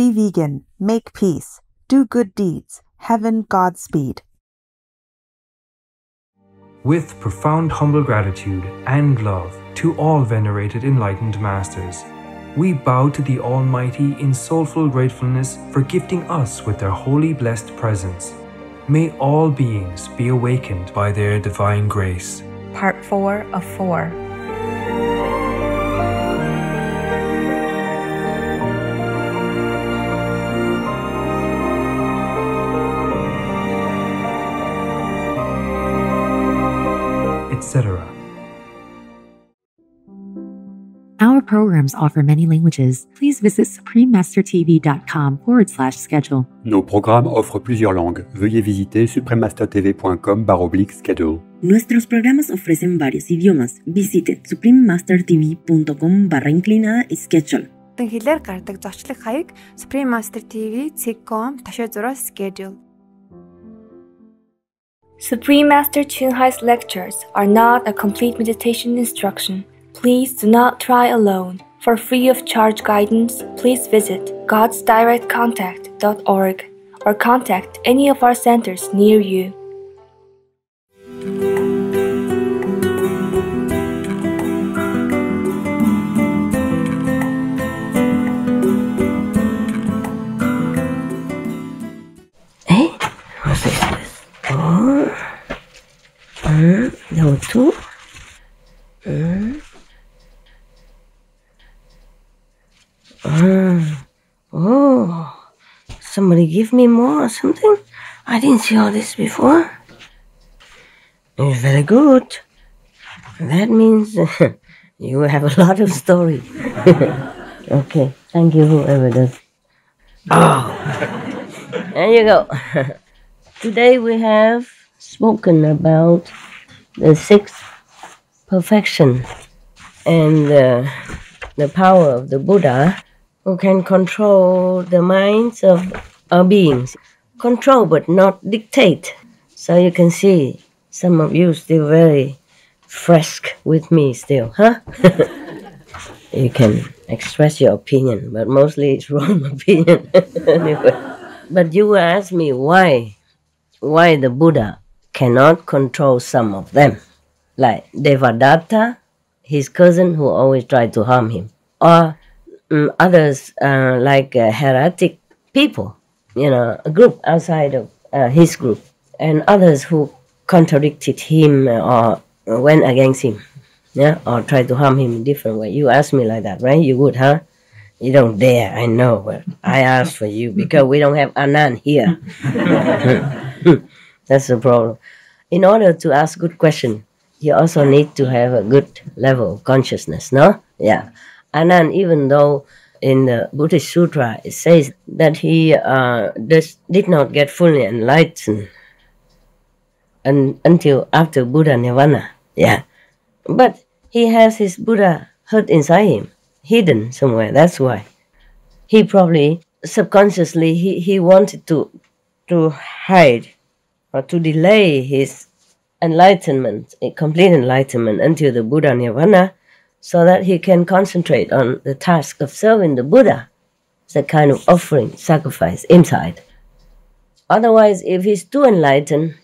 be vegan, make peace, do good deeds, heaven Godspeed. With profound humble gratitude and love to all venerated enlightened masters, we bow to the Almighty in soulful gratefulness for gifting us with their holy blessed presence. May all beings be awakened by their divine grace. Part 4 of 4. Etc. Our programs offer many languages. Please visit suprememastertv.com/schedule. Nos programmes offrent plusieurs langues. Veuillez visiter suprememastertv.com/schedule. Nuestros programas ofrecen varios idiomas. Visite suprememastertv.com/schedule. Тэн хэлээр гардаг зочлог хаяг suprememastertv.com/schedule. Supreme Master Ching Hai's lectures are not a complete meditation instruction. Please do not try alone. For free of charge guidance, please visit godsdirectcontact.org or contact any of our centers near you. Hey, what's this? There were two. Oh, somebody give me more or something? I didn't see all this before. It's very good. That means you have a lot of story. Okay, thank you, whoever does. Oh, there you go. Today we have spoken about the sixth perfection and the power of the Buddha, who can control the minds of our beings. Control but not dictate. So you can see some of you still very fresh with me still, huh? You can express your opinion, but mostly it's wrong opinion. Anyway. But you will ask me why the Buddha cannot control some of them. Like Devadatta, his cousin who always tried to harm him. Or others like heretic people, a group outside of his group. And others who contradicted him or went against him, or tried to harm him in different way. You ask me like that, right? You would, huh? You don't dare, I know, but I asked for you because we don't have Anand here. That's the problem. In order to ask good question, you also need to have a good level of consciousness, no? Yeah. Anand, even though in the Buddhist Sutra it says that he did not get fully enlightened until after Buddha Nirvana, yeah. But he has his Buddha hurt inside him, hidden somewhere. That's why he probably subconsciously he wanted to hide or to delay his enlightenment, a complete enlightenment until the Buddha Nirvana, so that he can concentrate on the task of serving the Buddha. It's a kind of offering, sacrifice inside. Otherwise, if he's too enlightened,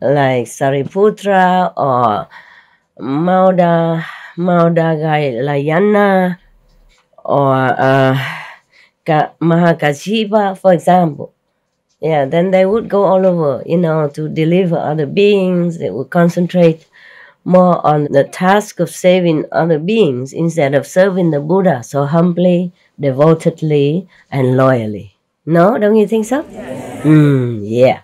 like Sariputra or Maudagalayana or Mahakashipa, for example, then they would go all over, to deliver other beings. They would concentrate more on the task of saving other beings instead of serving the Buddha so humbly, devotedly, and loyally. No, don't you think so? Yeah.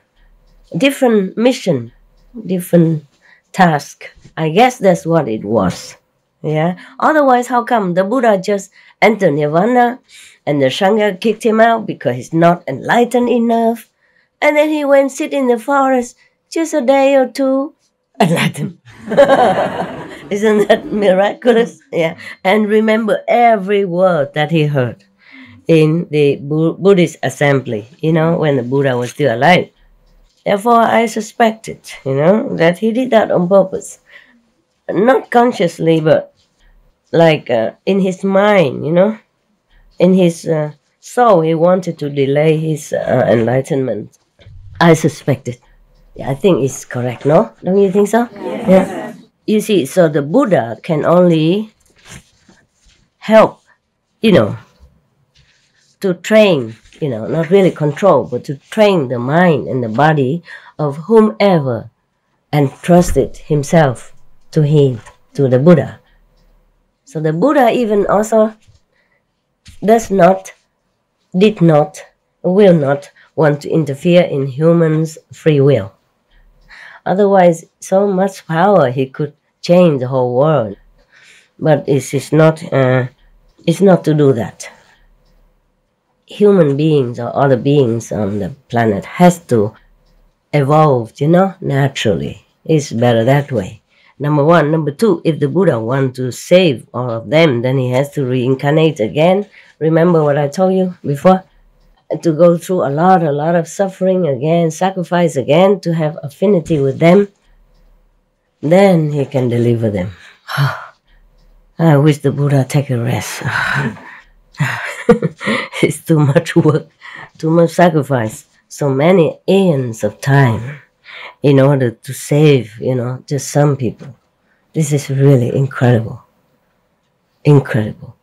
Different mission, different task. I guess that's what it was. Yeah. Otherwise, how come the Buddha just entered Nirvana and the Sangha kicked him out because he's not enlightened enough? And then he went sit in the forest just a day or two, enlightened. Isn't that miraculous? Yeah. And remember every word that he heard in the Buddhist assembly, when the Buddha was still alive. Therefore, I suspected, that he did that on purpose. Not consciously, but like in his mind, in his So he wanted to delay his enlightenment. I suspect it. Yeah, I think it's correct, no? Don't you think so? Yeah. You see, so the Buddha can only help, to train, not really control, but to train the mind and the body of whomever entrusted himself to him, to the Buddha. So the Buddha even also will not want to interfere in humans' free will. Otherwise, so much power, he could change the whole world. But it's not to do that. Human beings or other beings on the planet has to evolve, naturally. It's better that way. Number one. Number two, if the Buddha wants to save all of them, then he has to reincarnate again. Remember what I told you before? To go through a lot of suffering again, sacrifice again, to have affinity with them. Then he can deliver them. I wish the Buddha take a rest. It's too much work, too much sacrifice, so many aeons of time in order to save, just some people. This is really incredible. Incredible.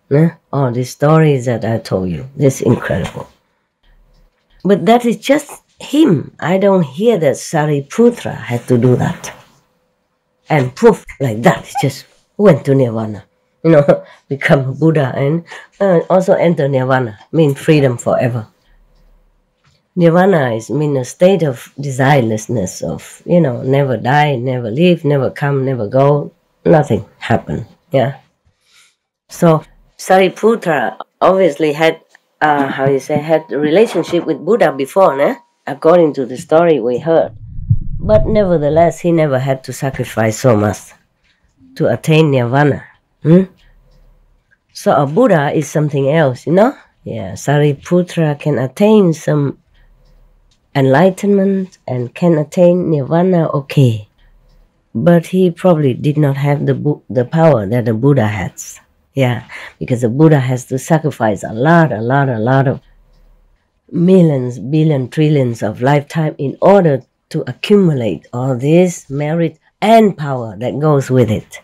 All these stories that I told you, this is incredible. But that is just him. I don't hear that Sariputra had to do that. And poof, like that, he just went to Nirvana. Become a Buddha and also enter Nirvana, mean freedom forever. Nirvana mean a state of desirelessness, of, never die, never leave, never come, never go, nothing happen, yeah. So Sariputra obviously had, had a relationship with Buddha before, according to the story we heard. But nevertheless, he never had to sacrifice so much to attain Nirvana. So a Buddha is something else, Yeah, Sariputra can attain some enlightenment and can attain Nirvana, okay. But he probably did not have the power that the Buddha has. Yeah, because the Buddha has to sacrifice a lot of millions, billions, trillions of lifetime in order to accumulate all this merit and power that goes with it.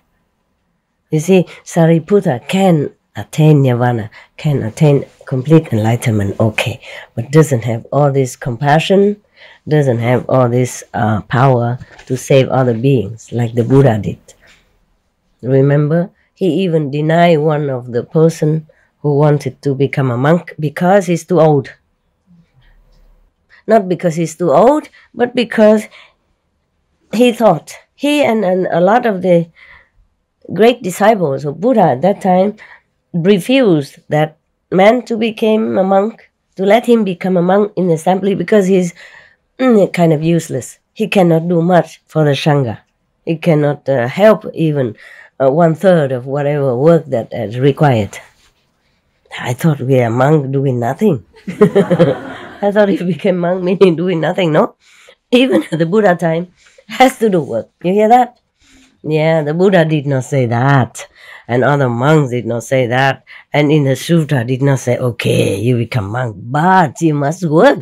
You see, Sariputra can attain Nirvana, can attain complete enlightenment, okay, but doesn't have all this compassion, doesn't have all this power to save other beings like the Buddha did. Remember, he even denied one of the person who wanted to become a monk because he's too old. Not because he's too old, but because he thought, he and a lot of the great disciples of Buddha at that time refused that man to become a monk, to let him become a monk in simply because he's kind of useless. He cannot do much for the Sangha. He cannot help even 1/3 of whatever work that is required. I thought we are monk doing nothing. I thought if we became monk meaning doing nothing, no? Even at the Buddha time has to do work. You hear that? Yeah, the Buddha did not say that. And other monks did not say that. And in the sutra did not say, okay, you become monk, but you must work.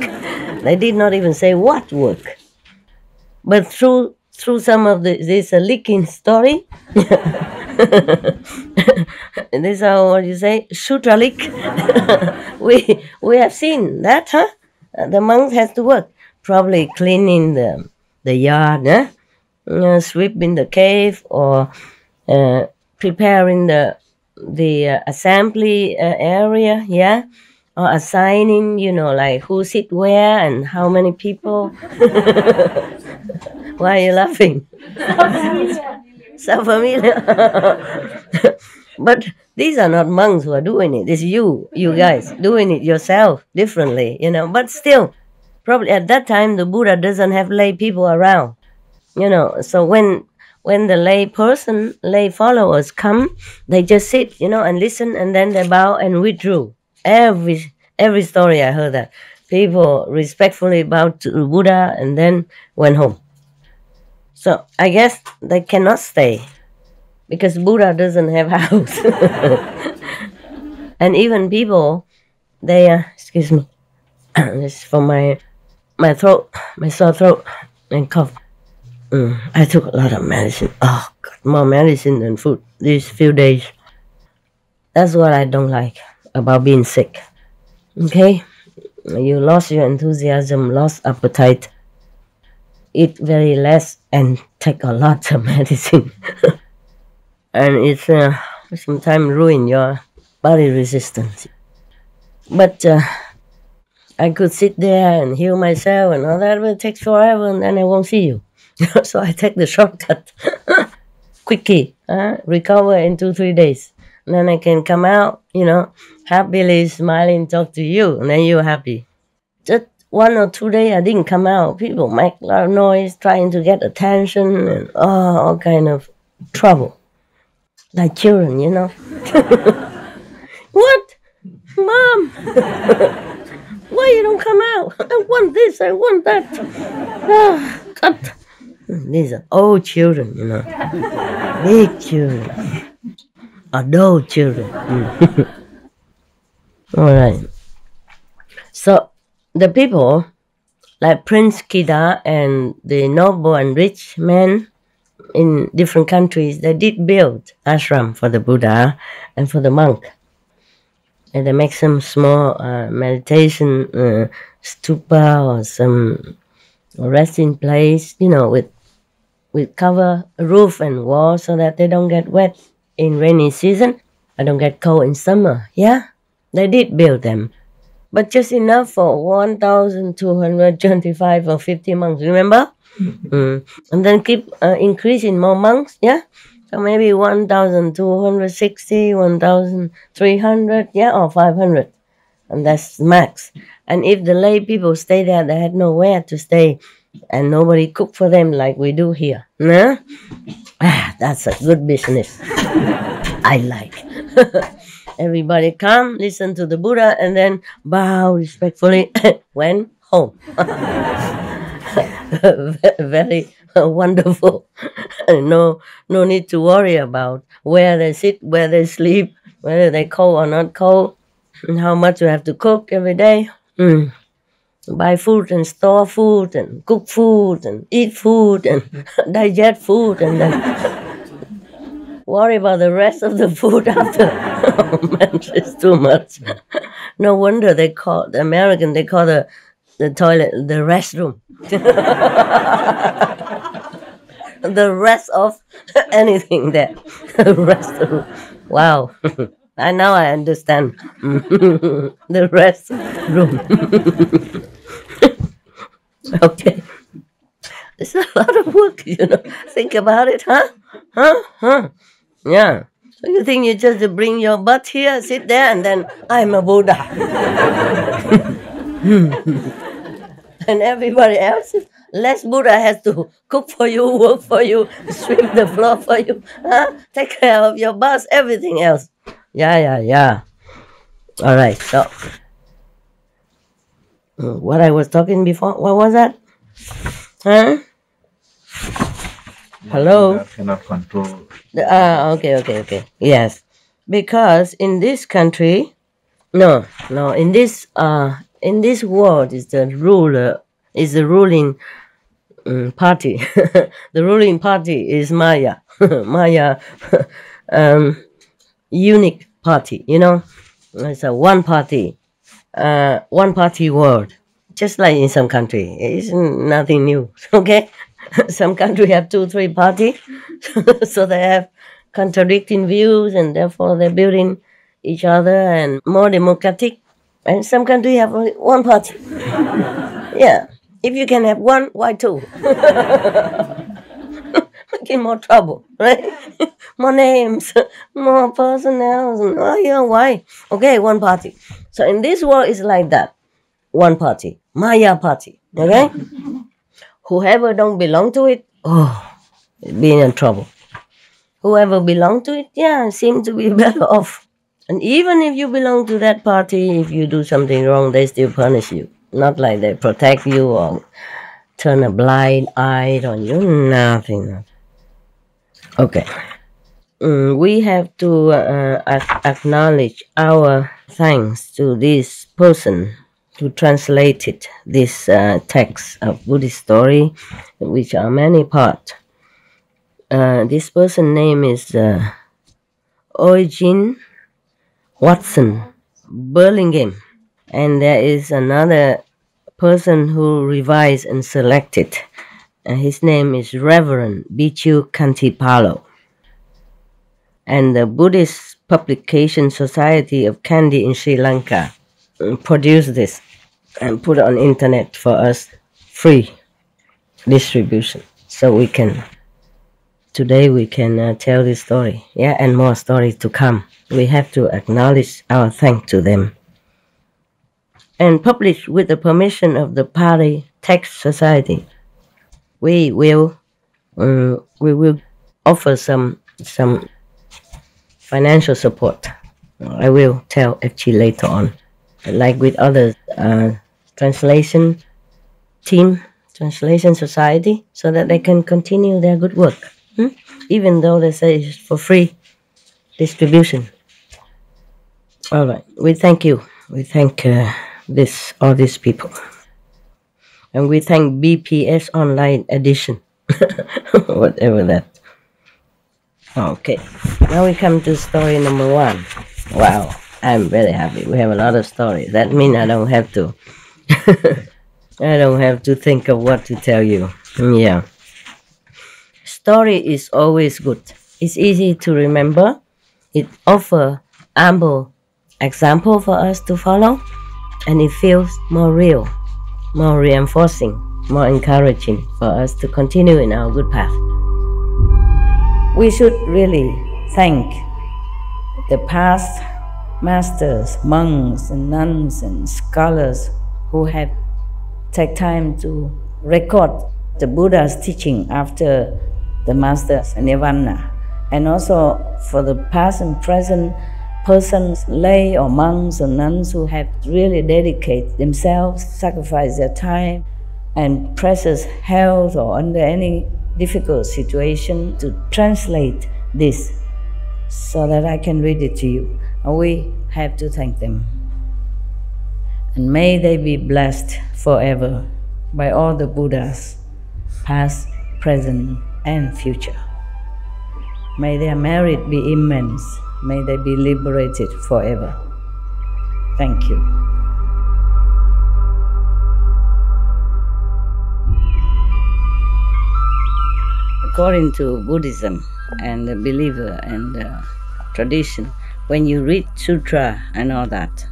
They did not even say what work. But through some of this leaking story, this is what you say, sutra leak. we have seen that, the monks has to work, probably cleaning the yard, sweeping the cave, or preparing the assembly area, yeah, or assigning, like who sit where and how many people. Why are you laughing? So familiar. But these are not monks who are doing it. It's you guys doing it yourself differently, But still, probably at that time the Buddha doesn't have lay people around, So when the lay followers come, they just sit, and listen, and then they bow and withdrew. Every story I heard that people respectfully bowed to the Buddha and then went home. So I guess they cannot stay because Buddha doesn't have house. And even people they excuse me. This is for my throat, my sore throat and cough. I took a lot of medicine. Oh, God, more medicine than food these few days. That's what I don't like about being sick. Okay? You lost your enthusiasm, lost appetite, eat very less, and take a lot of medicine. And it's sometimes ruin your body resistance. But I could sit there and heal myself and all that, but it takes forever and then I won't see you. So I take the shortcut. Quickie, recover in 2-3 days. And then I can come out, happily smiling, talk to you, and then you're happy. Just 1 or 2 days I didn't come out. People make a lot of noise, trying to get attention and all kind of trouble. Like children, What? Mom! Why you don't come out? I want this, I want that. God. These are old children, Big children. Adult children. All right. So the people, like Prince Kida and the noble and rich men in different countries, they did build ashram for the Buddha and for the monk. And they make some small meditation stupa or some resting place, with cover, roof and wall so that they don't get wet in rainy season. I don't get cold in summer. Yeah, they did build them. But just enough for 1,225 or 50 monks, remember? And then keep increasing more monks, yeah? So maybe 1,260, 1,300, yeah, or 500. And that's max. And if the lay people stay there, they had nowhere to stay. And nobody cook for them like we do here. Nah? That's a good business. I like. Everybody come, listen to the Buddha, and then bow respectfully, went home. Very wonderful. No need to worry about where they sit, where they sleep, whether they cold or not cold, and how much you have to cook every day. Buy food and store food and cook food and eat food and digest food and then worry about the rest of the food after. Oh man, it's too much. No wonder they call the toilet the restroom. The rest of anything there. The rest of, wow. Now I understand. The rest room. Okay. It's a lot of work, Think about it, huh? Yeah. So you think you just bring your butt here, sit there, and then I'm a Buddha. And everybody else, less Buddha has to cook for you, work for you, sweep the floor for you, take care of your bus, everything else. Yeah. All right, so what I was talking before, what was that? Huh? Hello? Cannot control. Okay. Yes. Because in this country, in this world is the ruling party. The ruling party is Maya. Maya unique party, It's a one party world. Just like in some country. It's nothing new. Okay? Some country have 2-3 parties. So they have contradicting views and therefore they're building each other and more democratic. And some country have only one party. Yeah. If you can have one, why two? Making more trouble, right? More names, more personnel. Why? Okay, one party. So in this world, it's like that. One party. Maya party. Okay? Whoever don't belong to it, being in trouble. Whoever belong to it, seem to be better off. And even if you belong to that party, if you do something wrong, they still punish you. Not like they protect you or turn a blind eye on you. Nothing. Okay. We have to acknowledge our thanks to these person who translated this text of Buddhist story, which are many parts. This person's name is Eugene Watson Burlingame, and there is another person who revised and selected. His name is Reverend Bichu Kantipalo. And the Buddhist Publication Society of Kandy in Sri Lanka produced this and put it on internet for us, free distribution. So today we can tell this story, and more stories to come. We have to acknowledge our thanks to them. And published with the permission of the Pali Text Society. We will offer some financial support. I will tell FG later on. Like with other translation society, so that they can continue their good work, even though they say it's for free distribution. All right, we thank you. We thank all these people, and we thank BPS Online Edition, whatever that. Okay, now we come to story number 1. Wow, I'm very happy. We have a lot of stories. That means I don't have to. I don't have to think of what to tell you. Yeah. Story is always good. It's easy to remember. It offers ample example for us to follow, and it feels more real, more reinforcing, more encouraging for us to continue in our good path. We should really thank the past masters, monks and nuns and scholars who have taken time to record the Buddha's teaching after the master's nirvana, and also for the past and present persons, lay or monks or nuns who have really dedicated themselves, sacrificed their time and precious health or under any difficult situation to translate this so that I can read it to you. And we have to thank them. And may they be blessed forever by all the Buddhas, past, present, and future. May their merit be immense. May they be liberated forever. Thank you. According to Buddhism and the believer and the tradition, when you read sutra and all that,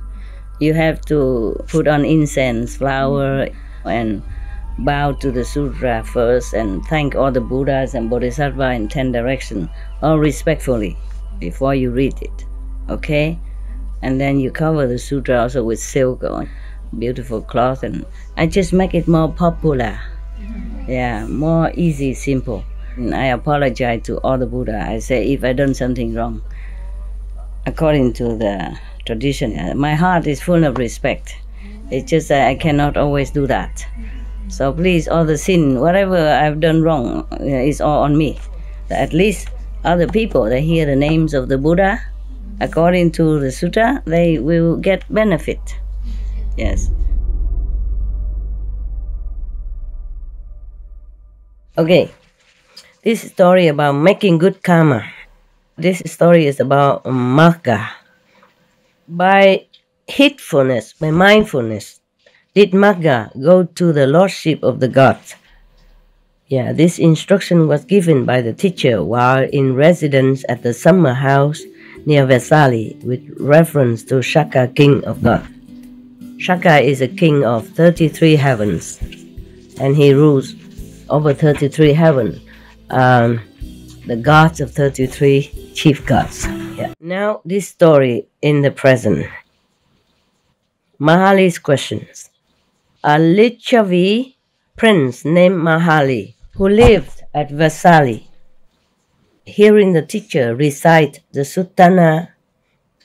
you have to put on incense, flower, and bow to the sutra first and thank all the Buddhas and Bodhisattvas in 10 directions, all respectfully, before you read it, okay? And then you cover the sutra also with silk or beautiful cloth, and I just make it more popular, more easy, simple. And I apologize to all the Buddha. I say if I done something wrong, according to the tradition, my heart is full of respect. It's just that I cannot always do that. So please, all the sin, whatever I've done wrong, is all on me. At least other people, they hear the names of the Buddha, according to the sutta, they will get benefit. Yes. Okay, this story about making good karma. This story is about Magha. By heedfulness, by mindfulness, did Magha go to the lordship of the gods? This instruction was given by the teacher while in residence at the summer house near Vesali with reference to Shaka, king of God. Shaka is a king of 33 heavens, and he rules over 33 heavens, the gods of 33 chief gods. Now this story in the present. Mahali's questions. A Lichavi prince named Mahali, who lived at Vesali, hearing the teacher recite the Suttana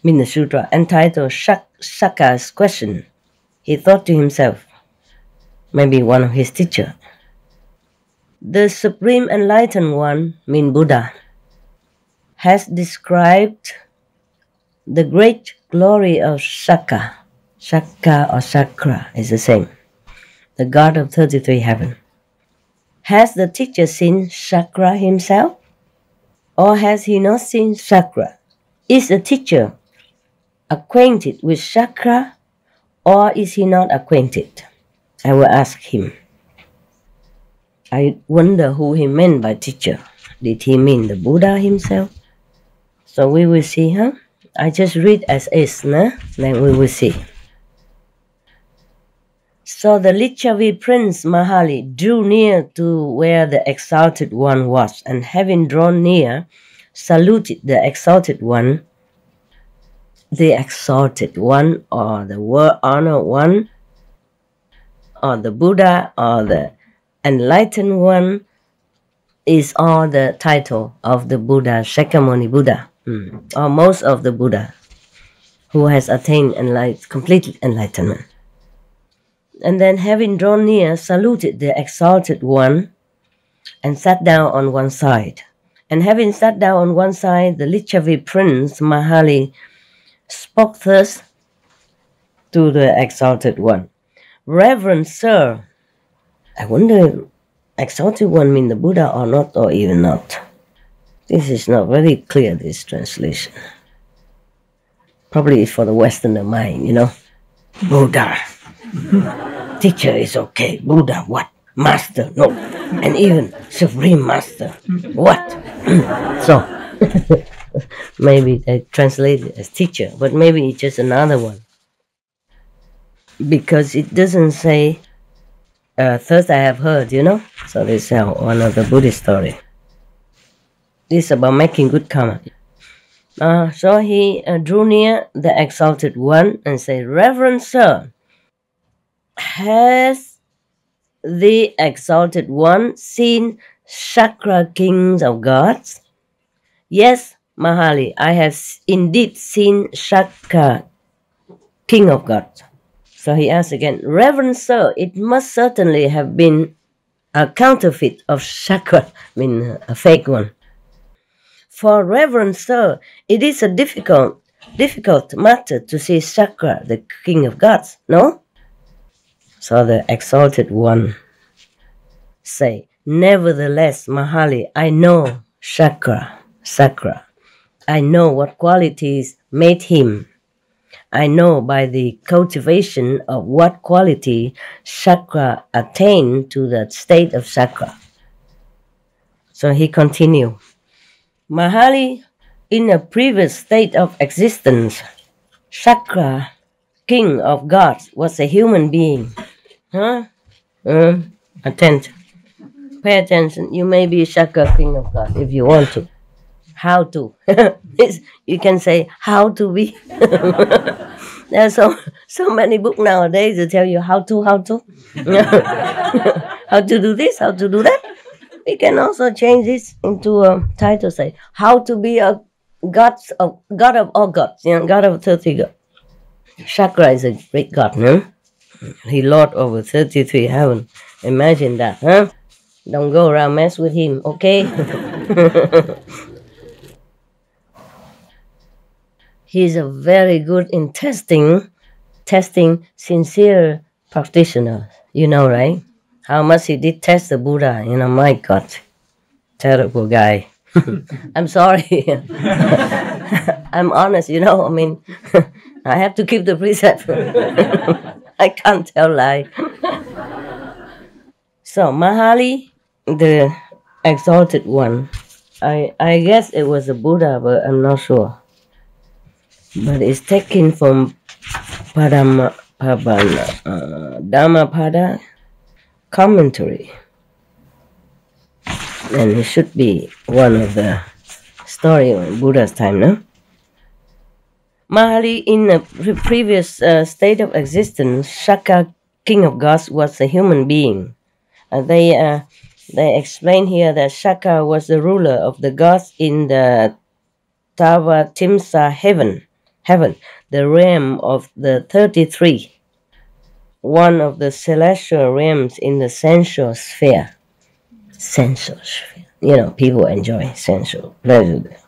Mina Sutra entitled Shaka's question, he thought to himself, maybe one of his teachers, the Supreme Enlightened One, mean Buddha, has described the great glory of Shaka Shaka or Chakra is the same. The god of 33 heaven. Has the teacher seen Chakra himself? Or has he not seen Chakra? Is the teacher acquainted with Chakra, or is he not acquainted? I will ask him. I wonder who he meant by teacher. Did he mean the Buddha himself? So we will see, huh? I just read as is, nah? Then we will see. So the Lichavi prince Mahali drew near to where the exalted one was, and having drawn near, saluted the exalted one, or the honored one, or the Buddha, or the enlightened one, is all the title of the Buddha, Shakyamuni Buddha, or most of the Buddha who has attained complete enlightenment. And then having drawn near, saluted the exalted one and sat down on one side. And having sat down on one side, the Lichavi prince Mahali spoke thus to the exalted one. Reverend sir, I wonder exalted one mean the Buddha or not, or even not. This is not very clear, this translation. Probably it's for the Westerner mind, you know. Buddha. Teacher is okay. Buddha, what? Master, no. And even Supreme Master, what? So, maybe they translate it as teacher, but maybe it's just another one. Because it doesn't say, first I have heard, you know. So this is one of the Buddhist story. This is about making good karma. So he drew near the exalted one and said, Reverend sir, has the exalted one seen Chakra kings of gods? Yes, Mahali, I have indeed seen Chakra king of gods. So he asked again, Reverend sir, it must certainly have been a counterfeit of Chakra, a fake one. For Reverend sir, it is a difficult matter to see Chakra, the king of gods, no? So the exalted one say, Nevertheless, Mahali, I know Chakra. I know what qualities made him. I know by the cultivation of what quality Chakra attained to the state of Chakra. So he continued, Mahali, in a previous state of existence, Chakra, king of gods, was a human being. Attention. Pay attention. You may be Chakra, king of God, if you want to. How to? You can say how to be. There are so many books nowadays to tell you how to. How to do this, how to do that. We can also change this into a title, say how to be a god of all gods, God of 30 gods. Chakra is a great god, no? He lord over 33 heaven. Imagine that, huh? Don't go around mess with him, okay? He's a very good in testing sincere practitioners. You know, right? How much he did test the Buddha. My God. Terrible guy. I'm sorry. I'm honest, I have to keep the precept. I can't tell lie. So, Mahali, the exalted one, I guess it was a Buddha, but I'm not sure. But it's taken from Dhammapada commentary. And it should be one of the story in Buddha's time, no? Mahali, in a previous state of existence, Shaka, king of gods, was a human being. They explain here that Shaka was the ruler of the gods in the Tavatimsa heaven, the realm of the 33, one of the celestial realms in the sensual sphere. People enjoy sensual pleasure.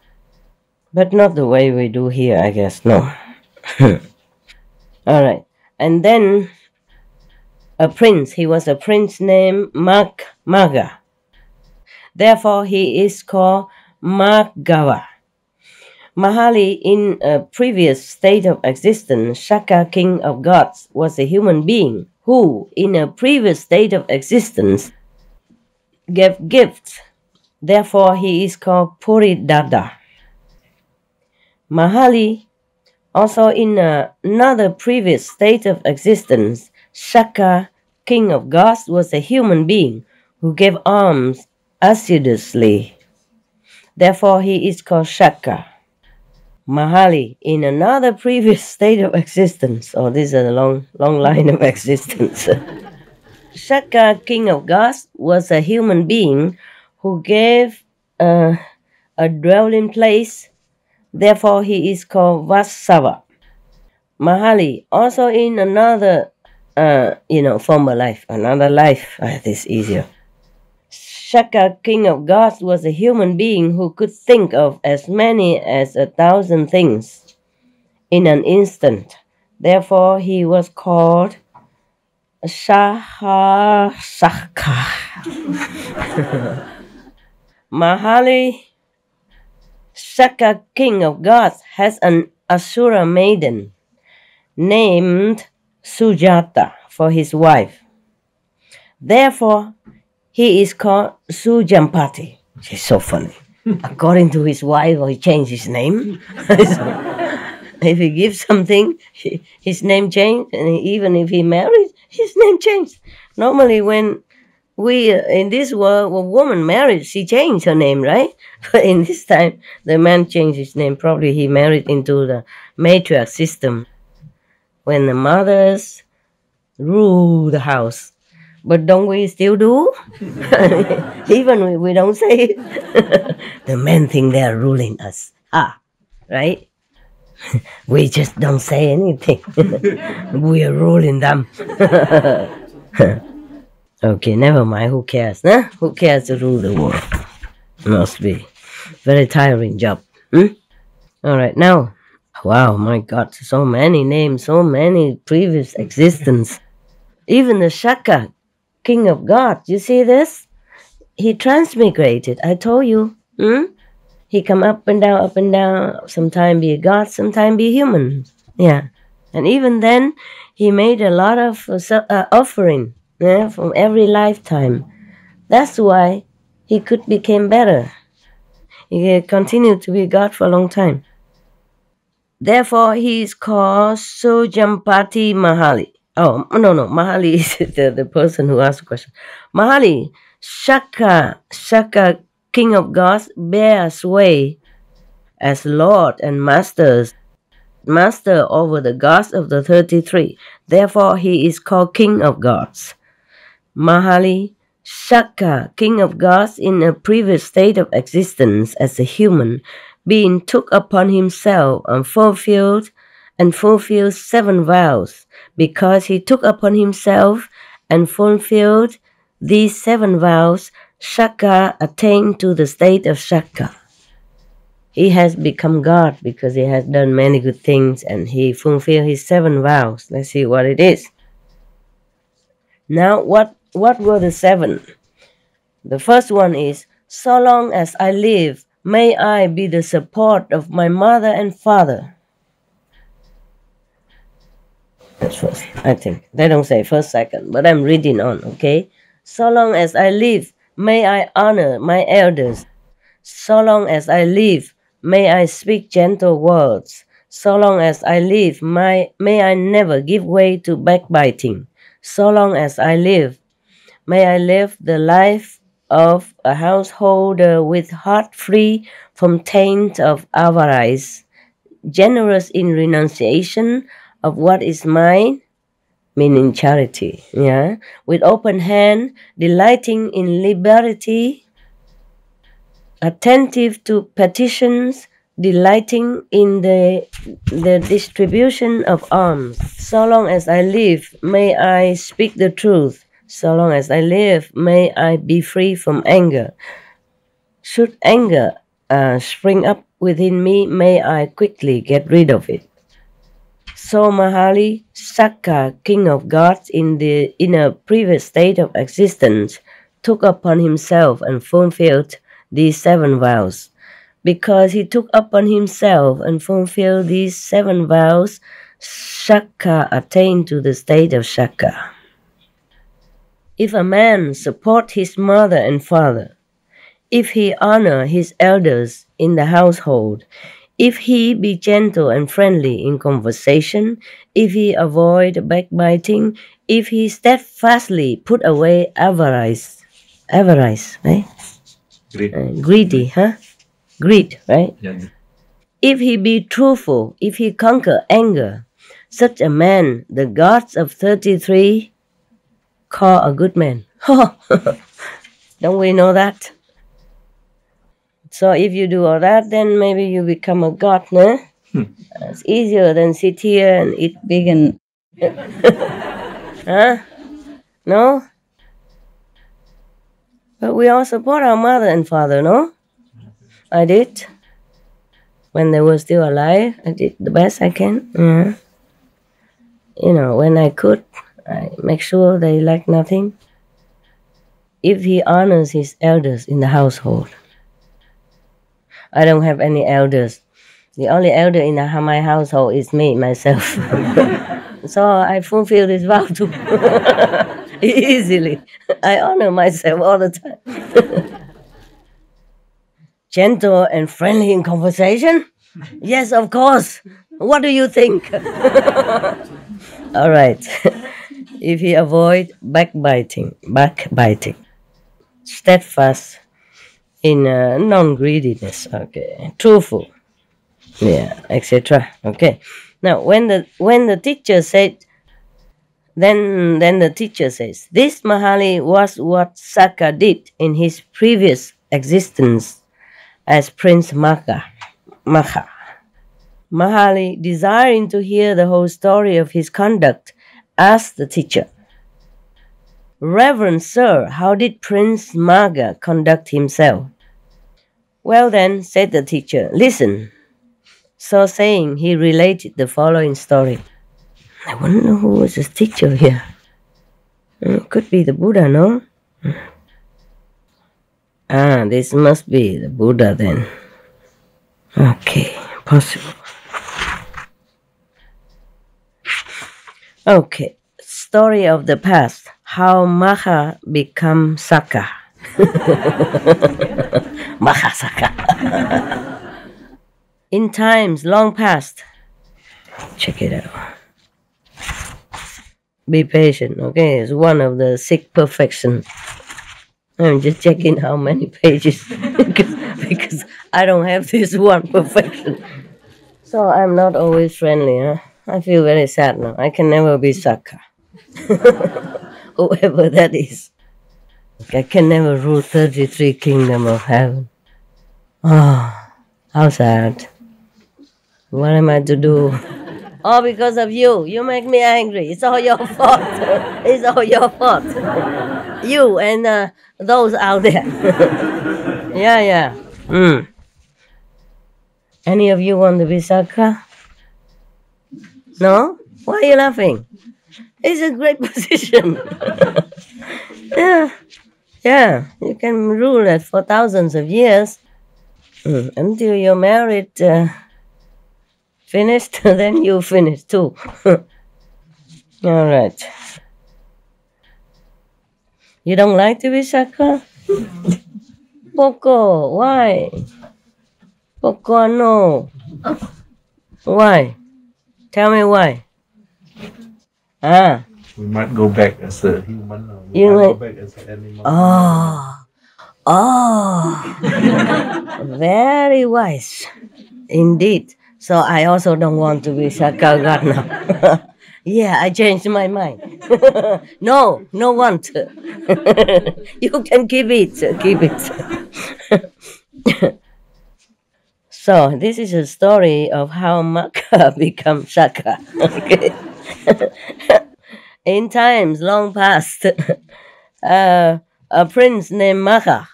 But not the way we do here, I guess, no. All right. And then a prince, he was a prince named Magha. Therefore, he is called Magha. Mahali, in a previous state of existence, Shaka, king of gods, was a human being who, in a previous state of existence, gave gifts. Therefore, he is called Puridada. Mahali, also in another previous state of existence, Shaka, king of gods, was a human being who gave alms assiduously. Therefore, he is called Shaka. Mahali, in another previous state of existence, this is a long line of existence. Shaka, king of gods, was a human being who gave a dwelling place. Therefore, he is called Vasava. Mahali, also in another, former life, another life. This is easier. Shaka, king of gods, was a human being who could think of as many as 1,000 things in an instant. Therefore, he was called Shahasaka. Mahali, Shaka, king of gods, has an Asura maiden named Sujata for his wife. Therefore, he is called Sujampati. She's so funny. According to his wife, he changed his name. If he gives something, his name changed, and even if he married, his name changed. Normally, when we in this world, a woman married, she changed her name, right? But in this time, the man changed his name. Probably he married into the matriarch system, when the mothers rule the house. But don't we still do? Even we don't say it. The men think they are ruling us. Right? We just don't say anything. We are ruling them. Okay, never mind. Who cares? Huh? Who cares to rule the world? Must be very tiring job. All right, now. Wow, my God, so many names, so many previous existence. Even the Shaka, king of gods, you see this? He transmigrated, I told you. He come up and down, sometimes be a god, sometimes be human. Yeah. And even then, he made a lot of offering from every lifetime. That's why he could become better. He continued to be God for a long time. Therefore, he is called Sujampati Mahali. Oh, no, Mahali is the person who asked the question. Mahali, Shaka, king of gods, bears sway as Lord and master over the gods of the 33. Therefore, he is called king of gods. Mahali, Shaka, king of gods, in a previous state of existence as a human being, took upon himself and fulfilled 7 vows. Because he took upon himself and fulfilled these 7 vows, Shaka attained to the state of Shaka. He has become God because he has done many good things and he fulfilled his 7 vows. Let's see what it is. Now, what were the 7? The first one is, so long as I live, may I be the support of my mother and father. That's first, I think. They don't say first, second, but I'm reading on, okay? So long as I live, may I honor my elders. So long as I live, may I speak gentle words. So long as I live, may I never give way to backbiting. So long as I live, may I live the life of a householder with heart free from taint of avarice, generous in renunciation of what is mine, meaning charity, with open hand, delighting in liberty, attentive to petitions, delighting in the distribution of alms. So long as I live, may I speak the truth. So long as I live, may I be free from anger. Should anger spring up within me, may I quickly get rid of it. So Mahali, Sakka, king of gods in a previous state of existence, took upon himself and fulfilled these 7 vows. Because he took upon himself and fulfilled these 7 vows, Sakka attained to the state of Sakka. If a man support his mother and father, if he honor his elders in the household, if he be gentle and friendly in conversation, if he avoid backbiting, if he steadfastly put away avarice, right? Greedy, huh? Greed, right? Yeah. If he be truthful, if he conquer anger, such a man the gods of 33 call a good man. Don't we know that? So if you do all that, then maybe you become a god, no? It's easier than sit here and eat vegan. Huh? No? But we all support our mother and father, no? I did. When they were still alive, I did the best I can. You know, when I could, I make sure they lack nothing. If he honors his elders in the household. I don't have any elders. The only elder in my household is me, myself. So I fulfill this vow too. Easily. I honor myself all the time. Gentle and friendly in conversation? Yes, of course. What do you think? All right. If he avoid backbiting, steadfast in non-greediness, okay, truthful, yeah, etc. Okay. Now, when the teacher said, then the teacher says, this Mahali was what Sakka did in his previous existence as Prince Magha. Mahali, desiring to hear the whole story of his conduct, asked the teacher, Reverend Sir, how did Prince Magha conduct himself? Well then, said the teacher, listen. So saying, he related the following story. I wonder who was his teacher here. Could be the Buddha, no? This must be the Buddha then. Okay, possible. Okay, story of the past. How Magha become Sakka. Magha Sakka. In times long past. Check it out. Be patient, okay? It's one of the 6 perfection. I'm just checking how many pages because I don't have this one perfection. So I'm not always friendly, huh? I feel very sad now. I can never be Sakka. Whoever that is. I can never rule 33 kingdom of heaven. Oh, how sad. What am I to do? All because of you. You make me angry. It's all your fault. It's all your fault. You and those out there. Yeah. Any of you want to be Sakka? No? Why are you laughing? It's a great position. Yeah. You can rule it for thousands of years. Until you're married, finished, then you finish too. All right. You don't like to be Sakka? Poco, why? Poco, no. Why? Tell me why. We might go back as a human. Or we You might go might- back as an animal. Very wise. Indeed. So I also don't want to be Sakka God now. Yeah, I changed my mind. No want. You can keep it. So this is a story of how Magha become Sakka. Okay. In times long past, a prince named Magha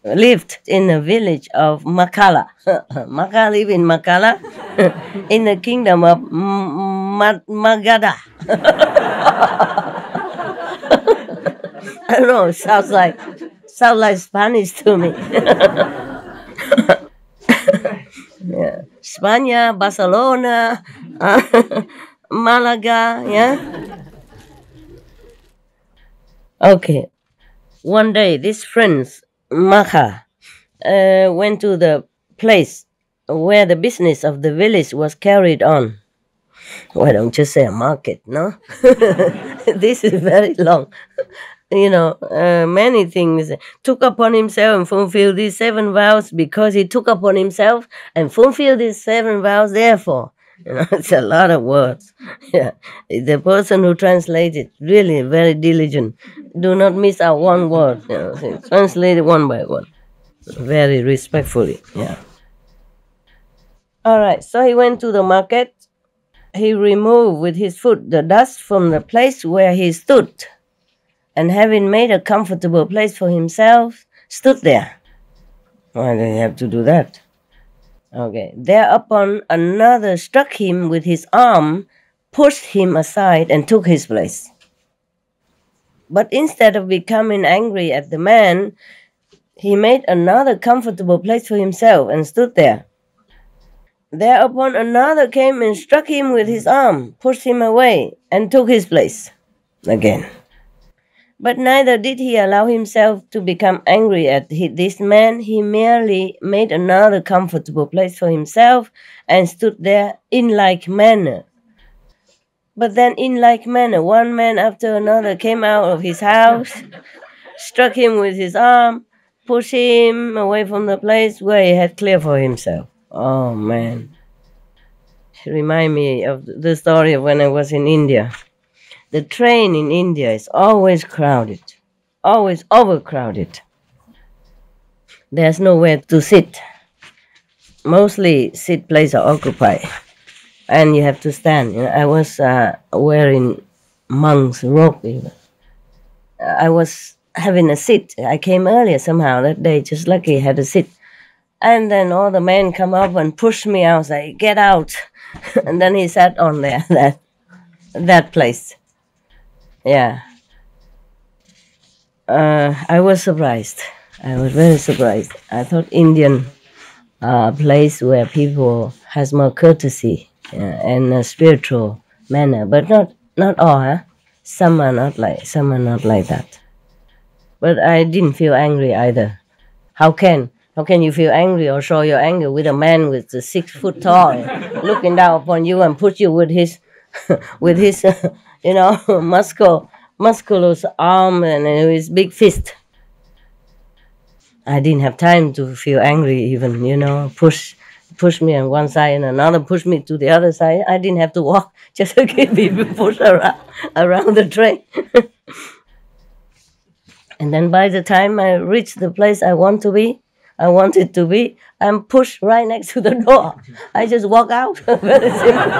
lived in the village of Makala. Magha lived in Makala in the kingdom of Magha. I don't know, sounds like Spanish to me. Yeah. España, Barcelona, Malaga, yeah. Okay. One day, these friends, Magha, went to the place where the business of the village was carried on. Why don't you say a market, no? This is very long. Many things. Took upon himself and fulfilled these 7 vows because he took upon himself and fulfilled these 7 vows, therefore. It's a lot of words. Yeah. The person who translated, really very diligent. Do not miss out one word. Translate it one by one. Very respectfully. Yeah. All right. So he went to the market. He removed with his foot the dust from the place where he stood, and having made a comfortable place for himself, stood there. Why did he have to do that? Okay. Thereupon another struck him with his arm, pushed him aside, and took his place. But instead of becoming angry at the man, he made another comfortable place for himself and stood there. Thereupon another came and struck him with his arm, pushed him away, and took his place again. But neither did he allow himself to become angry at this man. He merely made another comfortable place for himself and stood there in like manner. But then in like manner, one man after another came out of his house, struck him with his arm, pushed him away from the place where he had cleared for himself. Oh, man. It reminds me of the story of when I was in India. The train in India is always crowded, always overcrowded. There's nowhere to sit. Mostly seat places are occupied, and you have to stand. I was wearing monk's robe. I was having a seat. I came earlier somehow that day, just lucky I had a seat. And then all the men come up and push me out, say, get out. And then he sat on there, that place. Yeah. I was surprised. I was very surprised. I thought Indian place where people has more courtesy and a spiritual manner, but not all. Huh? Some are not like that. But I didn't feel angry either. How can you feel angry or show your anger with a man with 6 foot tall looking down upon you and put you with his musculous arm and his big fist? I didn't have time to feel angry even, push me on one side and another push me to the other side. I didn't have to walk, just to keep people push around the train. And then by the time I reached the place I wanted to be, I'm pushed right next to the door. I just walk out. Very simple.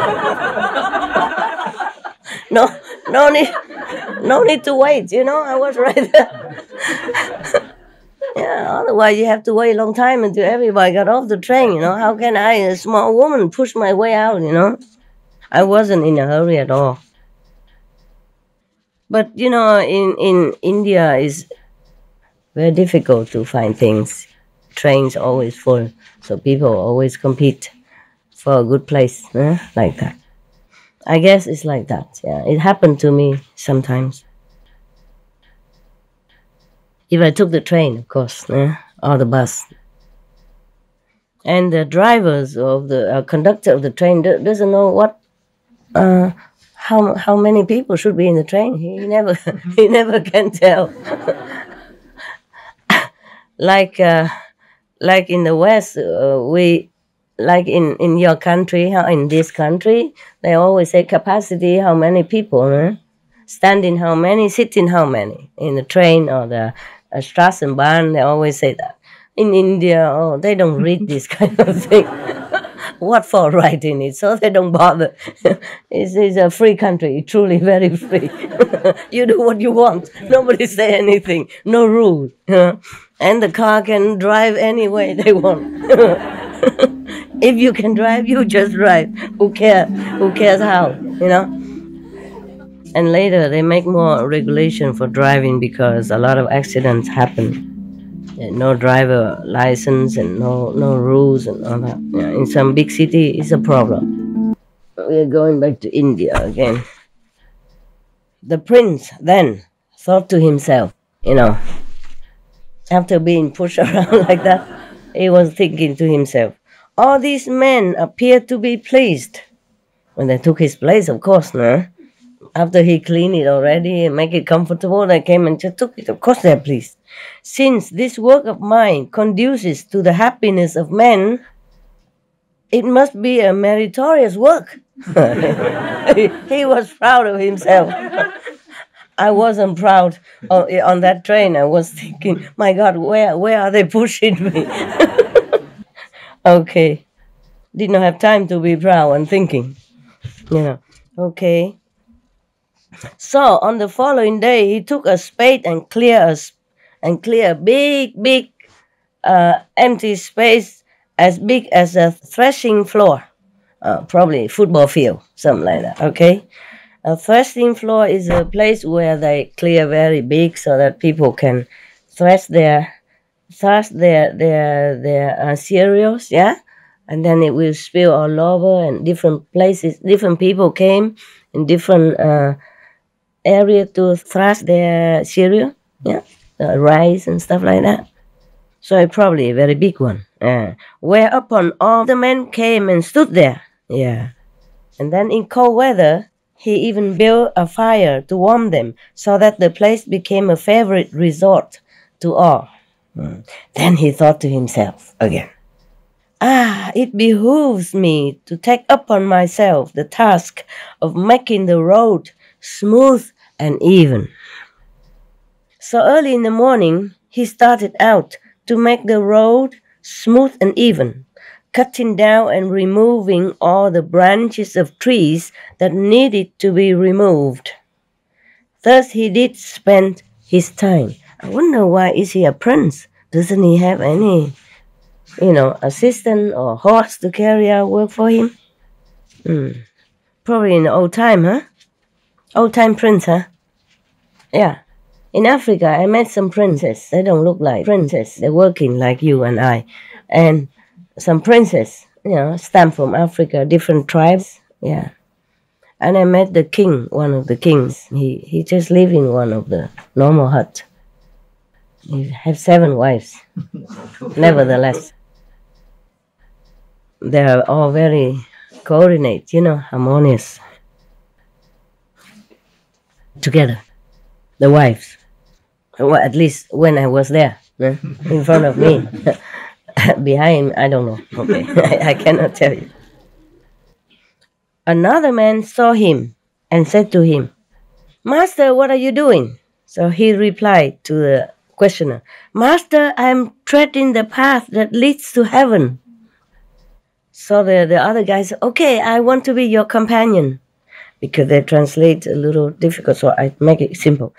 No need to wait, I was right there. Yeah, otherwise you have to wait a long time until everybody got off the train, How can I, a small woman, push my way out, I wasn't in a hurry at all. But, in India is very difficult to find things. Trains always full, so people always compete for a good place, like that. I guess it's like that, yeah. It happened to me sometimes. If I took the train, of course, or the bus. And the drivers of the conductor of the train doesn't know what, how many people should be in the train. He never can tell. Like in the West, like in your country, in this country, they always say capacity, how many people, standing how many, sitting how many, in the train or the Straßenbahn, they always say that. In India, they don't read this kind of thing. what for writing it? So they don't bother. It's a free country, truly very free. You do what you want. Nobody say anything. No rule. And the car can drive any way they want. If you can drive, you just drive. Who cares? Who cares how? And later they make more regulation for driving because a lot of accidents happen. No driver license and no rules and all that. In some big city, it's a problem. We're going back to India again. The prince then thought to himself, after being pushed around like that, he was thinking to himself, all these men appear to be pleased. When they took his place, of course, no? After he cleaned it already and make it comfortable, they came and just took it. Of course they're pleased. Since this work of mine conduces to the happiness of men, it must be a meritorious work. He was proud of himself. I wasn't proud on that train. I was thinking, my God, where are they pushing me? Okay. Did not have time to be proud and thinking. Okay. So on the following day, he took a spade and clear a big empty space as big as a threshing floor, probably football field, something like that. Okay, a threshing floor is a place where they clear very big so that people can thresh their cereals, and then it will spill all over, and different places, different people came in different area to thresh their cereal, rice and stuff like that. So it's probably a very big one. Whereupon all the men came and stood there. And then in cold weather, he even built a fire to warm them, so that the place became a favorite resort to all. Then he thought to himself again, it behooves me to take upon myself the task of making the road smooth and even. So early in the morning, he started out to make the road smooth and even, cutting down and removing all the branches of trees that needed to be removed. Thus he did spend his time. I wonder, why is he a prince? Doesn't he have any, assistant or horse to carry out work for him? Probably in the old time, huh? Old-time prince, huh? Yeah. In Africa, I met some princes. They don't look like princes. They're working like you and I. And some princes, stamp from Africa, different tribes. Yeah. And I met the king, one of the kings. He just lived in one of the normal huts. He had 7 wives. Nevertheless, they are all very coordinated, harmonious. Together, the wives. Well, at least when I was there, in front of me. Behind, I don't know. Okay, I cannot tell you. Another man saw him and said to him, Master, what are you doing? So he replied to the questioner, Master, I am treading the path that leads to heaven. So the other guy said, okay, I want to be your companion. Because they translate a little difficult, so I make it simple.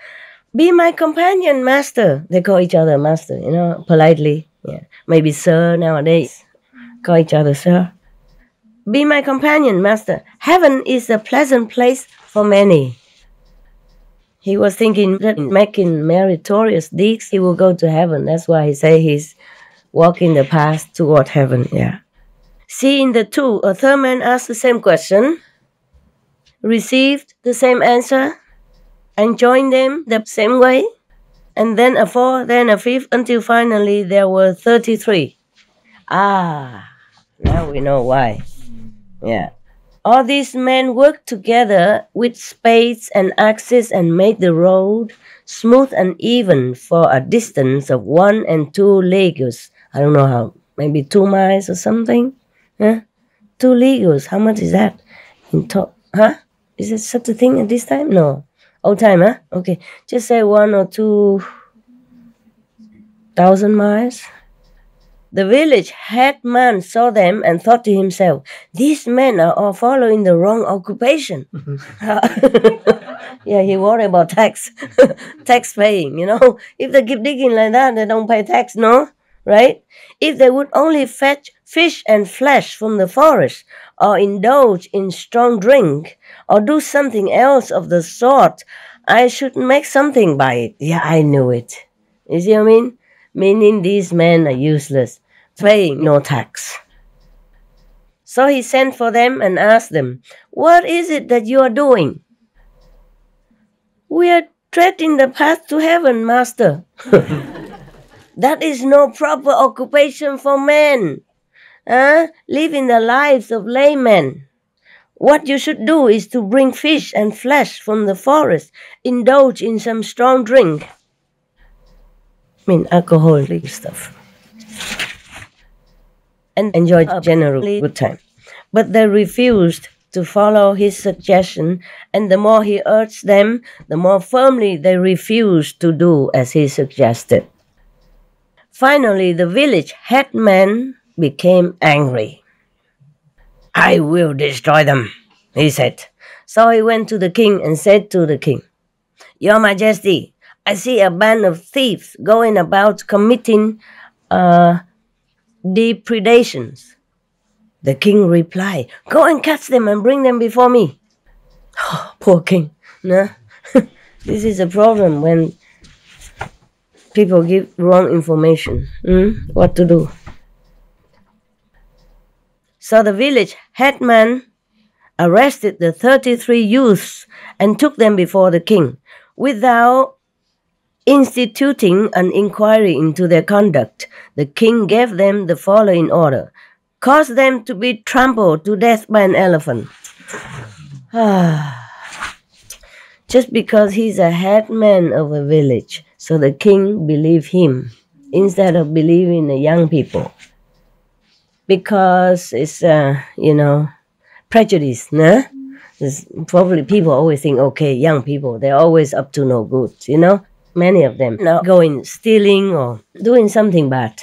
Be my companion, master. They call each other master, politely. Yeah. Maybe sir nowadays. Call each other sir. Be my companion, master. Heaven is a pleasant place for many. He was thinking that making meritorious deeds, he will go to heaven. That's why he say he's walking the path toward heaven. Yeah. Seeing the two, a third man asked the same question, received the same answer, and joined them the same way, and then a fourth, then a fifth, until finally there were 33. Now we know why. Yeah. All these men worked together with spades and axes and made the road smooth and even for a distance of 1 and 2 leagues. I don't know how, maybe 2 miles or something. 2 leagues, how much is that? In top, Is it such a thing at this time? No. Old time, huh? Okay. Just say 1 or 2,000 miles. The village headman saw them and thought to himself, these men are all following the wrong occupation. Yeah, he worried about tax, tax paying, you know. If they keep digging like that, they don't pay tax, no? Right? If they would only fetch fish and flesh from the forest, or indulge in strong drink, or do something else of the sort, I should make something by it. Yeah, I knew it. You see what I mean? Meaning these men are useless, paying no tax. So he sent for them and asked them, what is it that you are doing? We are treading the path to heaven, master. That is no proper occupation for men. Living the lives of laymen. What you should do is to bring fish and flesh from the forest, indulge in some strong drink. I mean, alcoholic stuff. And enjoy a generally good time. But they refused to follow his suggestion, and the more he urged them, the more firmly they refused to do as he suggested. Finally, the village headman became angry. I will destroy them, he said. So he went to the king and said to the king, Your Majesty, I see a band of thieves going about committing depredations. The king replied, Go and catch them and bring them before me. Oh, poor king. No? This is a problem when people give wrong information. What to do? So the village headman arrested the 33 youths and took them before the king without instituting an inquiry into their conduct. The king gave them the following order. Cause them to be trampled to death by an elephant. Just because he's a headman of a village, so the king believed him instead of believing the young people. Because it's, prejudice, no? Probably people always think, okay, young people, they're always up to no good, you know? Many of them now going stealing or doing something bad.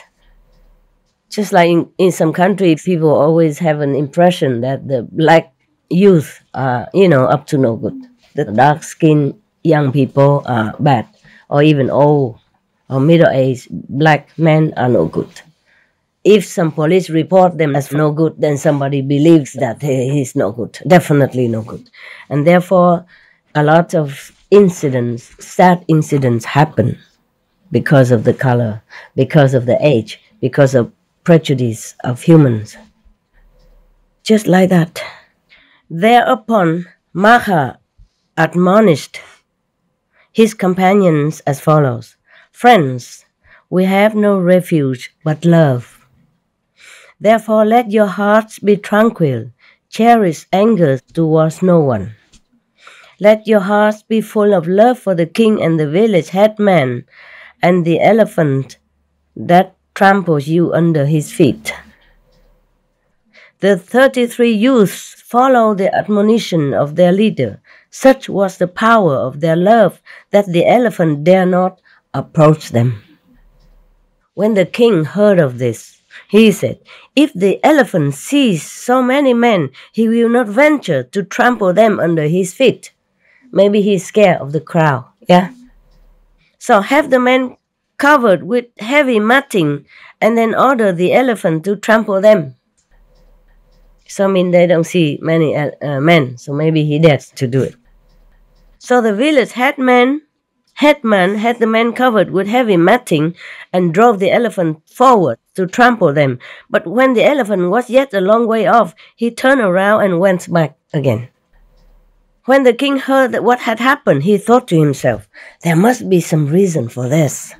Just like in some countries, people always have an impression that the black youth are, up to no good. The dark-skinned young people are bad, or even old or middle-aged black men are no good. If some police report them as no good, then somebody believes that he's no good, definitely no good. And therefore, a lot of incidents, sad incidents happen because of the color, because of the age, because of prejudice of humans. Just like that. Thereupon, Magha admonished his companions as follows. Friends, we have no refuge but love. Therefore, let your hearts be tranquil. Cherish anger towards no one. Let your hearts be full of love for the king and the village headman and the elephant that tramples you under his feet. The 33 youths followed the admonition of their leader. Such was the power of their love that the elephant dare not approach them. When the king heard of this, he said, If the elephant sees so many men, he will not venture to trample them under his feet. Maybe he's scared of the crowd, yeah? So have the men covered with heavy matting and then order the elephant to trample them. So they don't see many men, so maybe he dares to do it. So the village headman had the men covered with heavy matting and drove the elephant forward to trample them. But when the elephant was yet a long way off, he turned around and went back again. When the king heard that what had happened, he thought to himself, there must be some reason for this.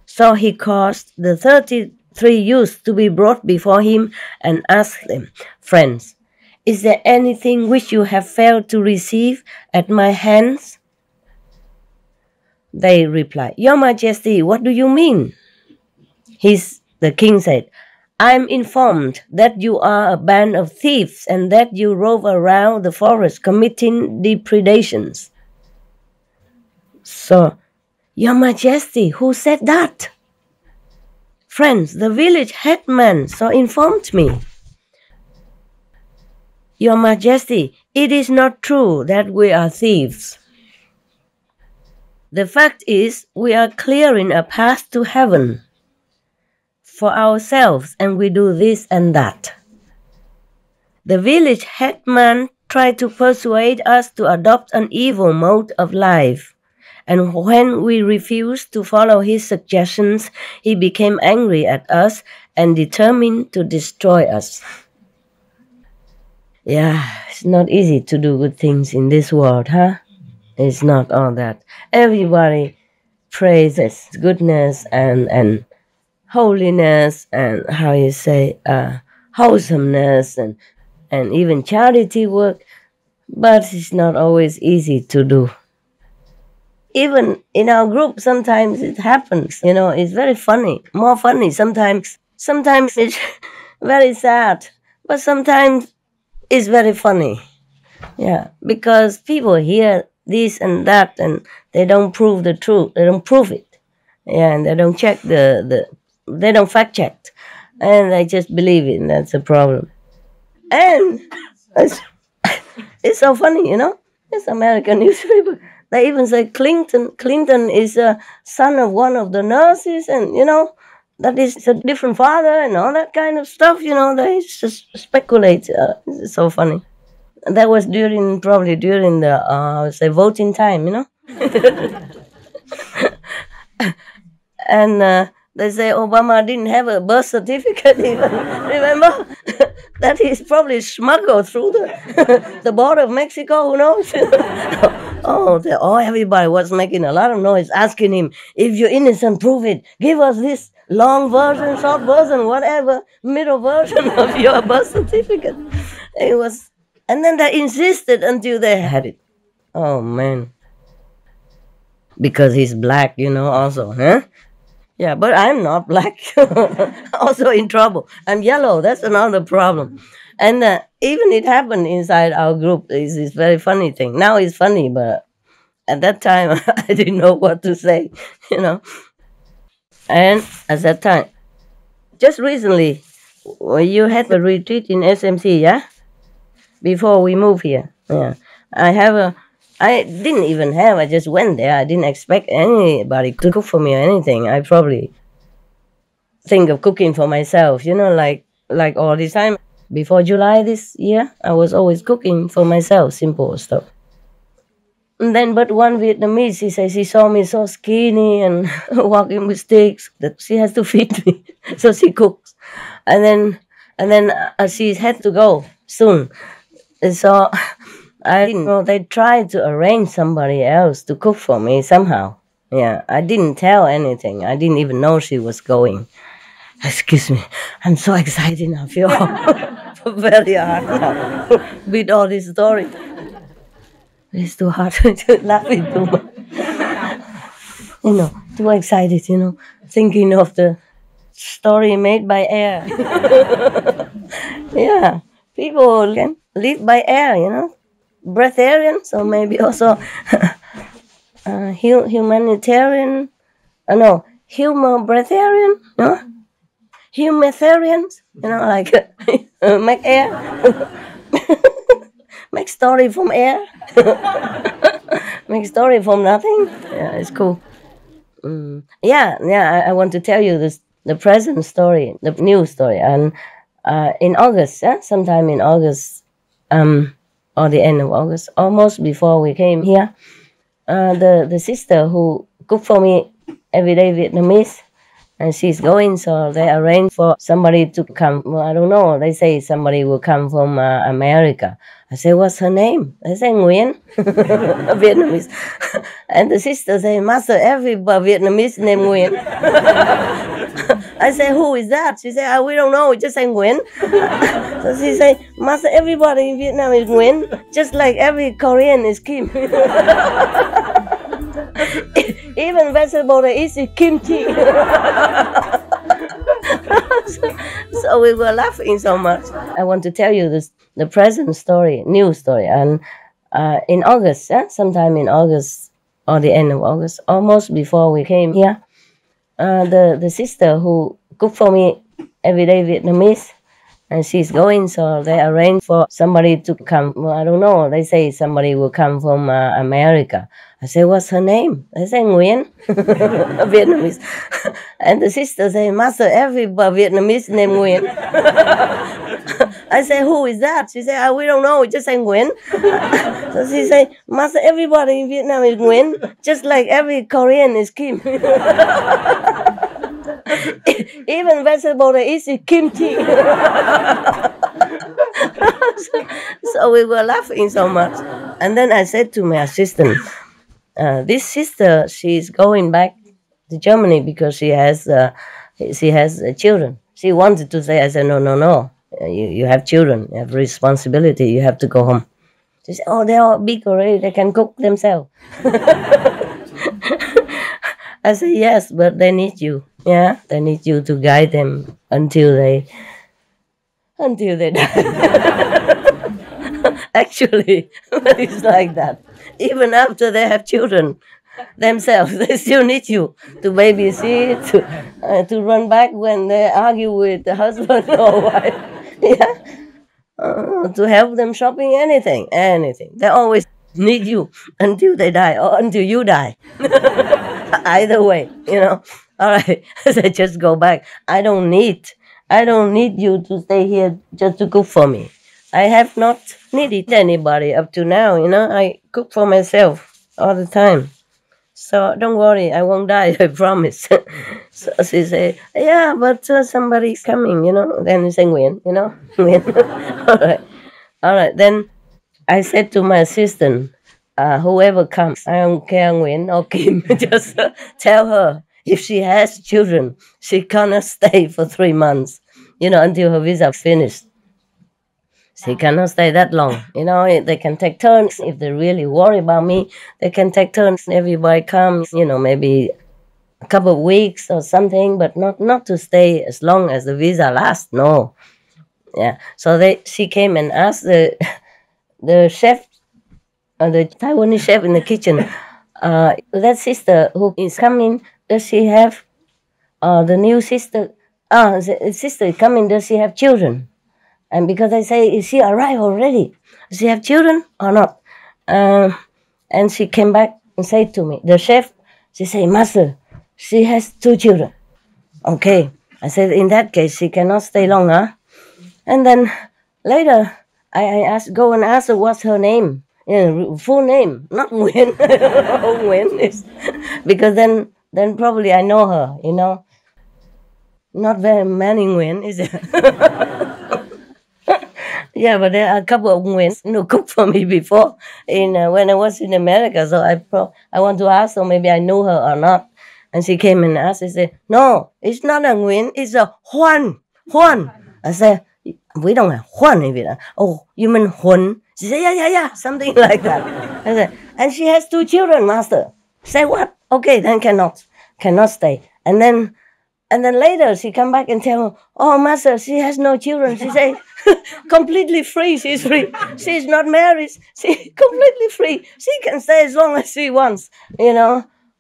So he caused the 33 youths to be brought before him and asked them, Friends, is there anything which you have failed to receive at my hands? They replied, Your Majesty, what do you mean? The king said, I am informed that you are a band of thieves and that you rove around the forest committing depredations. So, Your Majesty, who said that? Friends, the village headman so informed me. Your Majesty, it is not true that we are thieves. The fact is, we are clearing a path to heaven for ourselves, and we do this and that. The village headman tried to persuade us to adopt an evil mode of life, and when we refused to follow his suggestions, he became angry at us and determined to destroy us. Yeah, it's not easy to do good things in this world, huh? It's not all that. Everybody praises goodness and holiness and how you say wholesomeness and even charity work, but it's not always easy to do. Even in our group, sometimes it happens. You know, it's very funny, more funny sometimes. Sometimes it's very sad, but sometimes it's very funny. Yeah, because people hear this and that, and they don't prove the truth. They don't prove it. Yeah, and they don't check they don't fact check, and they just believe it. And that's a problem. And it's so funny, you know. It's American newspaper. They even say Clinton is a son of one of the nurses, and you know that is a different father and all that kind of stuff. You know, they just speculate. It's so funny. That was probably during the voting time, you know. And they say Obama didn't have a birth certificate even. Remember? That he's probably smuggled through the border of Mexico, who knows? Everybody was making a lot of noise, asking him, if you're innocent, prove it. Give us this long version, short version, whatever, middle version of your birth certificate. And then they insisted until they had it. Oh, man. Because he's black, you know, also, huh? Yeah, but I'm not black. Also in trouble. I'm yellow. That's another problem. And even it happened inside our group. It's this very funny thing. Now it's funny, but at that time, I didn't know what to say, you know. And at that time, just recently, you had a retreat in SMC, yeah? Before we moved here. Yeah. I just went there. I didn't expect anybody to cook for me or anything. I probably think of cooking for myself, you know, like all this time. Before July this year, I was always cooking for myself, simple stuff. And then, but one Vietnamese, she says she saw me so skinny and walking with sticks that she has to feed me. So she cooks. And then she had to go soon. And so I didn't know, they tried to arrange somebody else to cook for me somehow. Yeah, I didn't tell anything. I didn't even know she was going. Excuse me, I'm so excited now. I feel very hard now with all this story. It's too hard to laugh it too much. You know, too excited, you know, thinking of the story made by air. Yeah, people can live by air, you know. Breatharian, so maybe also humanitarian, humor-breatharian, no? Humanitarians, you know, like make air, make story from air, make story from nothing. Yeah, it's cool. I want to tell you the present story, the new story, and in August, sometime in August, or the end of August, almost before we came here, the sister who cooked for me everyday Vietnamese, and she's going, so they arranged for somebody to come. Well, I don't know. They say somebody will come from America. I say, what's her name? They say Nguyen, Vietnamese. And the sister say, Master, every Vietnamese named Nguyen. I say, who is that? She say, we don't know. We just say Nguyen. So she say, Master, everybody in Vietnam is Nguyen, just like every Korean is Kim. Even vegetable they eat is kimchi. So we were laughing so much. I want to tell you the present story, new story. And in August, sometime in August or the end of August, almost before we came here, the sister who cook for me everyday Vietnamese. And she's going, so they arrange for somebody to come. Well, I don't know. They say somebody will come from America. I say, what's her name? They say Nguyen, Vietnamese. And the sister say, Master, every Vietnamese named Nguyen. I say, who is that? She say, we don't know. We just say Nguyen. So she say, Master, everybody in Vietnam is Nguyen, just like every Korean is Kim. Even vegetable they eat is kimchi. So we were laughing so much. And then I said to my assistant, this sister, she's going back to Germany because she has children. She wanted to say, I said, no. You have children, you have responsibility, you have to go home. She said, oh, they're all big already, they can cook themselves. I said, yes, but they need you. Yeah, they need you to guide them until they die. Actually, it's like that. Even after they have children themselves, they still need you to babysit, to run back when they argue with the husband or wife. Yeah, to help them shopping, anything. They always need you until they die or until you die. Either way, All right, I just go back. I don't need you to stay here just to cook for me. I have not needed anybody up to now, I cook for myself all the time. So don't worry, I won't die, I promise. So she say, yeah, but somebody's coming, Then you say, Nguyen, Nguyen. All right. Then I said to my assistant, whoever comes, I don't care Nguyen or Kim, just tell her if she has children, she cannot stay for 3 months, until her visa finished. She cannot stay that long. They can take turns. If they really worry about me, they can take turns. Everybody comes, maybe a couple of weeks or something, but not to stay as long as the visa lasts. No. Yeah. So she came and asked the chef, the Taiwanese chef in the kitchen, that sister who is coming, does she have the new sister? The sister is coming, does she have children? And because I say, is she arrived already? Does she have children or not? And she came back and said to me, the chef, she said, Master, she has 2 children. Okay. I said, in that case, she cannot stay long, huh? And then later, I go and ask her what's her name. Full name, not Nguyen. Nguyen is, because then probably I know her, Not very many Nguyen, is it? Yeah, but there are a couple of Nguyens cooked for me before when I was in America. So I want to ask her, maybe I know her or not. And she came and asked, she said, no, it's not a Nguyen, it's a Huan. I said, we don't have Huan in Vietnam. Oh, you mean Huan? She said, yeah, something like that. I said, and she has 2 children, Master. Say what? Okay, then cannot stay. And then later she come back and tell me, oh, Master, she has no children. She say, completely free. She's free. She's not married. She's completely free. She can stay as long as she wants.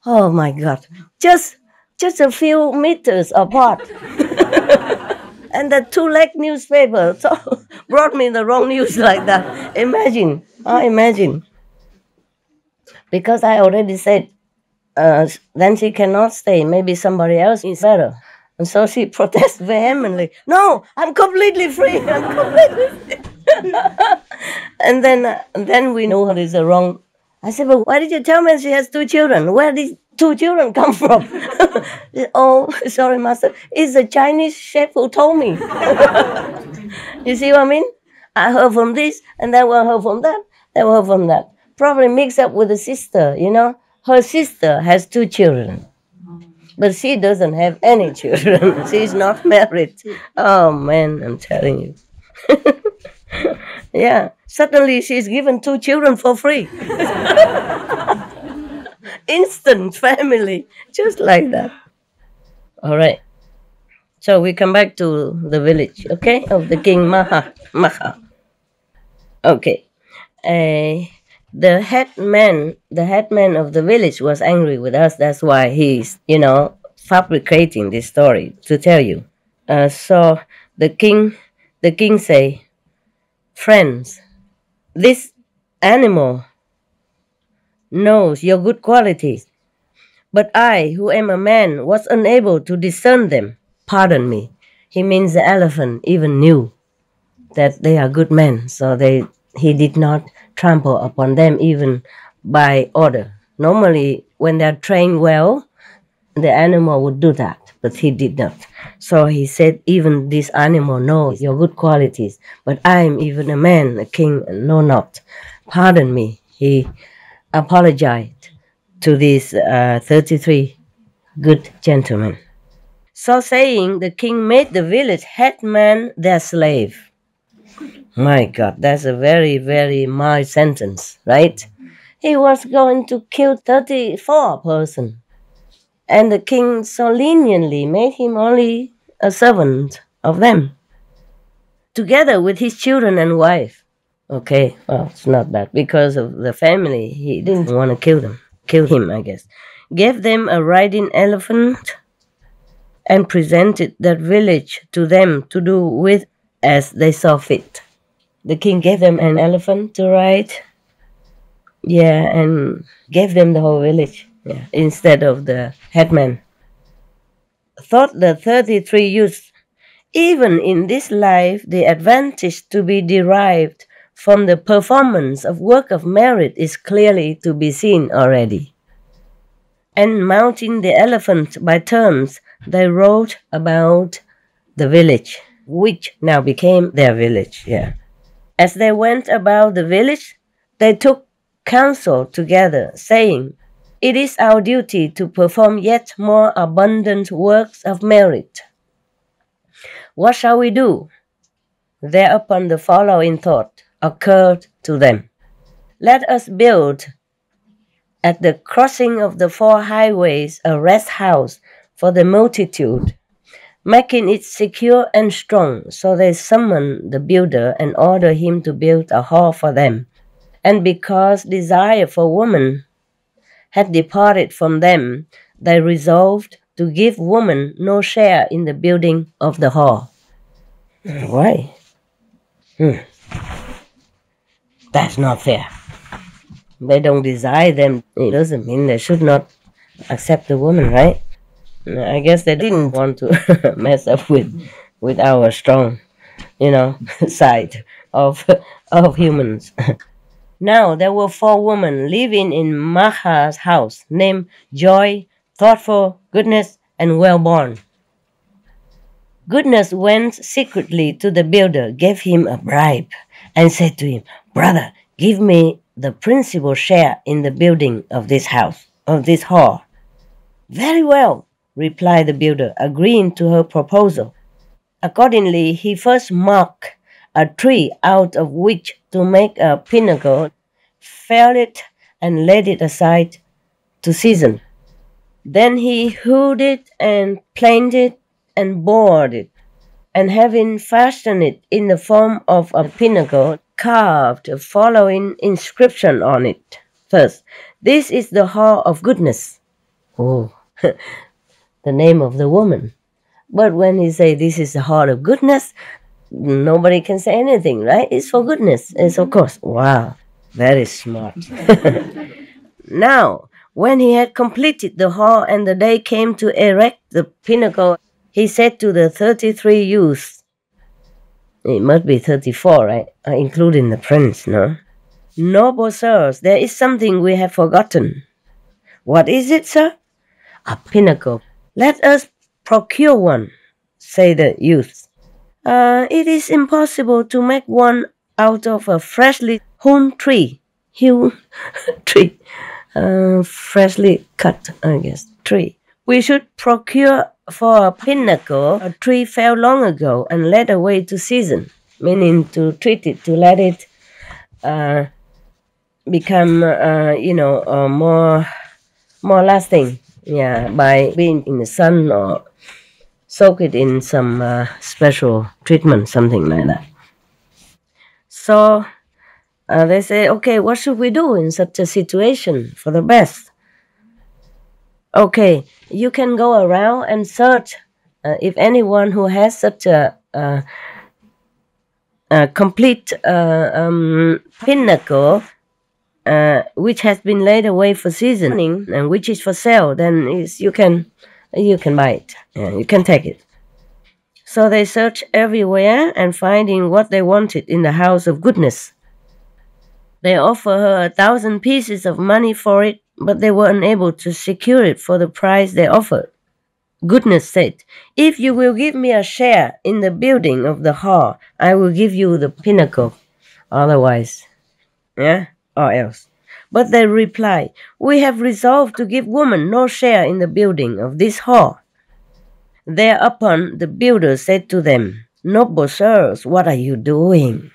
Oh my God, just a few meters apart. And the 2-leg newspaper brought me the wrong news like that. Imagine. Because I already said, then she cannot stay. Maybe somebody else is better. And so she protests vehemently. No, I'm completely free. And then we know her is wrong. I said, but why did you tell me she has 2 children? Where did 2 children come from? Oh, sorry, Master. It's the Chinese chef who told me. You see what I mean? I heard from this, and then I heard from that, then I heard from that. Probably mixed up with the sister, Her sister has 2 children. But she doesn't have any children. She's not married. Oh, man, I'm telling you. Yeah, suddenly she's given 2 children for free. Instant family, just like that. All right. So we come back to the village, okay, of the king Magha. Okay. The headman of the village was angry with us. That's why he's, fabricating this story to tell you. So the king say, friends, this animal knows your good qualities, but I, who am a man, was unable to discern them. Pardon me. He means the elephant even knew that they are good men, so he did not trample upon them even by order. Normally, when they are trained well, the animal would do that, but he did not. So he said, even this animal knows your good qualities, but I am even a man, a king, and know not. Pardon me. He apologized to these 33 good gentlemen. So saying, the king made the village headman their slave. My God, that's a very, very mild sentence, right? He was going to kill 34 persons. And the king so leniently made him only a servant of them, together with his children and wife. Okay, well, it's not bad. Because of the family, he didn't want to kill him, I guess. Gave them a riding elephant and presented that village to them to do with as they saw fit. The king gave them an elephant to ride, and gave them the whole village. Instead of the headman. Thought the 33 youths, even in this life, the advantage to be derived from the performance of work of merit is clearly to be seen already. And mounting the elephant by turns, they rode about the village, which now became their village. As they went about the village, they took counsel together, saying, it is our duty to perform yet more abundant works of merit. What shall we do? Thereupon the following thought occurred to them. Let us build at the crossing of the 4 highways a rest house for the multitude, making it secure and strong. So they summoned the builder and ordered him to build a hall for them. And because desire for woman had departed from them, they resolved to give woman no share in the building of the hall. Why? That's not fair. They don't desire them. It doesn't mean they should not accept the woman, right? I guess they didn't want to mess up with our strong, side of humans. Now there were 4 women living in Magha's house, named Joy, Thoughtful, Goodness, and Well-born. Goodness went secretly to the builder, gave him a bribe, and said to him, brother, give me the principal share in the building of this house, of this hall. Very well, replied the builder, agreeing to her proposal. Accordingly, he first marked a tree out of which to make a pinnacle, felled it, and laid it aside to season. Then he hewed it and planed it and bored it, and having fashioned it in the form of a pinnacle, carved the following inscription on it. First, this is the hall of goodness. Oh, the name of the woman. But when he say this is the hall of goodness, nobody can say anything, right? It's for goodness. It's of course. Wow, very smart. Now, when he had completed the hall and the day came to erect the pinnacle, he said to the 33 youths, it must be 34, right? Including the prince, no? Noble sirs, there is something we have forgotten. What is it, sir? A pinnacle. Let us procure one, say the youths. It is impossible to make one out of a freshly hewn tree. Freshly cut, I guess, tree. We should procure for a pinnacle a tree felled long ago and led away to season, meaning to treat it, to let it become, more lasting, by being in the sun or soak it in some special treatment, something like that. So they say, okay, what should we do in such a situation for the best? Okay, you can go around and search if anyone who has such a complete pinnacle, which has been laid away for seasoning and which is for sale, then you can buy it. Yeah, you can take it. So they searched everywhere and finding what they wanted in the house of goodness. They offered her 1,000 pieces of money for it, but they were unable to secure it for the price they offered. Goodness said, "If you will give me a share in the building of the hall, I will give you the pinnacle. Otherwise, or else." But they replied, "We have resolved to give woman no share in the building of this hall." Thereupon the builder said to them, "Noble sirs, what are you doing?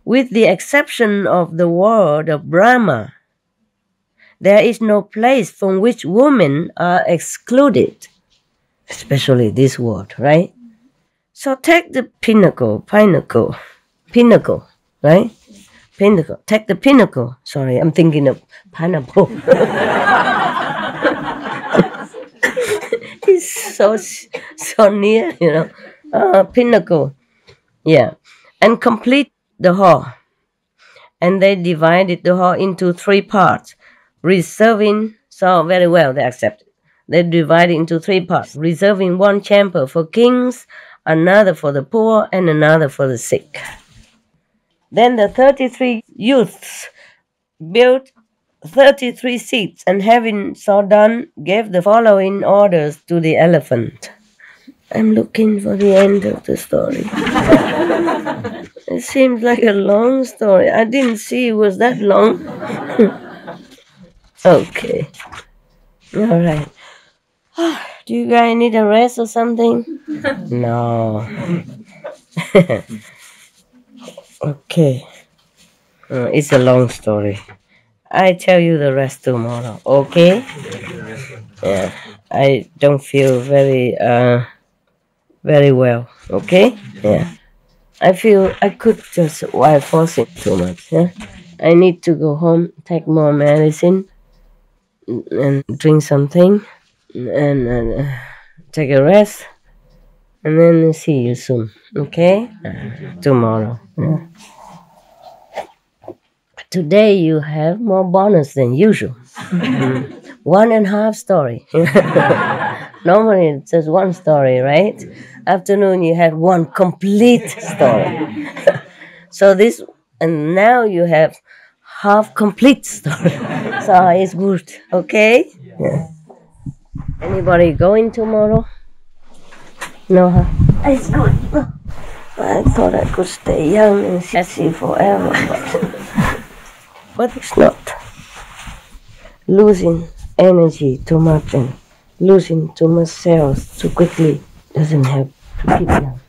With the exception of the world of Brahma, there is no place from which women are excluded, especially this world, right? So take the pinnacle, right? Pinnacle. Take the pinnacle. Sorry, I'm thinking of pineapple. It's so near, pinnacle. Yeah. And complete the hall. And they divided the hall into 3 parts, reserving, so very well, they accepted. They divided into 3 parts, reserving 1 chamber for kings, another for the poor, and another for the sick. Then the 33 youths built 33 seats, and having so done, gave the following orders to the elephant. I'm looking for the end of the story. It seems like a long story. I didn't see it was that long. Okay. All right. Do you guys need a rest or something? No. Okay. It's a long story. I tell you the rest tomorrow, okay? Yeah. I don't feel very well, okay? Yeah. I feel I could just why force it too much, yeah? I need to go home, take more medicine, and drink something, and take a rest, and then see you soon, okay? Tomorrow. Yeah. Today you have more bonus than usual. 1.5 story. Normally it's just 1 story, right? Afternoon you had 1 complete story. So this, and now you have half complete story. So it's good, okay? Yeah. Anybody going tomorrow? No, huh? It's good. I thought I could stay young and sexy forever, but it's not. Losing energy too much and losing too much cells too quickly doesn't help to keep young.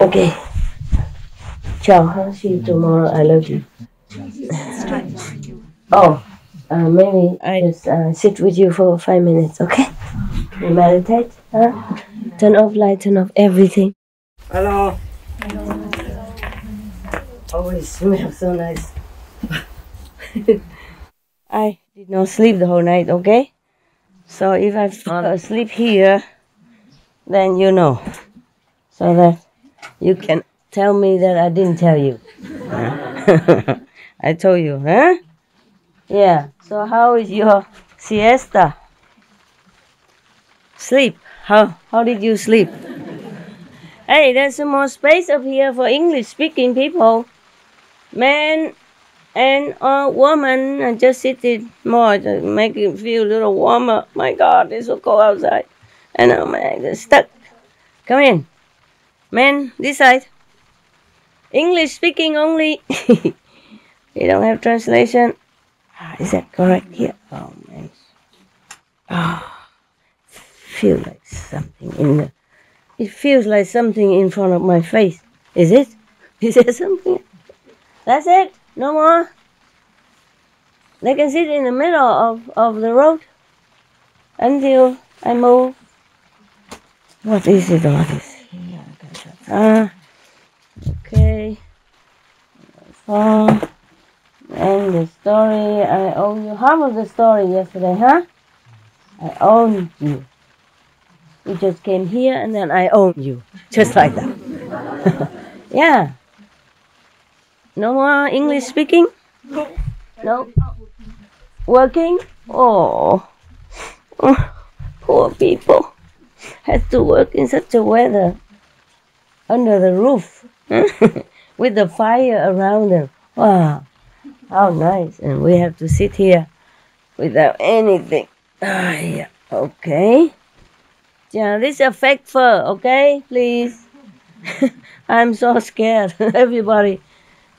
Okay. Ciao, I'll see you tomorrow. I love you. Maybe I just sit with you for 5 minutes, okay? You meditate, huh? Turn off light, turn off everything. Hello. Oh, it smells so nice. I did not sleep the whole night, okay? So if I fall asleep here, then you know. So that you can tell me that I didn't tell you. I told you, huh? Yeah. So how is your siesta? Sleep. How did you sleep? Hey, there's some more space up here for English-speaking people. Man and woman, I just sit it more to make it feel a little warmer. My God, it's so cold outside. I know, man, I'm stuck. Come in. Man, this side. English speaking only. You don't have translation. Is that correct here? Oh, man. Feel like something in the... It feels like something in front of my face. Is it? Is there something? That's it? No more? They can sit in the middle of the road until I move. What is it all this? Okay. And the story, I owe you half of the story yesterday, huh? I own you. You just came here and then I own you. Just like that. Yeah. No more English speaking? No? Working? Oh. Poor people. Had to work in such a weather. Under the roof. With the fire around them. Wow. How nice. And we have to sit here without anything. Yeah. Okay. Yeah, this is fake fur, okay? Please. I'm so scared. Everybody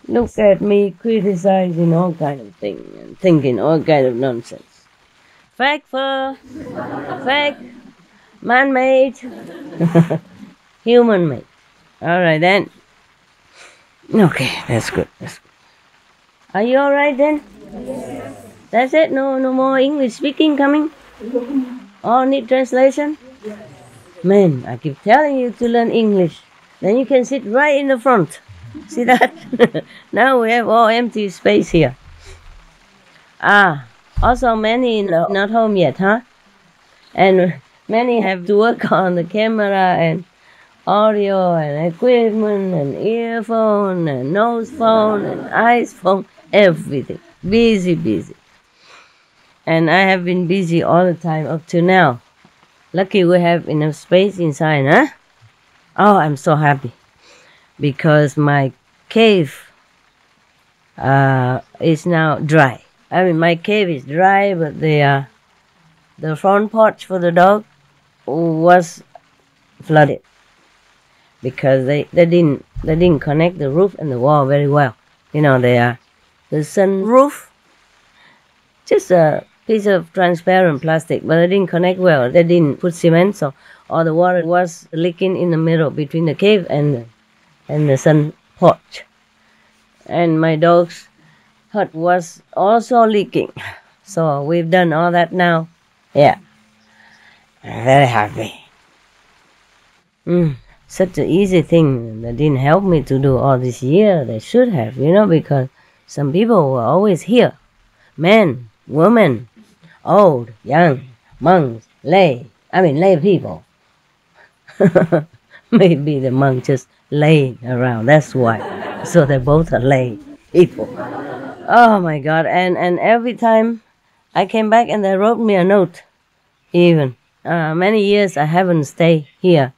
look at me criticizing all kind of things and thinking all kind of nonsense. Fake fur. Fake. Man-made. Human-made. All right then. Okay, that's good. That's good. Are you all right then? Yes. That's it? No more English speaking coming? Oh, need translation? Yes. Man, I keep telling you to learn English. Then you can sit right in the front. See that? Now we have all empty space here. Also many not home yet, huh? And many have to work on the camera and audio and equipment and earphone and nose phone and eyes phone, everything. Busy. And I have been busy all the time up to now. Lucky we have enough space inside, huh? Oh, I'm so happy. Because my cave is now dry. I mean, my cave is dry, but the front porch for the dog was flooded. Because they didn't connect the roof and the wall very well. You know, the sun roof, just a piece of transparent plastic, but they didn't connect well. They didn't put cement, so all the water was leaking in the middle between the cave and the sun porch. And my dog's hut was also leaking. So we've done all that now. Yeah. I'm very happy. Such an easy thing. They didn't help me to do all this year. They should have, because some people were always here. Men, women, old, young, monks, lay people. Maybe the monk just laying around, that's why. So they both are lay people. Oh my God, and every time I came back and they wrote me a note, even. Many years I haven't stayed here.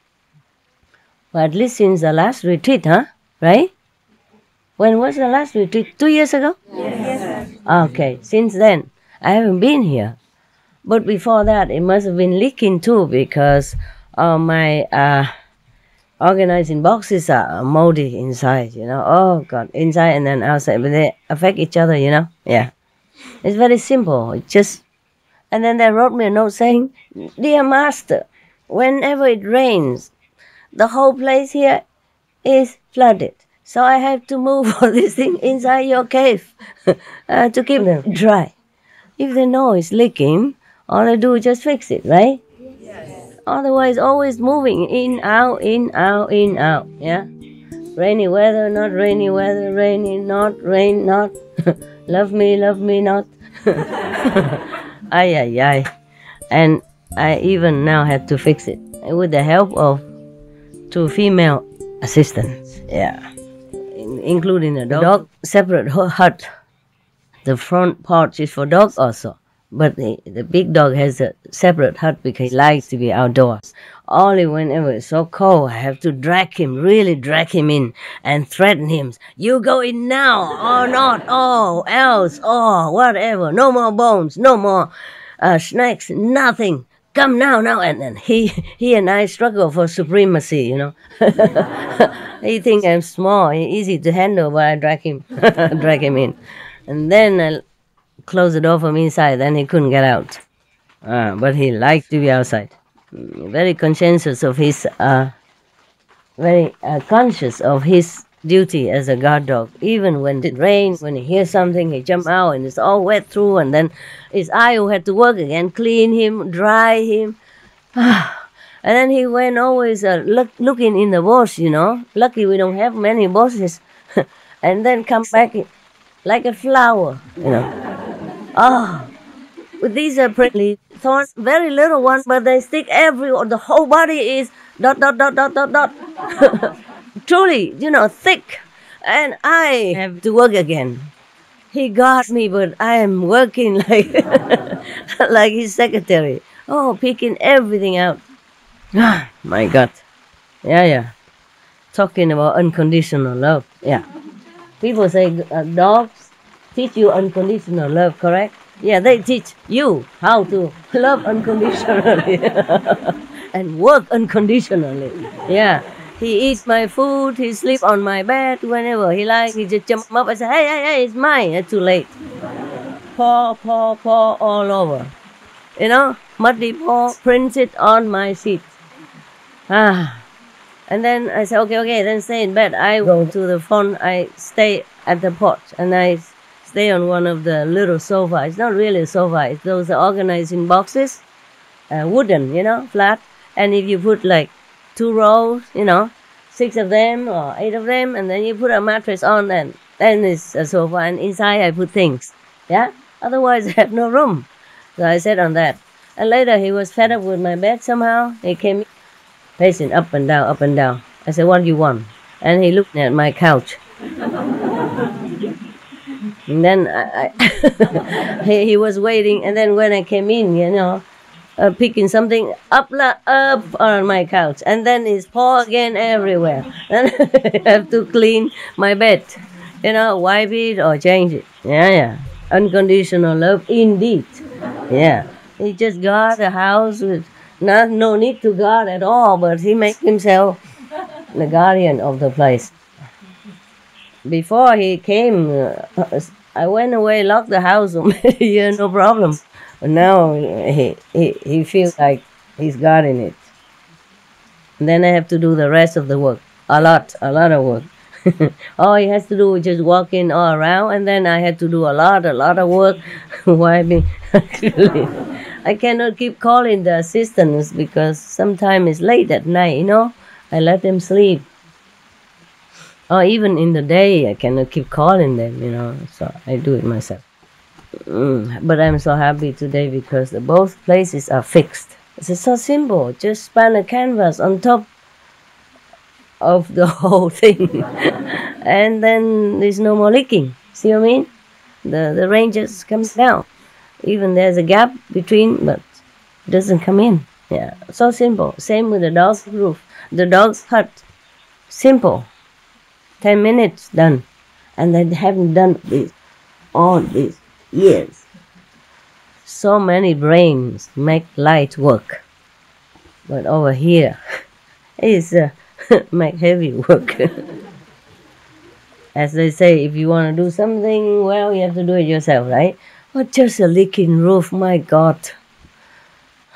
But at least since the last retreat, huh? Right? When was the last retreat? 2 years ago? Yes. Okay, since then, I haven't been here. But before that, it must have been leaking too, because my organizing boxes are moldy inside, Oh, God, inside and then outside. But they affect each other, Yeah. It's very simple. And then they wrote me a note saying, "Dear Master, whenever it rains, the whole place here is flooded. So I have to move all this thing inside your cave to keep them dry. If they know it's leaking, all they do is just fix it, right? Yes. Otherwise, always moving in, out, yeah? Rainy weather, not rainy weather, rainy, not, rain, not. Love me, not. Ay. And I even now have to fix it with the help of 2 female assistants, yeah, including the dog. Separate hut. The front porch is for dogs also, but the big dog has a separate hut because he likes to be outdoors. Only whenever it's so cold, I have to really drag him in and threaten him. You go in now or not, else, whatever. No more bones, no more snacks, nothing. Come now, and then he and I struggle for supremacy, He thinks I'm small, easy to handle, but I drag him in. And then I close the door from inside, then he couldn't get out. But he liked to be outside. Very conscientious of his, very conscious of his duty as a guard dog. Even when it rains, when he hears something, he jump out and it's all wet through, and then it's I who had to work again, clean him, dry him. And then he went always looking in the bush, Lucky we don't have many bushes. And then come back like a flower, These are prickly thorns, very little ones, but they stick everywhere. The whole body is dot, dot, dot, dot, dot, dot. Truly, thick. And I have to work again. He got me, but I am working like, like his secretary. Oh, picking everything out. Ah, my God. Yeah. Talking about unconditional love. Yeah. People say dogs teach you unconditional love, correct? Yeah, they teach you how to love unconditionally and work unconditionally. Yeah. He eats my food, he sleeps on my bed whenever he likes. He just jump up and say, hey, it's mine. It's too late. Paw all over. Muddy paw printed on my seat. And then I say, okay, then stay in bed. I go to the phone, I stay at the porch, and I stay on one of the little sofas. It's not really a sofa, it's those are organized in boxes, wooden, flat. And if you put like 2 rows, 6 of them or 8 of them, and then you put a mattress on, then it's a sofa, and inside I put things. Yeah? Otherwise I have no room. So I sat on that. And later he was fed up with my bed somehow. He came pacing up and down, up and down. I said, what do you want? And he looked at my couch. And then he was waiting, and then when I came in, picking something up on my couch, and then his paw again everywhere. Then I have to clean my bed, wipe it or change it. Yeah. Unconditional love indeed. Yeah. He just got a house with no need to guard at all, but he makes himself the guardian of the place. Before he came, I went away, locked the house, no problem. But now he feels like he's guarding it. And then I have to do the rest of the work. A lot of work. All he has to do is just walk in all around, and then I had to do a lot of work. Wiping. I cannot keep calling the assistants because sometimes it's late at night, I let them sleep. Or even in the day, I cannot keep calling them, so I do it myself. But I'm so happy today because both places are fixed. It's so simple. Just span a canvas on top of the whole thing. And then there's no more leaking. See what I mean? The rain just comes down. Even there's a gap between, but it doesn't come in. Yeah, so simple. Same with the dog's roof. The dog's hut. Simple. 10 minutes, done. And they haven't done this all these years. So many brains make light work. But over here, it's make heavy work. As they say, if you want to do something, well, you have to do it yourself, right? But just a leaking roof, my God.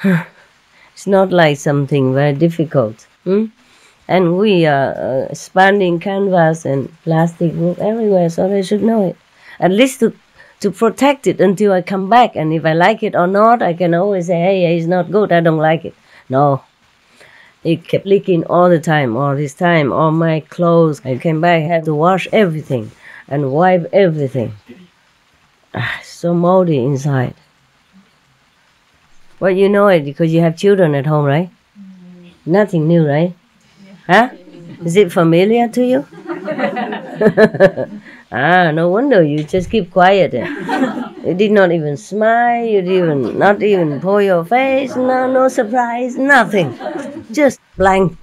It's not like something very difficult. And we are spanning canvas and plastic roof everywhere, so they should know it. At least to protect it until I come back. And if I like it or not, I can always say, hey, it's not good, I don't like it. No. It kept leaking all the time, all this time, all my clothes. I came back, I had to wash everything and wipe everything. So moldy inside. Well, you know it because you have children at home, right? Nothing new, right? Huh? Is it familiar to you? No wonder you just keep quiet. You did not even smile, you did not even pull your face, no surprise, nothing. Just blank.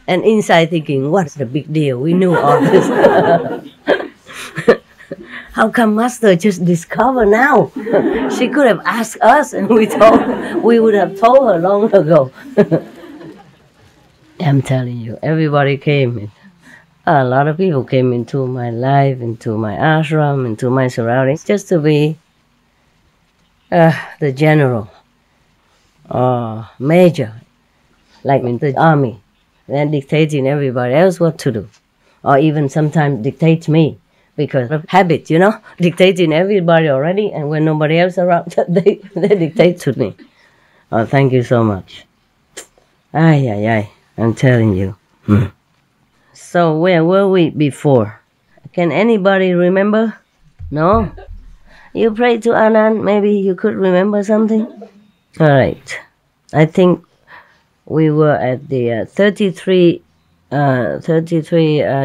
And inside thinking, what's the big deal? We knew all this. How come Master just discovered now? She could have asked us and we would have told her long ago. I'm telling you, everybody came in. A lot of people came into my life, into my ashram, into my surroundings, just to be the general or major, like in the army, then dictating everybody else what to do, or even sometimes dictate me because of habit, dictating everybody already, and when nobody else around, they dictate to me. Oh, thank you so much. I'm telling you. So where were we before? Can anybody remember? No? You prayed to Anand. Maybe you could remember something. All right. I think we were at the 33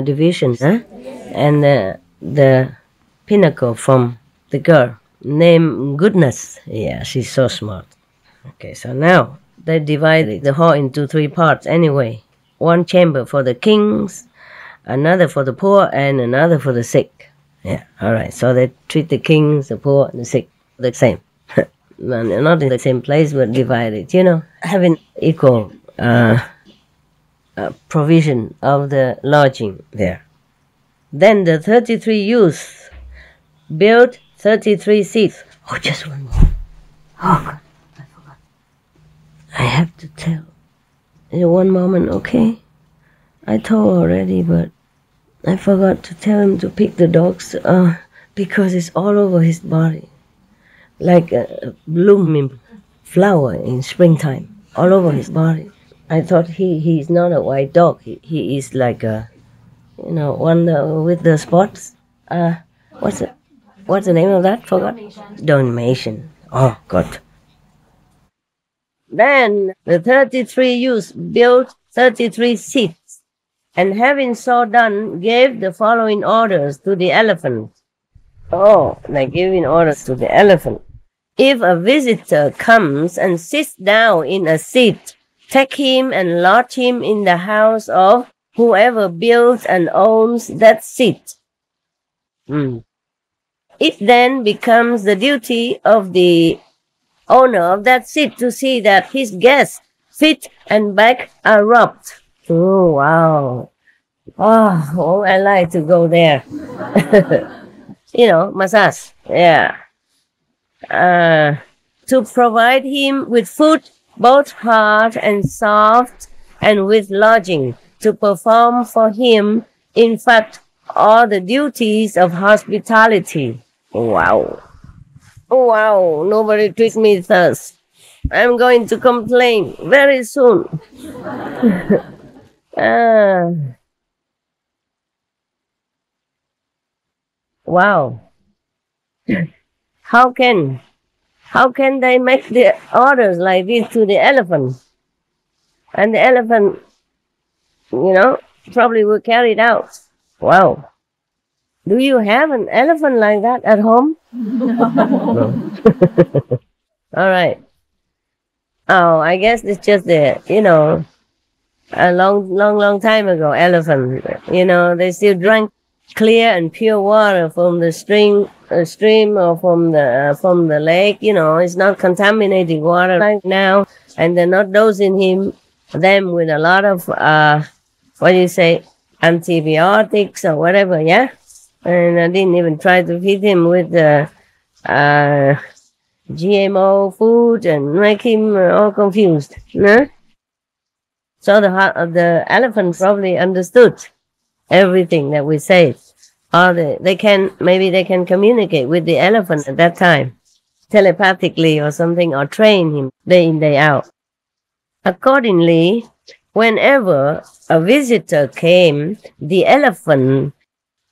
divisions, huh? And the pinnacle from the girl named Goodness. Yeah, she's so smart. Okay, so now they divided the hall into 3 parts anyway. One chamber for the kings, another for the poor, and another for the sick. Yeah, all right. So they treat the kings, the poor, and the sick the same. Not in the same place, but divided, having equal provision of the lodging there. Then the 33 youths built 33 seats. Oh, just one more. Oh, God, I forgot. I have to tell. In one moment, okay? I told already, but I forgot to tell him to pick the dogs because it's all over his body. Like a blooming flower in springtime, all over his body. I thought he's not a white dog. He is like a, one with the spots. What's the name of that? Forgot. Dalmatian. Oh, God. Then the 33 youths built 33 seats, and having so done, gave the following orders to the elephant. Oh, they're giving orders to the elephant. If a visitor comes and sits down in a seat, take him and lodge him in the house of whoever builds and owns that seat. It then becomes the duty of the owner of that seat to see that his guests' feet and back are rubbed. Oh, wow. Oh, I like to go there. Massage. Yeah. To provide him with food, both hard and soft, and with lodging, to perform for him, in fact, all the duties of hospitality. Wow. Wow, nobody treats me thus. I'm going to complain very soon. Wow. How can they make the orders like this to the elephant? And the elephant, probably will carry it out. Wow. Do you have an elephant like that at home? No. All right. Oh, I guess it's just a long time ago, elephant. They still drank clear and pure water from the stream or from the lake. It's not contaminated water like now, and they're not dosing them with a lot of antibiotics or whatever. Yeah, and I didn't even try to feed him with the GMO food and make him all confused. No? So the elephant probably understood everything that we say. Or they can communicate with the elephant at that time, telepathically or something, or train him day in, day out. Accordingly, whenever a visitor came, the elephant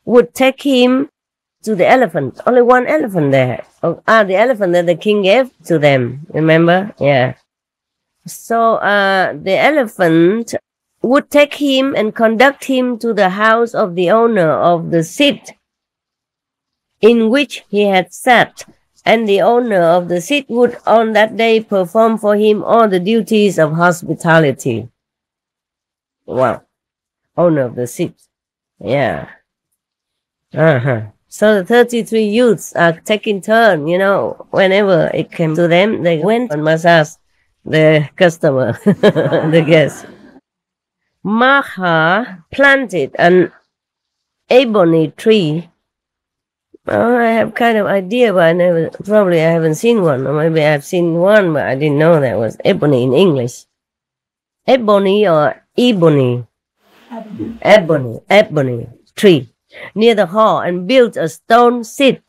would take him to the elephant. Only one elephant there. The elephant that the king gave to them. Remember? Yeah. So the elephant would take him and conduct him to the house of the owner of the seat in which he had sat, and the owner of the seat would on that day perform for him all the duties of hospitality. Wow. Owner of the seat. Yeah. So the 33 youths are taking turn, whenever it came to them, they went and massage the customer, the guest. Magha planted an ebony tree. Oh, I have kind of idea, but I haven't seen one. Or maybe I've seen one, but I didn't know that was ebony in English. Ebony or ebony? Ebony tree near the hall, and built a stone seat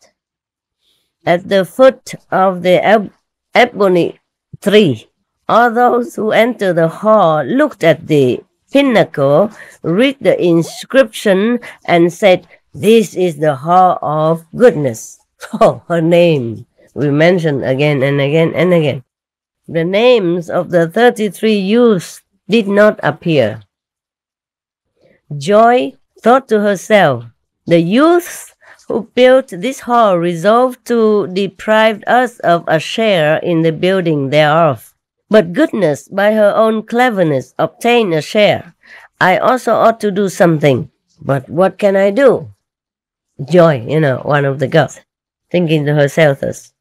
at the foot of the ebony tree. All those who enter the hall looked at the pinnacle, read the inscription, and said, "This is the hall of goodness." Oh, her name we mentioned again and again and again. The names of the 33 youths did not appear. Joy thought to herself, the youths who built this hall resolved to deprive us of a share in the building thereof. But goodness, by her own cleverness, obtained a share. I also ought to do something. But what can I do? Joy, one of the girls, thinking to herself thus.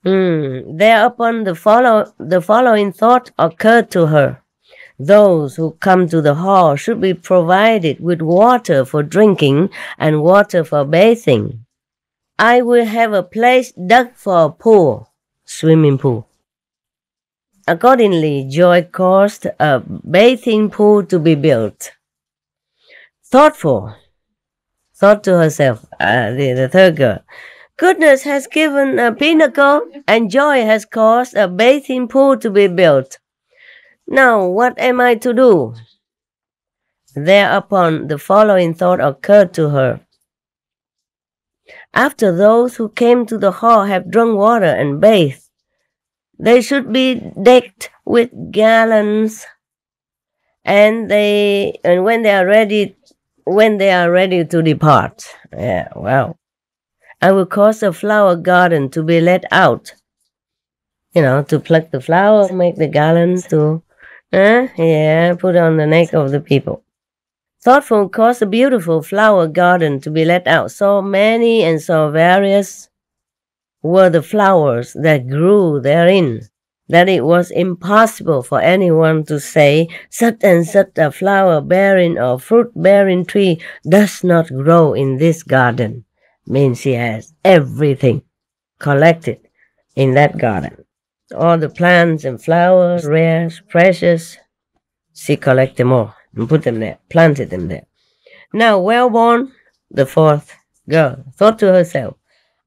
Thereupon the following thought occurred to her. Those who come to the hall should be provided with water for drinking and water for bathing. I will have a place dug for a pool, swimming pool. Accordingly, Joy caused a bathing pool to be built. Thought to herself, the third girl, goodness has given a pinnacle and Joy has caused a bathing pool to be built. Now, what am I to do? Thereupon, the following thought occurred to her. After those who came to the hall have drunk water and bathed, they should be decked with garlands, and when they are ready to depart. I will cause a flower garden to be let out. To pluck the flower, make the garlands to put on the neck of the people. Thoughtful caused a beautiful flower garden to be let out. So many and so various were the flowers that grew therein, that it was impossible for anyone to say, such and such a flower-bearing or fruit-bearing tree does not grow in this garden. Means she has everything collected in that garden. All the plants and flowers, rare, precious, she collected them all and put them there, planted them there. Now, Well-born, the fourth girl, thought to herself,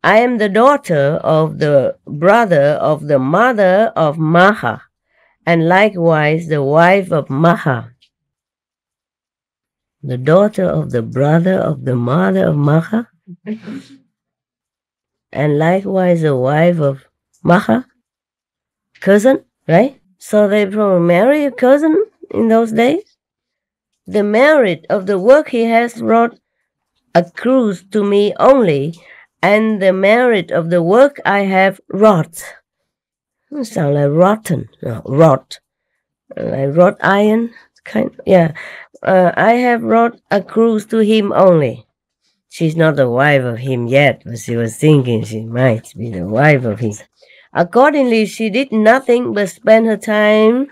I am the daughter of the brother of the mother of Magha, and likewise the wife of Magha. The daughter of the brother of the mother of Magha, and likewise the wife of Magha. Cousin, right? So they probably marry a cousin in those days. The merit of the work he has wrought accrues to me only, and the merit of the work I have wrought. It sounds like rotten, no, wrought, like wrought iron, I have wrought accrues to him only. She's not the wife of him yet, but she was thinking she might be the wife of him. Accordingly, she did nothing but spend her time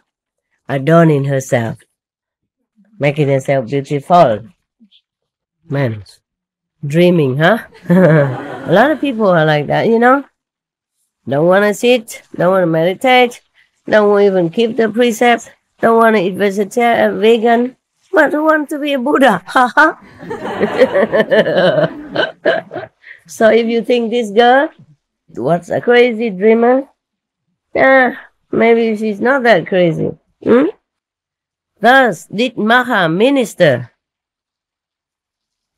adorning herself, making herself beautiful. Man, dreaming, huh? A lot of people are like that, Don't want to sit, don't want to meditate, don't want to even keep the precepts, don't want to eat vegetarian, vegan, but want to be a Buddha. So if you think this girl, what's a crazy dreamer? Maybe she's not that crazy. Thus did Magha minister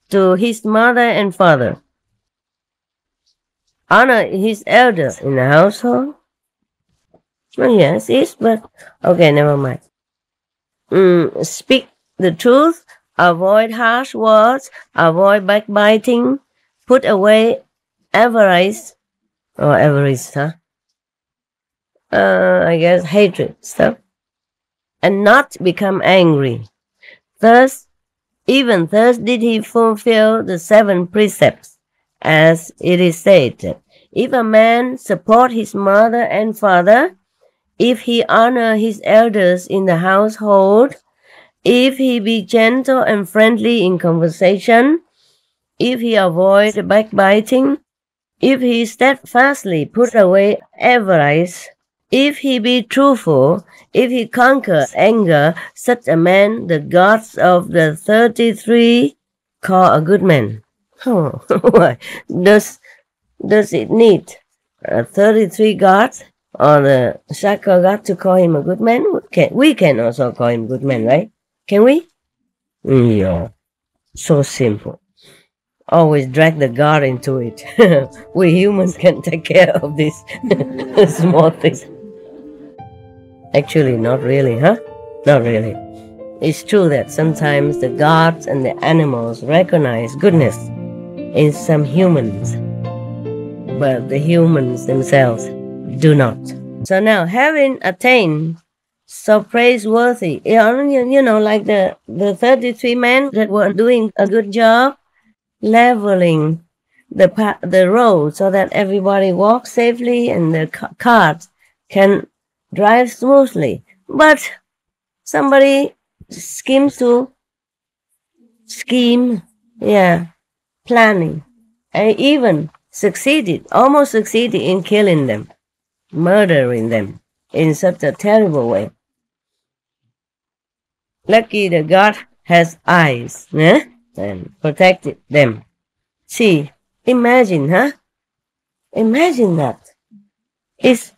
to his mother and father, honor his elders in the household. Well, yes, but okay, never mind. Speak the truth, avoid harsh words, avoid backbiting, put away avarice, I guess hatred stuff, and not become angry. Even thus did he fulfill the 7 precepts, as it is stated. If a man support his mother and father, if he honor his elders in the household, if he be gentle and friendly in conversation, if he avoid backbiting, if he steadfastly put away avarice, if he be truthful, if he conquer anger, such a man the gods of the 33 call a good man. Why? Does it need 33 gods or the Shaka god to call him a good man? We can also call him good man, right? Can we? Yeah. So simple. always drag the God into it. We humans can take care of these small things. Actually, not really, huh? Not really. It's true that sometimes the gods and the animals recognize goodness in some humans, but the humans themselves do not. So now, having attained so praiseworthy, like the 33 men that were doing a good job leveling the road so that everybody walks safely and the cart can drive smoothly. But somebody planning, and even almost succeeded in killing them, murdering them in such a terrible way. Lucky the God has eyes, and protected them. See, imagine, Imagine that. It's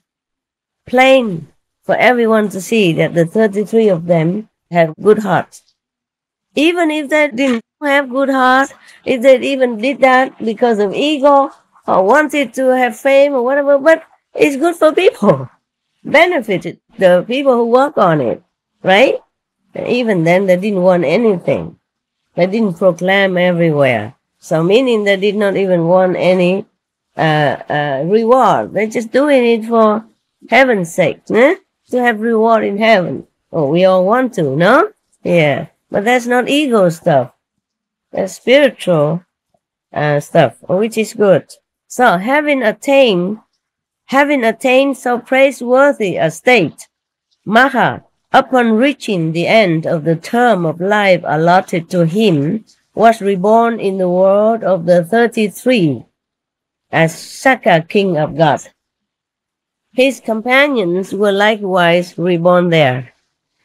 plain for everyone to see that the 33 of them have good hearts. Even if they didn't have good hearts, if they even did that because of ego or wanted to have fame or whatever, but it's good for people. Benefited the people who work on it, right? And even then, they didn't want anything. They didn't proclaim everywhere. So meaning they did not even want any reward. They're just doing it for heaven's sake, to have reward in heaven. Oh, we all want to, no? Yeah. But that's not ego stuff. That's spiritual stuff, which is good. So having attained so praiseworthy a state, Magha, upon reaching the end of the term of life allotted to him, was reborn in the world of the 33 as Saka, king of gods. His companions were likewise reborn there.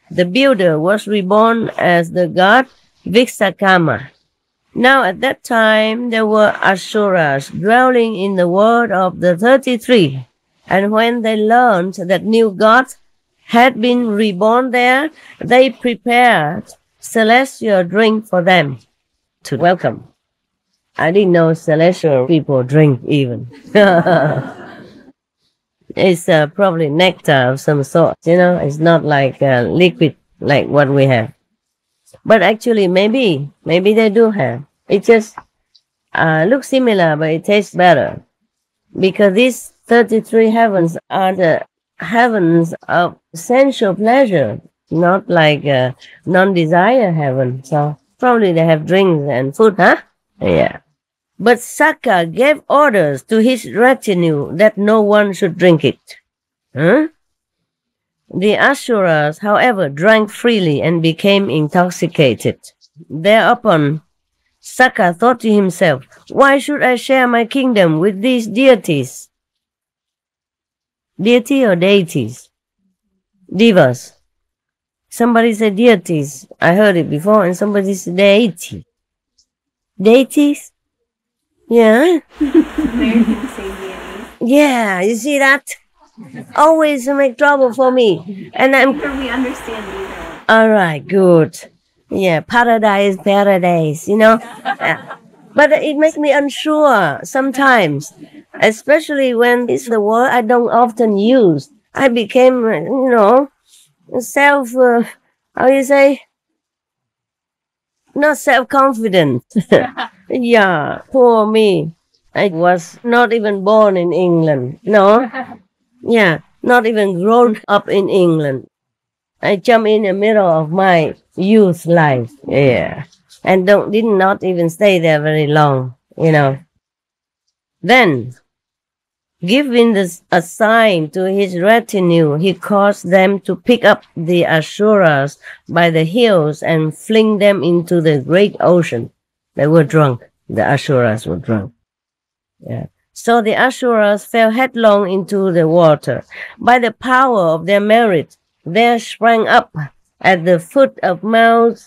The builder was reborn as the god Vishakama. Now at that time there were Asuras dwelling in the world of the 33, and when they learned that new gods had been reborn there, they prepared celestial drink for them to welcome. I didn't know celestial people drink even. It's probably nectar of some sort, It's not like liquid like what we have. But actually, maybe they do have. It just looks similar, but it tastes better. Because these 33 heavens are the heavens of sensual pleasure, not like non-desire heaven. So probably they have drinks and food, Yeah. But Saka gave orders to his retinue that no one should drink it. The Asuras, however, drank freely and became intoxicated. Thereupon, Saka thought to himself, why should I share my kingdom with these deities? Deity or deities? Divas. Somebody said deities. I heard it before, and somebody said deity. Deities? Yeah. Americans say deities. Yeah, you see that? Always make trouble for me. And I'm... We understand either. All right, good. Yeah, paradise. But it makes me unsure sometimes, especially when it's the word I don't often use. I became, not self-confident. Yeah, poor me. I was not even born in England. No. Yeah, not even grown up in England. I jumped in the middle of my youth life. Yeah. And did not even stay there very long, Then, giving a sign to his retinue, he caused them to pick up the Asuras by the heels and fling them into the great ocean. They were drunk. The Asuras were drunk. Yeah. So the Asuras fell headlong into the water. By the power of their merit, there sprang up at the foot of Mount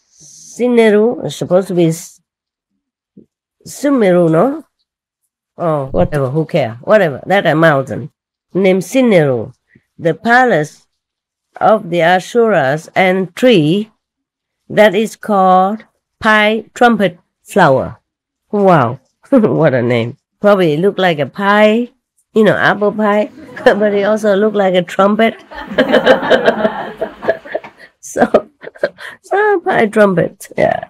Sineru, it's supposed to be Sumeru, no? Oh, whatever, who cares? Whatever, that a mountain named Sineru, the palace of the Asuras, and tree that is called Pie Trumpet Flower. Wow, what a name. Probably looked like a pie, apple pie, but it also looked like a trumpet. so, pie trumpet, yeah.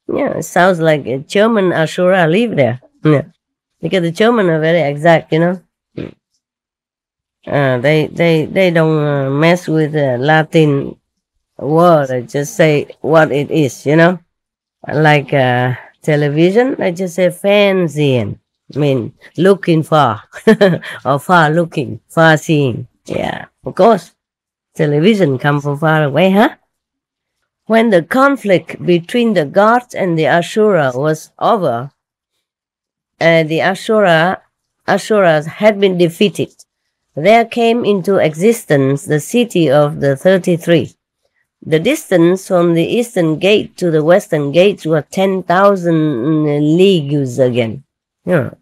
Yeah, it sounds like a German Ashura live there. Yeah. Because the German are very exact, They don't mess with the Latin word. They just say what it is, Like television, they just say Fernsehen. Looking far. Or far looking, far seeing. Yeah, of course. Television come from far away, huh? When the conflict between the gods and the Ashura was over, the Asuras had been defeated. There came into existence the city of the 33. The distance from the eastern gate to the western gate was 10,000 leagues again.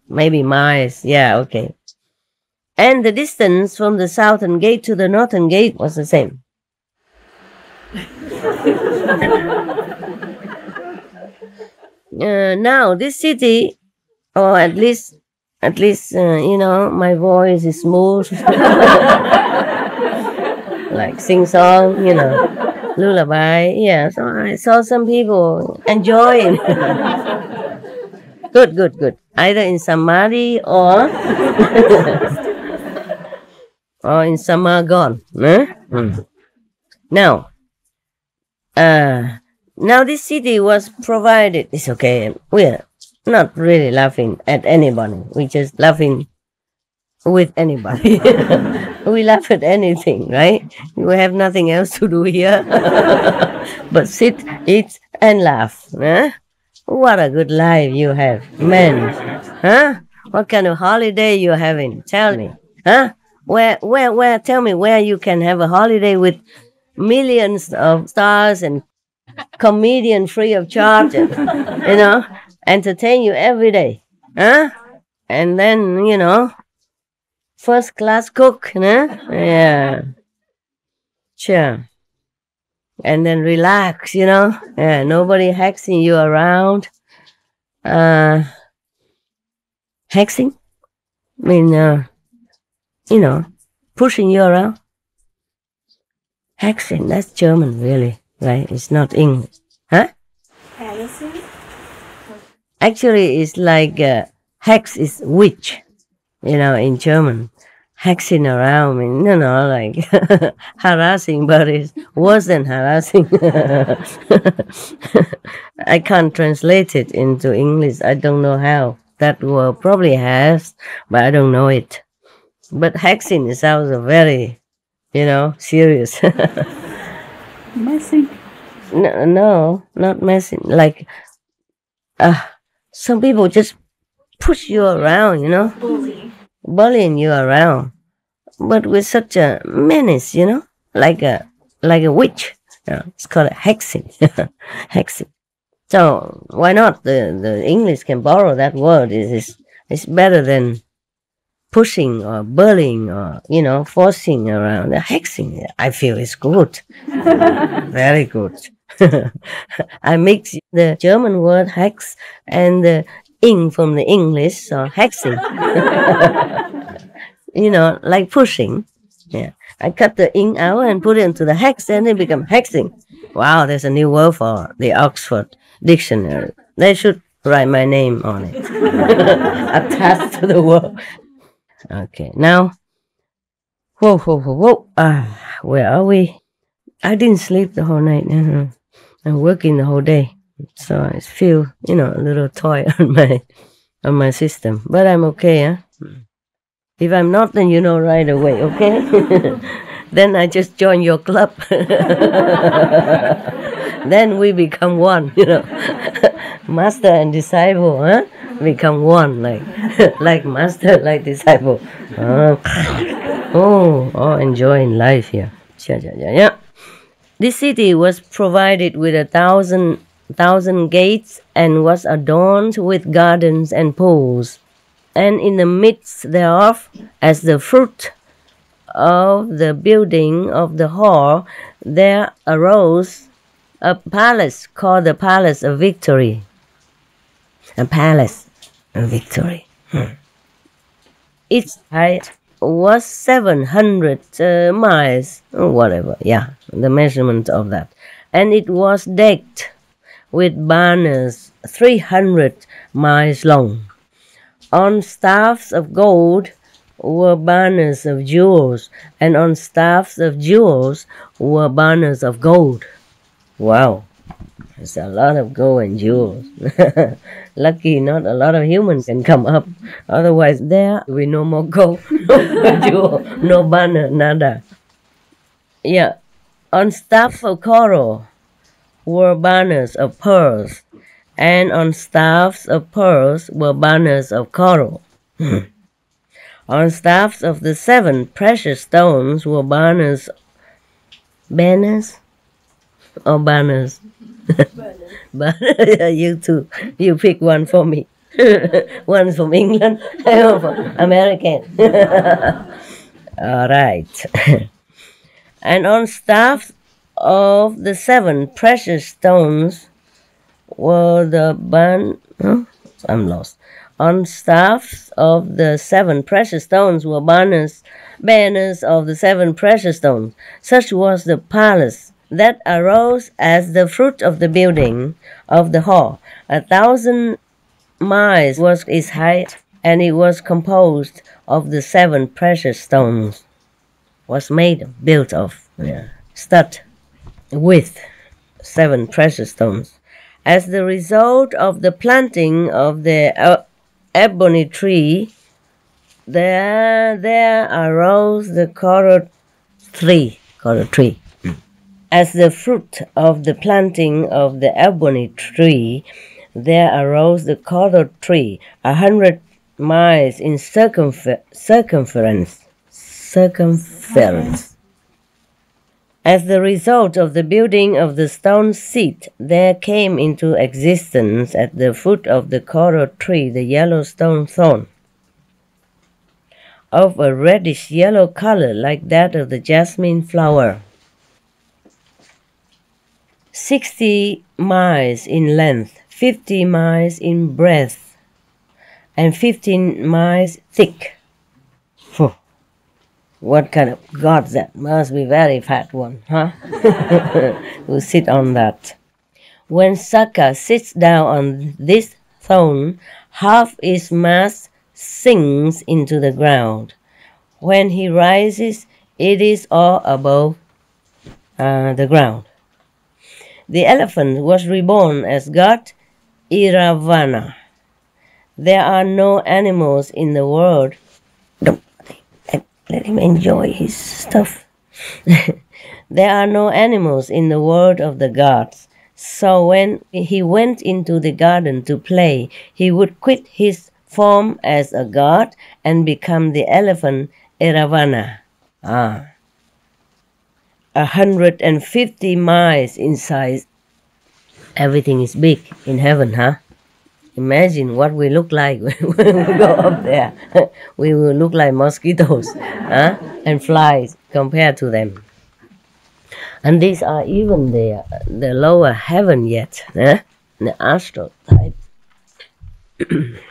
Maybe miles. Yeah, okay. And the distance from the southern gate to the northern gate was the same. Now, this city, or at least, my voice is smooth. Like sing song, lullaby. Yeah, so I saw some people enjoying. Good. Either in samadhi or or in samagon. Now, this city was provided. It's okay. We're not really laughing at anybody. We're just laughing with anybody. We laugh at anything, right? We have nothing else to do here but sit, eat, and laugh. What a good life you have, man. What kind of holiday you having? Tell me. Where? Tell me where you can have a holiday with millions of stars and comedian free of charge, and, entertain you every day. And then, first class cook, Yeah. Sure. And then relax, Yeah, nobody hexing you around. Hexing? Pushing you around. Hexing, that's German, really, right? It's not English. Huh? Actually, it's like hex is witch, in German. Hexing around, like harassing, but it's worse than harassing. I can't translate it into English. I don't know how. That word probably has, but I don't know it. But hexing sounds very, serious. Messing? No, not messing. Like, some people just push you around, bullying you around, but with such a menace, like a witch. It's called hexing. Hexing. So why not? The English can borrow that word. It's better than pushing or bullying or forcing around. The hexing, I feel, is good. Very good. I mix the German word hex and the ing from the English, so hexing. Like pushing. Yeah. I cut the ing out and put it into the hex, and it become hexing. Wow, there's a new word for the Oxford Dictionary. They should write my name on it. Attached to the word. Okay, now. Whoa. Where are we? I didn't sleep the whole night. I'm working the whole day. So I feel, a little toy on my system. But I'm okay, huh? If I'm not, then right away, okay? Then I just join your club. Then we become one, Master and disciple, huh? Become one, like master, like disciple. Enjoying life here. Yeah. This city was provided with 1,000 gates and was adorned with gardens and pools. And in the midst thereof, as the fruit of the building of the hall, there arose a palace called the Palace of Victory. a palace, a victory. Its height was 700 miles, or whatever, the measurement of that. And it was decked with banners 300 miles long. On staffs of gold were banners of jewels, and on staffs of jewels were banners of gold. Wow, there's a lot of gold and jewels. Lucky not a lot of humans can come up. Otherwise there will be no more gold, no jewel, no banner, nada. Yeah, on staffs of coral were banners of pearls, and on staffs of pearls were banners of coral. On staffs of the 7 precious stones were banners or banners? You too. You pick one for me. One from England, one from American. All right. And on staffs of the 7 precious stones were the I'm lost. On staffs of the 7 precious stones were banners of the 7 precious stones. Such was the palace that arose as the fruit of the building of the hall. 1,000 miles was its height, and it was composed of the 7 precious stones. Was built of, stud with 7 precious stones. As the result of the planting of the ebony tree, there arose the coral tree. As the fruit of the planting of the ebony tree, there arose the coral tree, 100 miles in circumference. As the result of the building of the stone seat, there came into existence at the foot of the coral tree the yellow stone thorn, of a reddish yellow color like that of the jasmine flower. 60 miles in length, 50 miles in breadth, and 15 miles thick. What kind of god that? Must be very fat one, huh? Who sit on that. When Saka sits down on this throne, half its mass sinks into the ground. When he rises, it is all above the ground. The elephant was reborn as god Iravana. There are no animals in the world. Let him enjoy his stuff. There are no animals in the world of the gods. So when he went into the garden to play, he would quit his form as a god and become the elephant Iravana. 150 miles in size. Everything is big in heaven, huh? Imagine what we look like when we go up there. We will look like mosquitoes, and flies compared to them. And these are even the lower heaven yet, the astral type.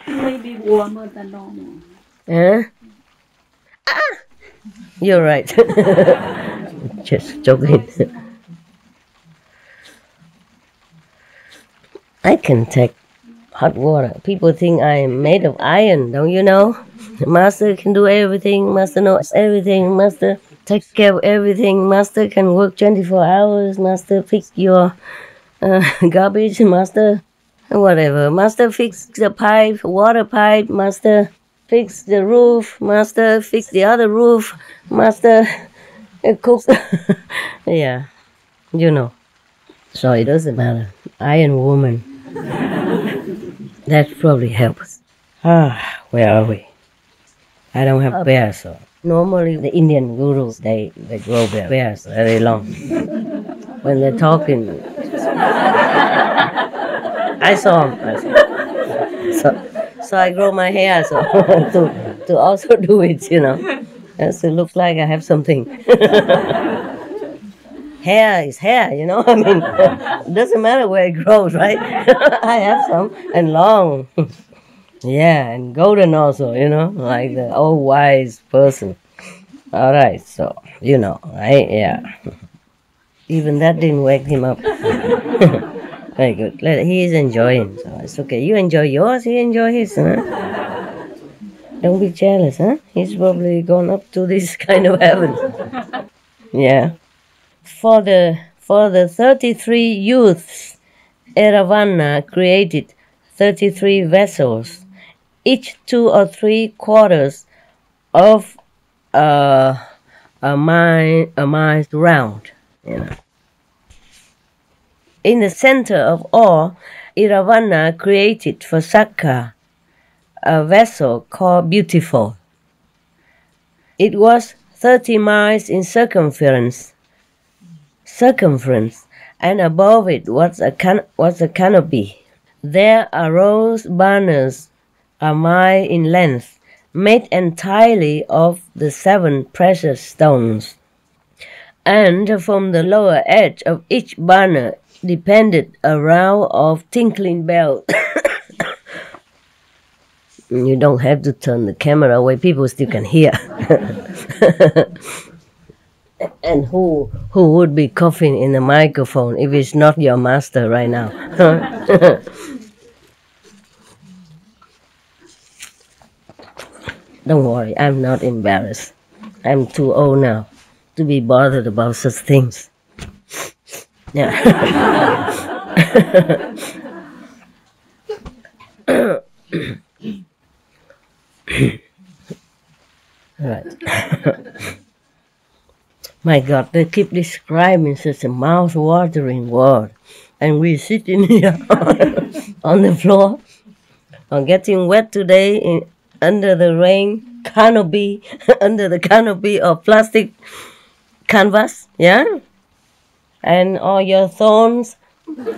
Maybe warmer than normal. You're right. Just joking. I can take hot water. People think I'm made of iron, don't you know? The master can do everything. Master knows everything. Master takes care of everything. Master can work 24 hours. Master fix your garbage. Master whatever. Master fix the pipe, water pipe. Master fix the roof. Master fix the other roof. Master cooks. Yeah, you know. So it doesn't matter. Iron woman. That probably helps. Where are we? I don't have bears, so normally the Indian gurus they grow bears very long. When they're talking, I saw them. So I grow my hair so to also do it, just to look like I have something. hair is hair, you know. I mean, it doesn't matter where it grows, right? I have some, and long. Yeah, and golden also, you know, like the old wise person. All right, so, you know, right? Yeah. Even that didn't wake him up. Very good. He is enjoying, so it's okay. You enjoy yours, he enjoy his, huh? Don't be jealous, huh? He's probably gone up to this kind of heaven. Yeah. For the 33 youths, Eravana created 33 vessels, each 2 or 3 quarters of a mile round. You know. In the center of all, Iravana created for Sakka a vessel called Beautiful. It was 30 miles in circumference, and above it was a canopy. There arose banners a mile in length, made entirely of the 7 precious stones. And from the lower edge of each banner depended a row of tinkling bells. You don't have to turn the camera away, people still can hear. And who would be coughing in the microphone if it's not your master right now? Don't worry, I'm not embarrassed. I'm too old now to be bothered about such things. Yeah. Right. My God, they keep describing such a mouth-watering word, and we sitting here on the floor, getting wet today under the rain canopy, under the canopy of plastic canvas, yeah, and all your thorns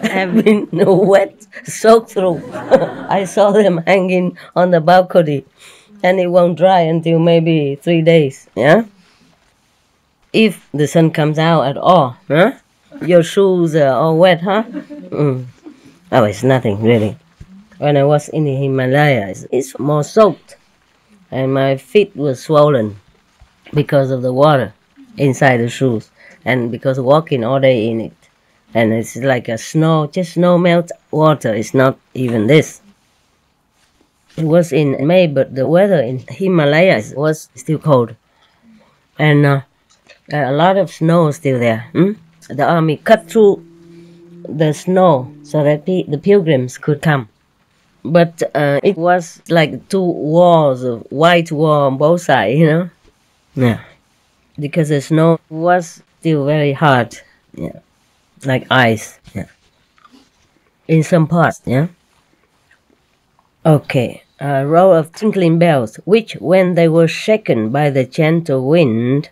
have been wet, soaked through. I saw them hanging on the balcony, and it won't dry until maybe 3 days, yeah? If the sun comes out at all, huh? Your shoes are all wet, huh? Oh, it's nothing, really. When I was in the Himalayas, it's more soaked, and my feet were swollen because of the water inside the shoes, and because walking all day in it. And it's like a snow melt water. It's not even this. It was in May, but the weather in Himalayas was still cold. And a lot of snow still there. The army cut through the snow so that the pilgrims could come. But it was like 2 walls of white wall on both sides, you know? Yeah. Because the snow was still very hard. Yeah. Like ice, yeah. In some parts, yeah. Okay, a row of tinkling bells, which, when they were shaken by the gentle wind,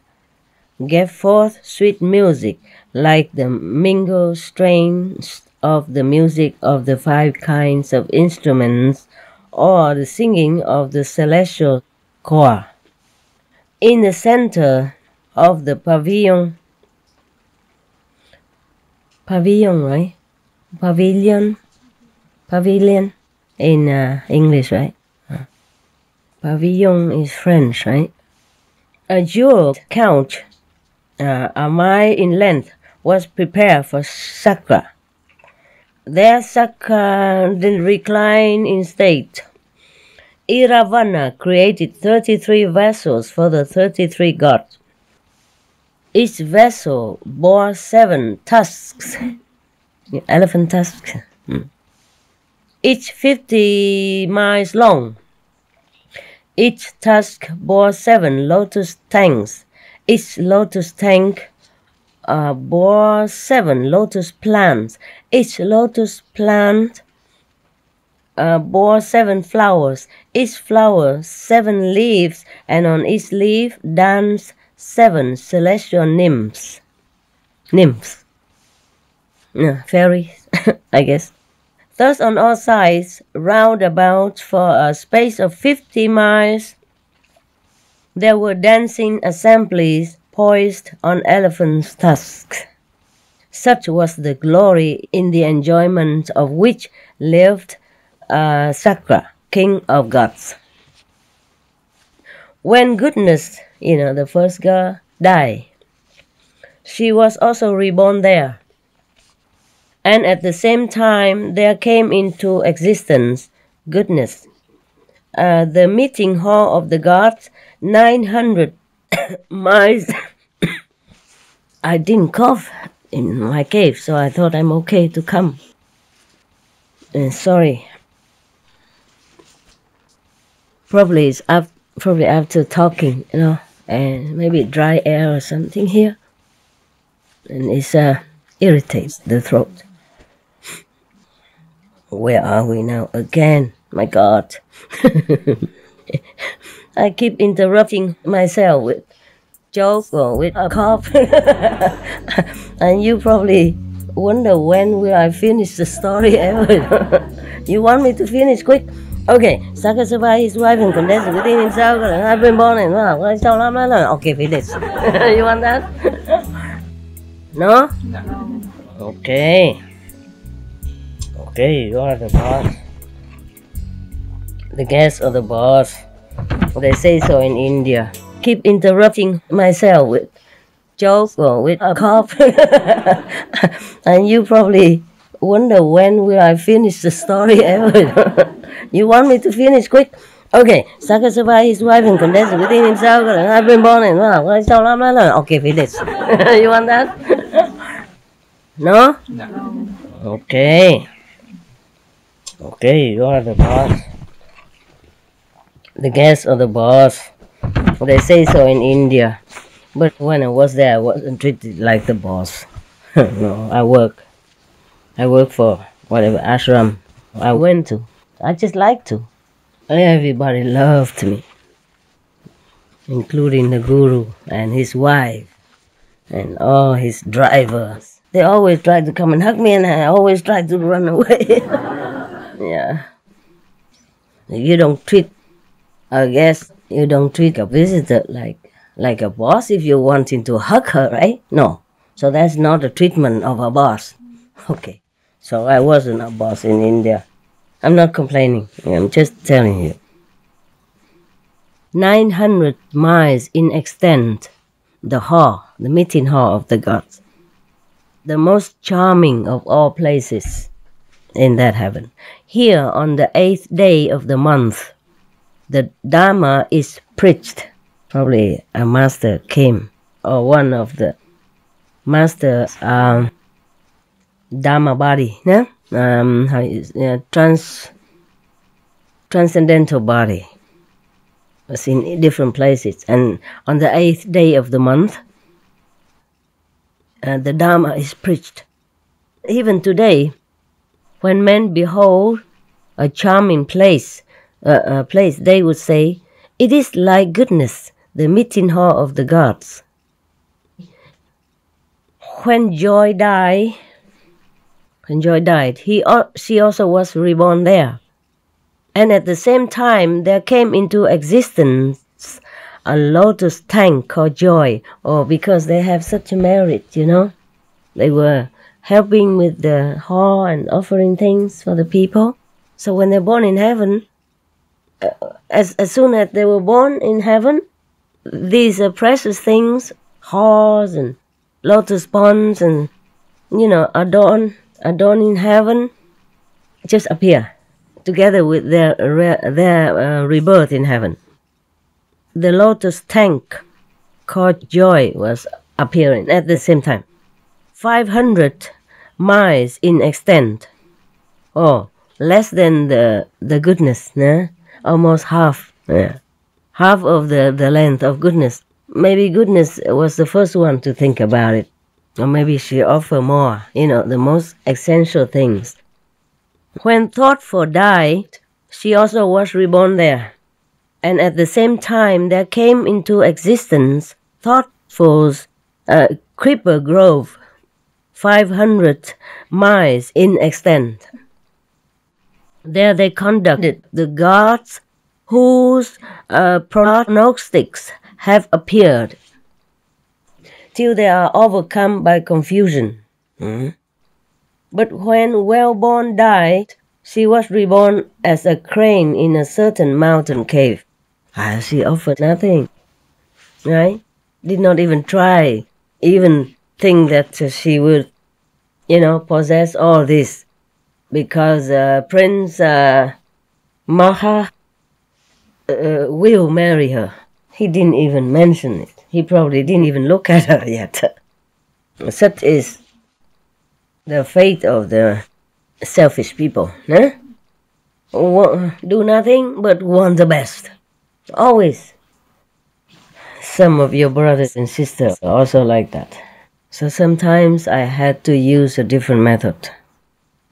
gave forth sweet music, like the mingled strains of the music of the 5 kinds of instruments, or the singing of the celestial choir. In the center of the pavilion, right? Pavilion in English, right? Pavilion is French, right? A jeweled couch, a mile in length, was prepared for Sakra. There Sakra then reclined in state. Iravana created 33 vessels for the 33 gods. Each vessel bore 7 tusks, elephant tusks, each 50 miles long. Each tusk bore 7 lotus tanks. Each lotus tank bore 7 lotus plants. Each lotus plant bore 7 flowers. Each flower 7 leaves, and on each leaf danced 7 celestial nymphs. Fairies, I guess. Thus on all sides, round about for a space of 50 miles, there were dancing assemblies poised on elephants' tusks. Such was the glory in the enjoyment of which lived Sakra, king of gods. When goodness, the first girl, died, she was also reborn there. And at the same time, there came into existence goodness, the meeting hall of the gods, 900 miles. I didn't cough in my cave, so I thought I'm okay to come. Sorry. Probably after talking, and maybe dry air or something here, and it irritates the throat. Where are we now again? My God. I keep interrupting myself with joke or with a cough. And you probably wonder when will I finish the story ever. You want me to finish quick? Okay, Sakra survived his wife and condensed within himself. I've been born and okay, finish. You want that? No? Okay. Okay, you are the boss. The guest of the boss. They say so in India. Keep interrupting myself with joke or with a cough. And you probably wonder when will I finish the story ever. You want me to finish quick? Okay, Sakra survived his wife and condensed within himself. I've been born and okay, finish. You want that? No? Okay. Okay, you are the boss. The guest of the boss. They say so in India. But when I was there, I wasn't treated like the boss. No, I work for whatever ashram I went to. I just like to. Everybody loved me, including the guru and his wife and all his drivers. They always tried to come and hug me, and I always tried to run away. Yeah. You don't treat a guest, you don't treat a visitor like a boss if you're wanting to hug her, right? No. So that's not a treatment of a boss. Okay. So I wasn't a boss in India. I'm not complaining. I'm just telling you. 900 miles in extent, the meeting hall of the gods. The most charming of all places in that heaven. Here on the 8th day of the month, the Dharma is preached. Probably a master came, or one of the master's Dharma body, yeah? Transcendental body. Was in different places. And on the 8th day of the month, the Dharma is preached. Even today, when men behold a charming place, they would say, it is like goodness, the meeting hall of the gods. When Joy died, she also was reborn there. And at the same time, there came into existence a lotus tank called Joy, or because they have such a merit, They were helping with the hall and offering things for the people. So when they're born in heaven, as soon as they were born in heaven, these precious things, halls and lotus ponds and, adorning heaven, just appear together with their rebirth in heaven. The lotus tank called Joy was appearing at the same time. 500 miles in extent. Oh, less than the goodness, nah? Almost half. Yeah. Half of the length of goodness. Maybe goodness was the first one to think about it. Or maybe she offered more, the most essential things. When Thoughtful died, she also was reborn there. And at the same time, there came into existence Thoughtful's creeper grove, 500 miles in extent. There they conducted the gods whose prognostics have appeared, till they are overcome by confusion. But when Wellborn died, she was reborn as a crane in a certain mountain cave. She offered nothing, right? Did not even try, even think that she would, possess all this. Because Prince Magha will marry her. He didn't even mention it. He probably didn't even look at her yet. Such is the fate of the selfish people. Do nothing but want the best. Always. Some of your brothers and sisters are also like that. So sometimes I had to use a different method.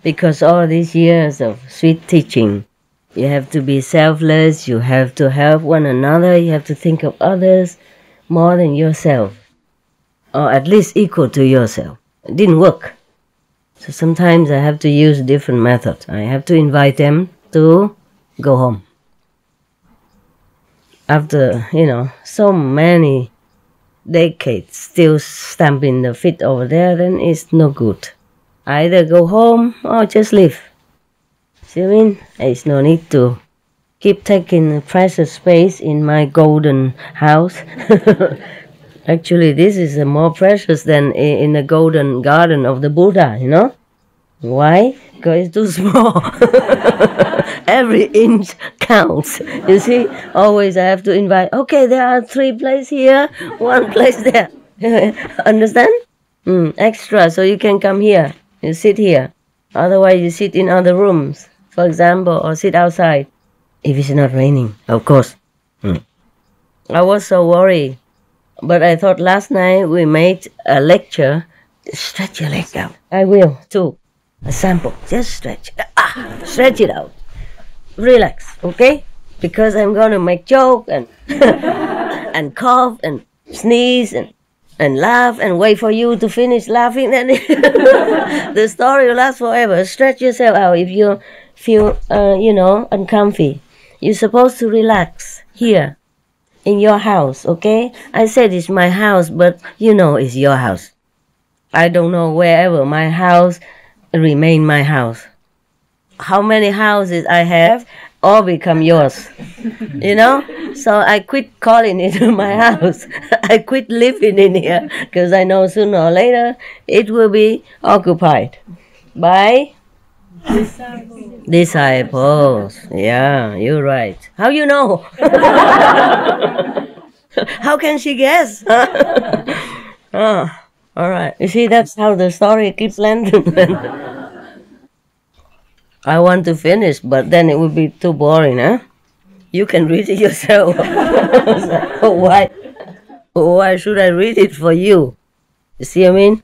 Because all these years of sweet teaching, you have to be selfless, you have to help one another, you have to think of others more than yourself. Or at least equal to yourself. It didn't work. So sometimes I have to use a different method. I have to invite them to go home. After, so many decades still stamping the feet over there, then it's no good. Either go home or just leave. See what I mean? There's no need to keep taking precious space in my golden house. Actually, this is more precious than in the golden garden of the Buddha, Why? Because it's too small. Every inch counts. You see, always I have to invite, okay, there are 3 places here, 1 place there. Understand? Extra, so you can come here. You sit here. Otherwise, you sit in other rooms, for example, or sit outside. If it's not raining, of course. I was so worried. But I thought last night we made a lecture. Stretch your leg out. I will, too. A sample. Just stretch. Stretch it out. Relax, okay? Because I'm going to make joke and and cough and sneeze and laugh and wait for you to finish laughing. Then the story will last forever. Stretch yourself out if you feel, uncomfy. You're supposed to relax here in your house, okay? I said it's my house, but it's your house. I don't know wherever my house remain my house. How many houses I have all become yours, So I quit calling it my house. I quit living in here because I know sooner or later it will be occupied by disciples. Yeah, you're right. How you know? How can she guess? All right. You see, that's how the story keeps landing. I want to finish, but then it would be too boring, huh? You can read it yourself. Why should I read it for you? You see what I mean?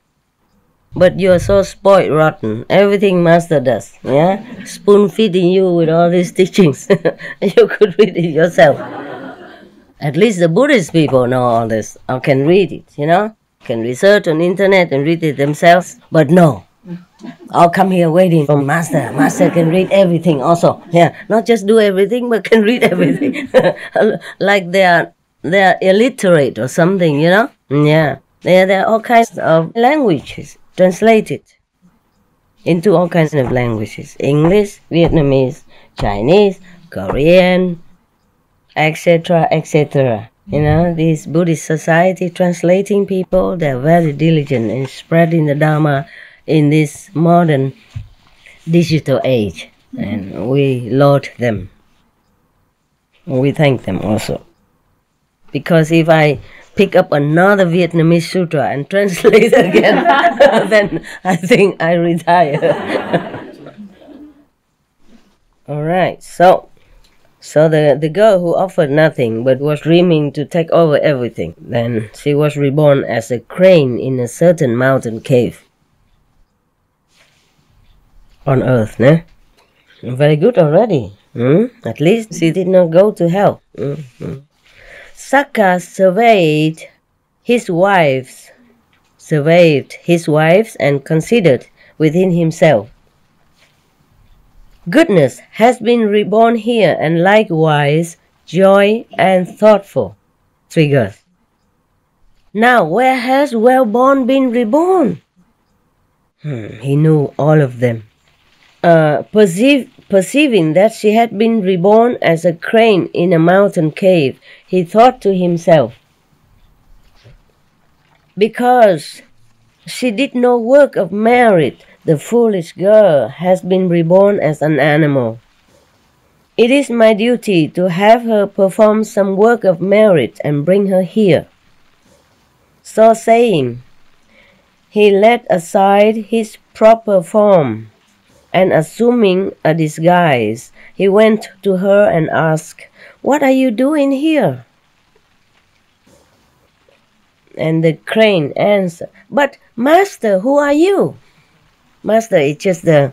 But you're so spoiled rotten. Everything master does, yeah? Spoon-feeding you with all these teachings. You could read it yourself. At least the Buddhist people know all this, or can read it, Can research on internet and read it themselves. But no. I'll come here waiting for Master. Master can read everything also. Yeah, not just do everything, but can read everything. Like they are illiterate or something, Yeah. There are all kinds of languages translated into all kinds of languages. English, Vietnamese, Chinese, Korean, etc., etc. This Buddhist society translating people, they're very diligent in spreading the Dharma in this modern digital age, and we laud them. We thank them also. Because if I pick up another Vietnamese sutra and translate again, then I think I retire. All right, so the girl who offered nothing but was dreaming to take over everything, then she was reborn as a crane in a certain mountain cave. On earth, ne? Very good already. At least she did not go to hell. Sakka surveyed his wives and considered within himself, goodness has been reborn here, and likewise joy and thoughtful. Triggers. Now, where has well-born been reborn? He knew all of them. Perceiving that she had been reborn as a crane in a mountain cave, he thought to himself, because she did no work of merit, the foolish girl has been reborn as an animal. It is my duty to have her perform some work of merit and bring her here. So saying, he laid aside his proper form, and assuming a disguise, he went to her and asked, "What are you doing here?" And the crane answered, "But master, who are you?" Master is just the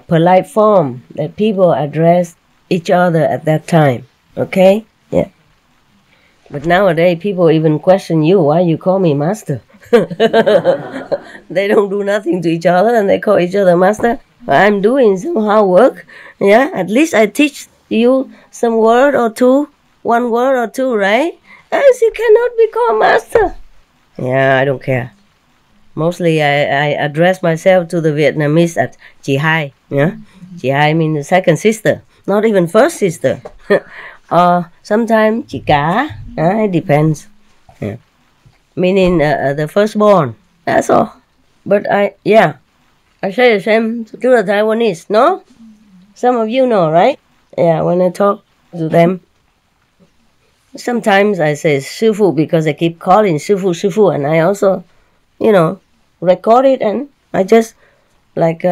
polite form that people address each other at that time. Okay? Yeah. But nowadays, people even question you, why you call me master? They don't do nothing to each other and they call each other master. I'm doing some hard work. Yeah, at least I teach you some word or two, one word or two, right? Else you cannot be called master. Yeah, I don't care. Mostly I address myself to the Vietnamese as chị hai. Yeah? Chị hai means the second sister, not even first sister. Or sometimes chị cả. It depends. Yeah. Meaning the firstborn. That's all. But I say the same to the Taiwanese, no? Some of you know, right? Yeah, when I talk to them. Sometimes I say 师父 because I keep calling 师父, and I also, record it and I just like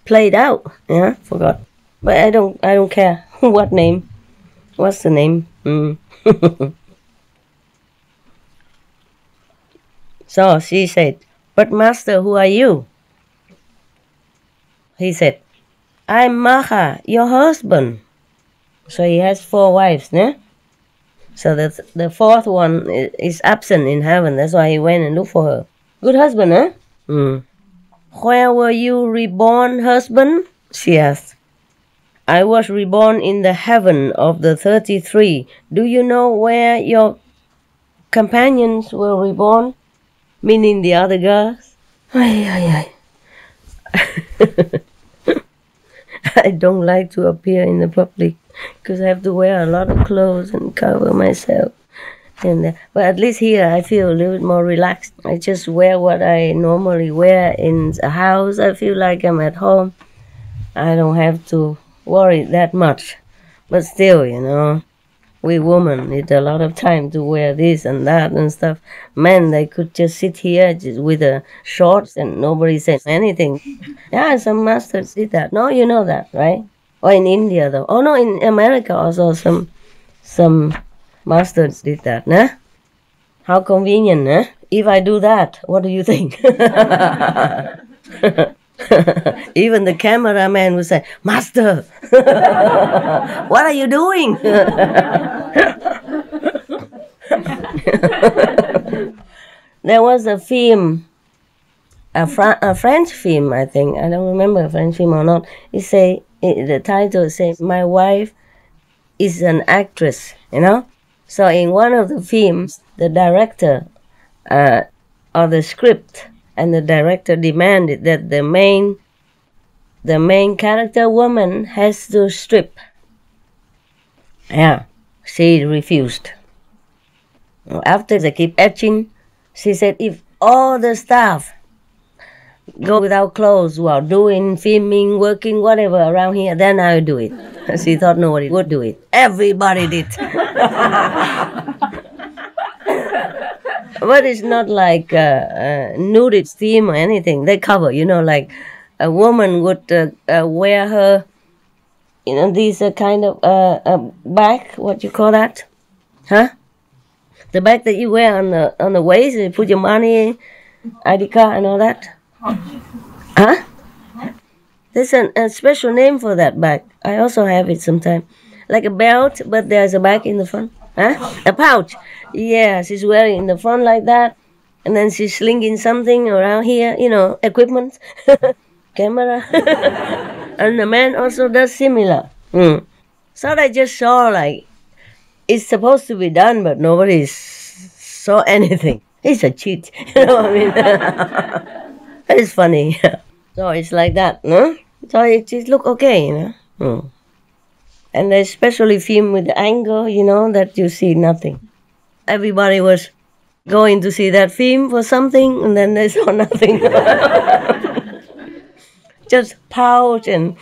play it out. Yeah, forgot. But I don't care what name. What's the name? So she said, "But master, who are you?" He said, "I'm Magha, your husband." So he has 4 wives, né? So the 4th one is absent in heaven. That's why he went and looked for her. Good husband, huh? Where were you reborn, husband? She asked. I was reborn in the heaven of the 33. Do you know where your companions were reborn? Meaning the other girls? I don't like to appear in the public because I have to wear a lot of clothes and cover myself. But at least here I feel a little bit more relaxed. I just wear what I normally wear in a house. I feel like I'm at home. I don't have to worry that much. But still, we women need a lot of time to wear this and that and stuff. Men, they could just sit here just with the shorts and nobody says anything. Yeah, some masters did that. No, you know that, right? Or in India, though. Oh, no, in America also some masters did that, nah? How convenient, nah? If I do that, what do you think? Even the cameraman would say, "Master, what are you doing?" There was a film, a French film, I think. I don't remember a French film or not. The title says, "My wife is an actress," So in one of the films, the director or the script and the director demanded that the main character woman has to strip. Yeah, she refused. After they keep etching, she said, "If all the staff go without clothes while doing filming, working, whatever around here, then I'll do it." She thought nobody would do it. Everybody did. But it's not like nudist theme or anything. They cover, like a woman would wear her, these kind of bag. What you call that? Huh? The bag that you wear on the waist. You put your money, ID card, and all that. Huh? There's a special name for that bag. I also have it sometimes. Like a belt, but there's a bag in the front. Huh? A pouch. Yeah, she's wearing in the front like that. And then she's slinging something around here, equipment, camera. And the man also does similar. So I just saw like, it's supposed to be done, but nobody saw anything. It's a cheat. You know what I mean? It's funny. So it's like that, no? So it look okay, you know. And they especially film with the angle, you know, that you see nothing. Everybody was going to see that film for something, and then they saw nothing. Just pouch and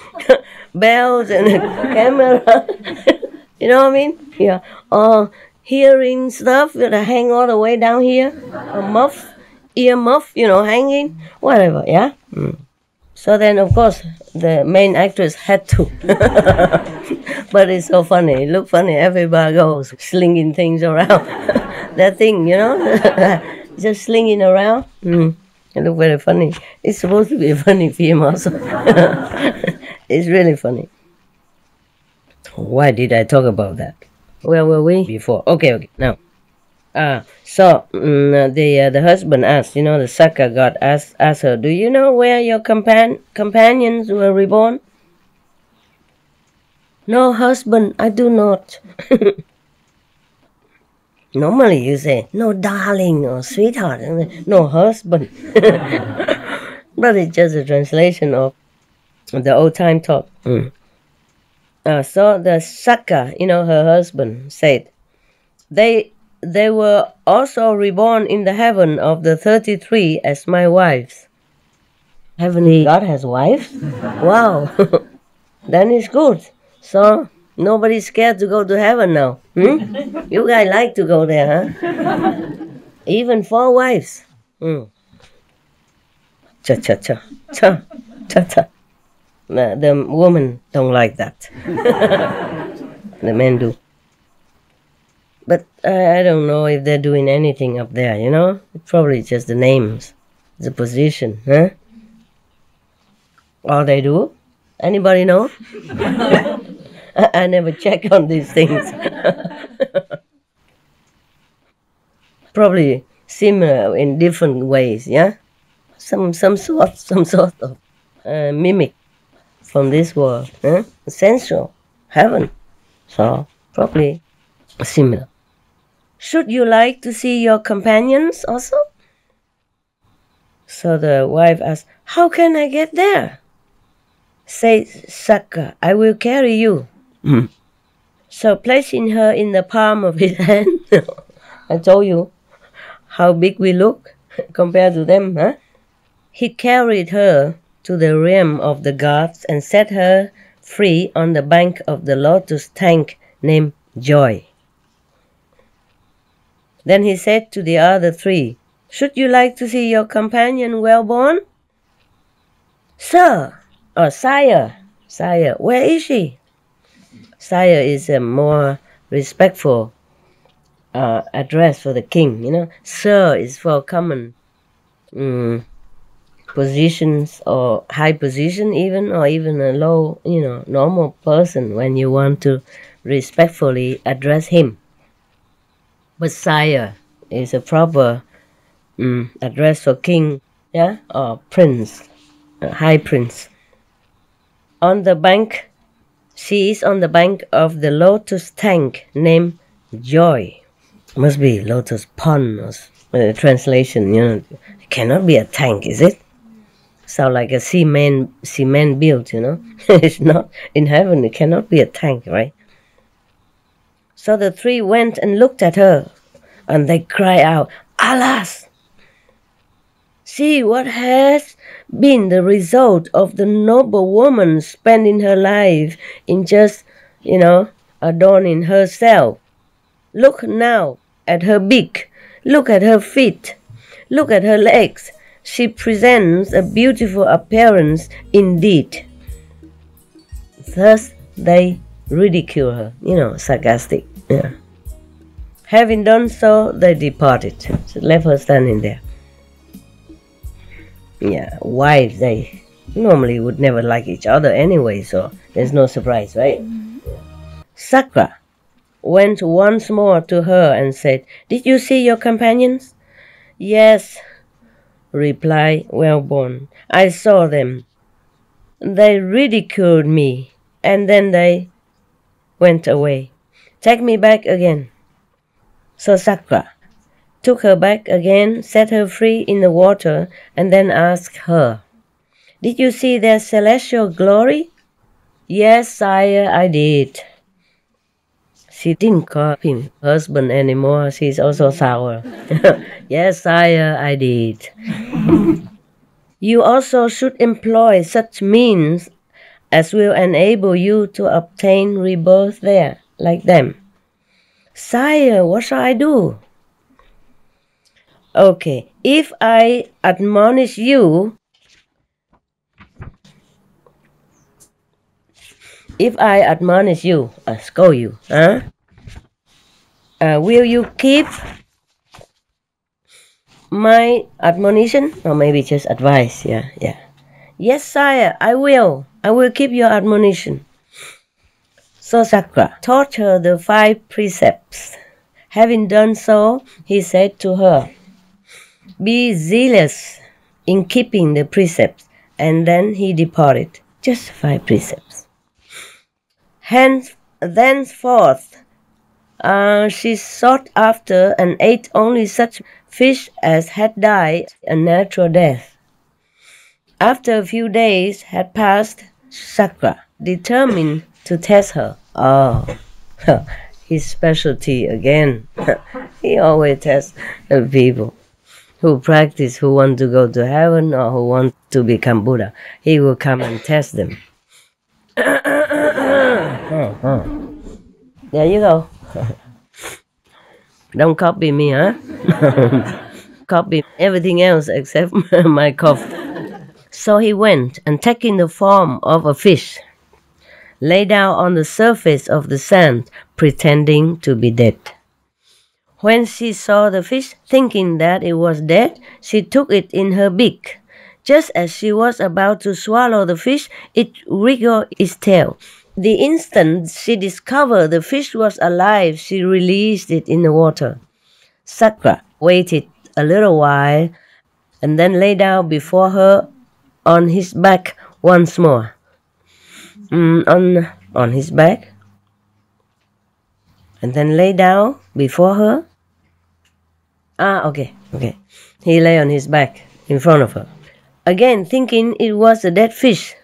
bells and camera. You know what I mean? Yeah. Or hearing stuff that hang all the way down here. A muff, ear muff, you know, hanging. Whatever, yeah? So then, of course, the main actress had to. But it's so funny. It looked funny. Everybody goes slinging things around. That thing, you know? Just slinging around. It looked very funny. It's supposed to be a funny film also. It's really funny. Why did I talk about that? Where were we before? Okay, now. So the husband asked, you know, the Saka god asked her, do you know where your companions were reborn? No, husband, I do not. Normally you say, no, darling, or sweetheart. No, husband. But it's just a translation of the old time talk. So the Saka, you know, her husband, said, they were also reborn in the heaven of the 33 as my wives. Heavenly God has wives? Wow. Then it's good. So nobody's scared to go to heaven now. You guys like to go there, huh? Even 4 wives. Cha-cha-cha. The women don't like that. The men do. But I don't know if they're doing anything up there, you know? It's probably just the names, the position, huh? All they do? Anybody know? I never check on these things. Probably similar in different ways, yeah? Some sort of mimic from this world, huh? Sensual, heaven. So probably similar. Should you like to see your companions also? So the wife asked, how can I get there? Say, Saka, I will carry you. So placing her in the palm of his hand, I told you how big we look compared to them, huh? He carried her to the realm of the gods and set her free on the bank of the lotus tank named Joy. Then he said to the other 3, should you like to see your companion well-born? Sir, or Sire, where is she? Sire is a more respectful address for the king, you know. Sir is for common positions or high position even, or even a low, you know, normal person when you want to respectfully address him. But Sire is a proper address for king, yeah, or prince, high prince. On the bank, she is on the bank of the lotus tank named Joy. Must be lotus pond or translation, you know. It cannot be a tank, is it? Sound like a cement built, you know. It's not. In heaven, it cannot be a tank, right? So the 3 went and looked at her, and they cried out, alas! See what has been the result of the noble woman spending her life in just, you know, adorning herself. Look now at her beak. Look at her feet. Look at her legs. She presents a beautiful appearance indeed. Thus they ridicule her, you know, sarcastic. Yeah. Having done so, they departed. So left her standing there. Yeah, wives, they normally would never like each other anyway, so there's no surprise, right? Sakra went once more to her and said, did you see your companions? Yes, replied Wellborn, I saw them. They ridiculed me, and then they went away. Take me back again. So Sakra took her back again, set her free in the water, and then asked her, "Did you see their celestial glory?" "Yes, sire, I did." She didn't call him husband anymore. She's also sour. "Yes, sire, I did." "You also should employ such means as will enable you to obtain rebirth there, like them." "Sire, what shall I do?" "Okay, if I admonish you, scold you, will you keep my admonition?" Or maybe just advice, yeah. "Yes, sire, I will keep your admonition." So Sakra taught her the 5 precepts. Having done so, he said to her, "Be zealous in keeping the precepts," and then he departed. Just 5 precepts. Thenceforth, she sought after and ate only such fish as had died a natural death. After a few days had passed, Sakra determined to test her. Oh, his specialty again. He always tests people who practice, who want to go to heaven or who want to become Buddha. He will come and test them. There you go. Don't copy me, huh? Copy everything else except my cough. So he went, and taking the form of a fish, lay down on the surface of the sand, pretending to be dead. When she saw the fish, thinking that it was dead, she took it in her beak. Just as she was about to swallow the fish, it wriggled its tail. The instant she discovered the fish was alive, she released it in the water. Sakra waited a little while and then lay down before her on his back once more. On his back, and then lay down before her. Okay. He lay on his back in front of her. Again, thinking it was a dead fish,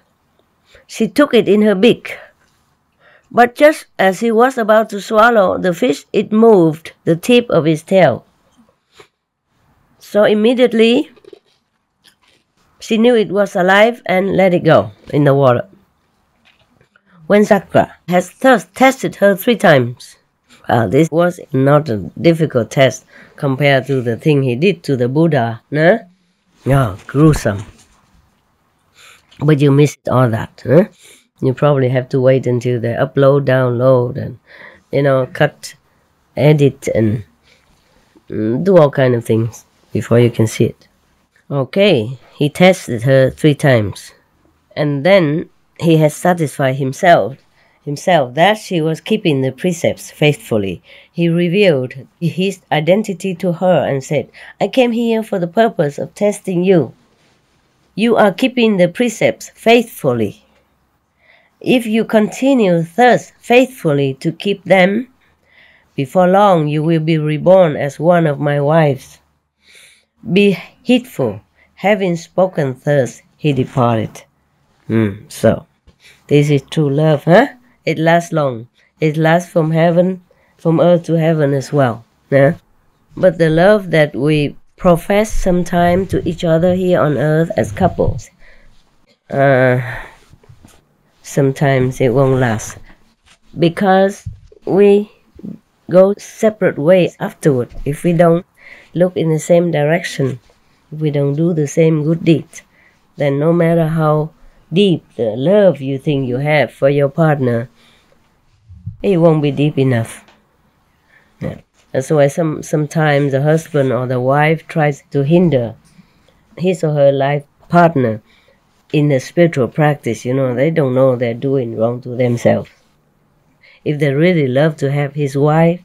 she took it in her beak. But just as he was about to swallow the fish, it moved the tip of his tail. So immediately, she knew it was alive and let it go in the water. When Sakra has thus tested her 3 times, this was not a difficult test compared to the thing he did to the Buddha, no? No, gruesome. But you missed all that, huh? You probably have to wait until they upload, download, and, cut, edit, and do all kind of things before you can see it. Okay, he tested her 3 times. And then he has satisfied himself that she was keeping the precepts faithfully. He revealed his identity to her and said, "I came here for the purpose of testing you. You are keeping the precepts faithfully. If you continue thus faithfully to keep them, before long you will be reborn as one of my wives." Be heedful. Having spoken thus, he departed. So, this is true love, huh? It lasts long. It lasts from heaven, from earth to heaven as well. Yeah? But the love that we profess sometime to each other here on earth as couples, sometimes it won't last. Because we go separate ways afterward if we don't look in the same direction, if we don't do the same good deeds, then no matter how deep the love you think you have for your partner, it won't be deep enough. Yeah. That's why sometimes the husband or the wife tries to hinder his or her life partner in the spiritual practice. They don't know they're doing wrong to themselves. If they really love to have his wife,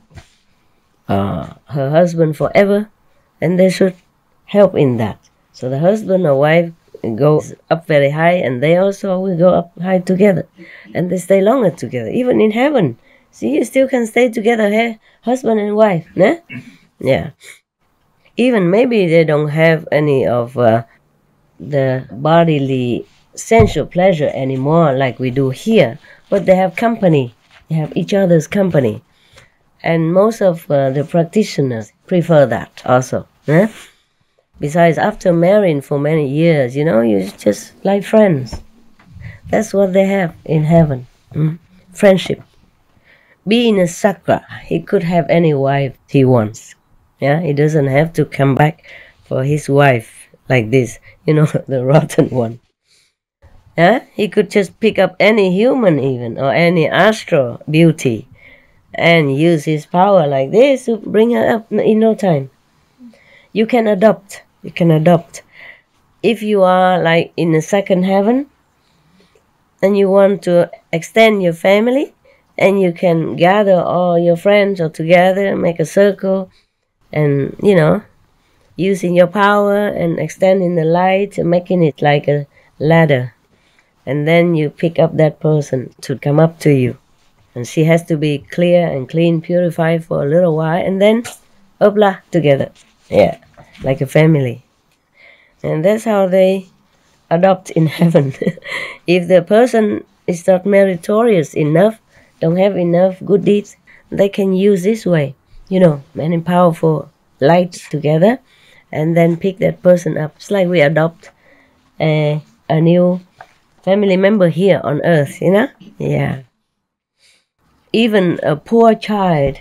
her husband forever, then they should help in that. So the husband or wife goes up very high, and they also will go up high together, and they stay longer together, even in heaven. See, you still can stay together, husband and wife, né? Yeah. Even maybe they don't have any of the bodily sensual pleasure anymore like we do here, but they have company. They have each other's company. And most of the practitioners prefer that also. Eh? Besides, after marrying for many years, you just like friends. That's what they have in heaven. Friendship. Being a sakra, he could have any wife he wants. Yeah, he doesn't have to come back for his wife like this, the rotten one. Yeah, he could just pick up any human even, or any astral beauty, and use his power like this to bring her up in no time. You can adopt. If you are like in the second heaven, and you want to extend your family, and you can gather all your friends all together, make a circle, and, using your power and extending the light and making it like a ladder. And then you pick up that person to come up to you. And she has to be clear and clean, purified for a little while, and then, hopla, together. Yeah, like a family. And that's how they adopt in heaven. If the person is not meritorious enough, don't have enough good deeds, they can use this way, many powerful lights together, and then pick that person up. It's like we adopt a new family member here on earth, Yeah. Even a poor child,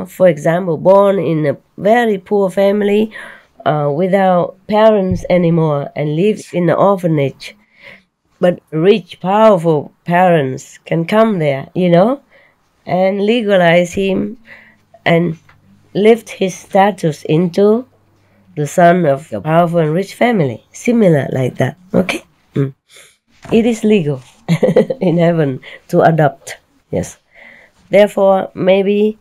for example, born in a very poor family, without parents anymore, and lives in an orphanage, but rich, powerful parents can come there, and legalize him and lift his status into the son of a powerful and rich family. Similar like that, okay? It is legal in heaven to adopt, yes. Therefore, maybe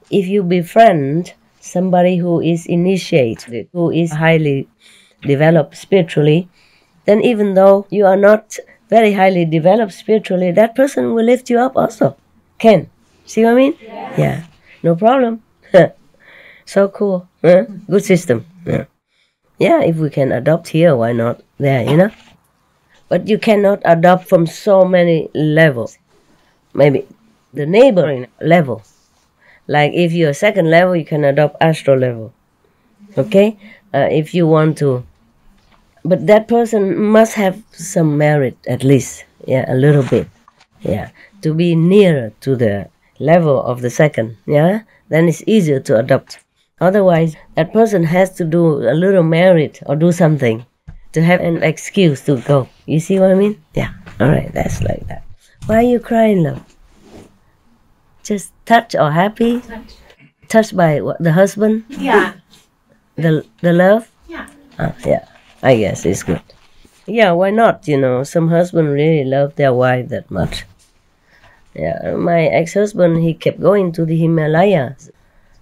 if you befriend somebody who is initiated, who is highly developed spiritually, then even though you are not very highly developed spiritually, that person will lift you up also. Can. See what I mean? Yeah. No problem. So cool. Good system. Yeah, if we can adopt here, why not there, But you cannot adopt from so many levels. Maybe the neighboring level. Like if you're second level, you can adopt astral level. Okay? If you want to. But that person must have some merit at least. Yeah, a little bit. Yeah. To be nearer to the level of the second. Yeah? Then it's easier to adopt. Otherwise, that person has to do a little merit or do something to have an excuse to go. You see what I mean? Yeah. Alright, that's like that. Why are you crying, love? Just touched or happy? Touched by what, the husband? Yeah. The love? Yeah. Yeah. I guess it's good. Yeah, why not? Some husband really love their wife that much. Yeah, my ex-husband, he kept going to the Himalayas.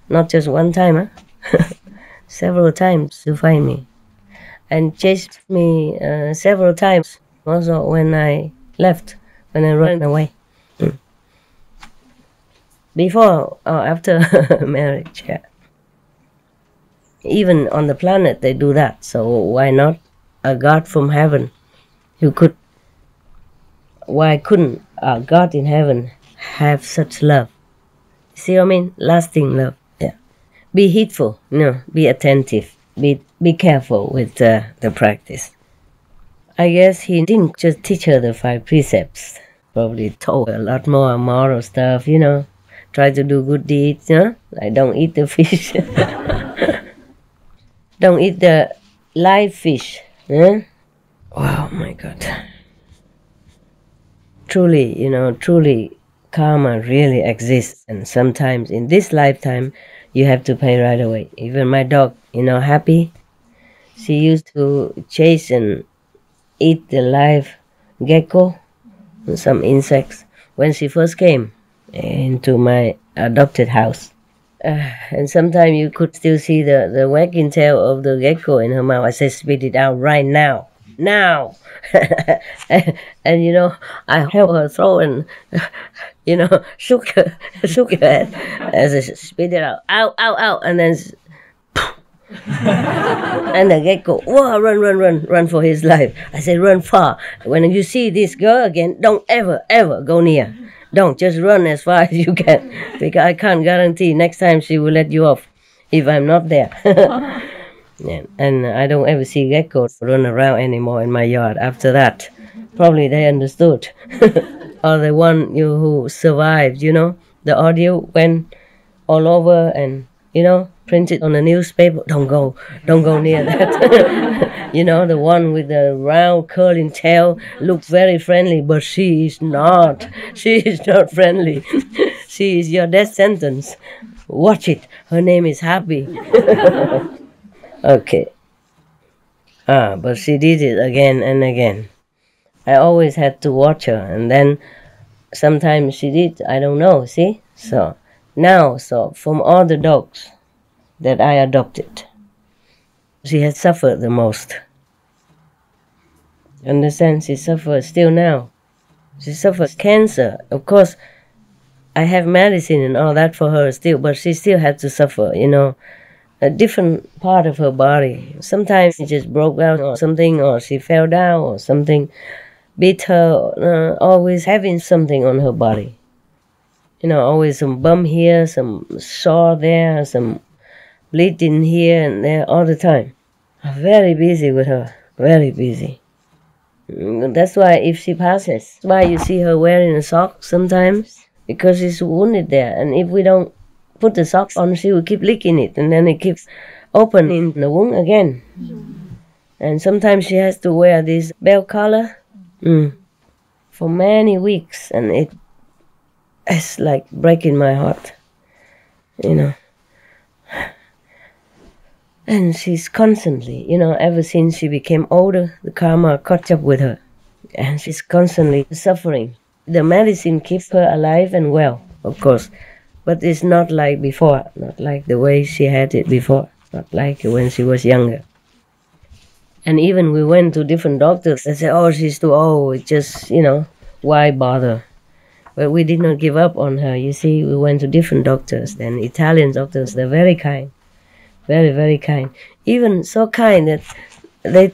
Not just one time, several times to find me. And chased me several times. Also when I left, when I ran away. Before or after marriage, yeah. Even on the planet they do that, so why not a God from heaven who could... Why couldn't a God in heaven have such love? See what I mean? Lasting love, yeah. Be heedful, be attentive, be careful with the practice. I guess he didn't just teach her the 5 precepts, probably told her a lot more moral stuff, Try to do good deeds, like don't eat the fish. Don't eat the live fish. Wow, my God. Truly, karma really exists. And sometimes in this lifetime, you have to pay right away. Even my dog, Happy, she used to chase and eat the live gecko and some insects when she first came into my adopted house. And sometimes you could still see the wagging tail of the gecko in her mouth. I said, spit it out right now. Now! and I held her throat and, shook her head. I said, spit it out. Ow, ow, ow. And then, And the gecko, whoa, run for his life. I said, run far. When you see this girl again, don't ever go near. Don't, just run as far as you can. Because I can't guarantee next time she will let you off if I'm not there. Yeah. And I don't ever see geckos run around anymore in my yard after that. Probably they understood. Or the one who survived, the audio went all over and, printed on a newspaper. Don't go near that. The one with the round curling tail looks very friendly, but she is not. She is not friendly. She is your death sentence. Watch it. Her name is Happy. Okay. But she did it again and again. I always had to watch her, and then sometimes she did, I don't know, see? So from all the dogs that I adopted, she has suffered the most. Understand? She suffers still now. She suffers cancer. Of course, I have medicine and all that for her still, but she still had to suffer, a different part of her body. Sometimes she just broke down or something, or she fell down or something beat her, always having something on her body. Always some bump here, some sore there, some bleeding here and there all the time. I'm very busy with her, very busy. That's why if she passes, that's why you see her wearing a sock sometimes, because she's wounded there. And if we don't put the socks on, she will keep licking it, and then it keeps opening the wound again. And sometimes she has to wear this bell collar for many weeks, and it's like breaking my heart, And she's constantly, ever since she became older, the karma caught up with her, and she's constantly suffering. The medicine keeps her alive and well, of course, but it's not like before, not like the way she had it before, not like when she was younger. And even we went to different doctors. They said, oh, she's too old. Just, why bother? But we did not give up on her. You see, we went to different doctors. And Italian doctors, they're very kind. Very, very kind. Even so kind that they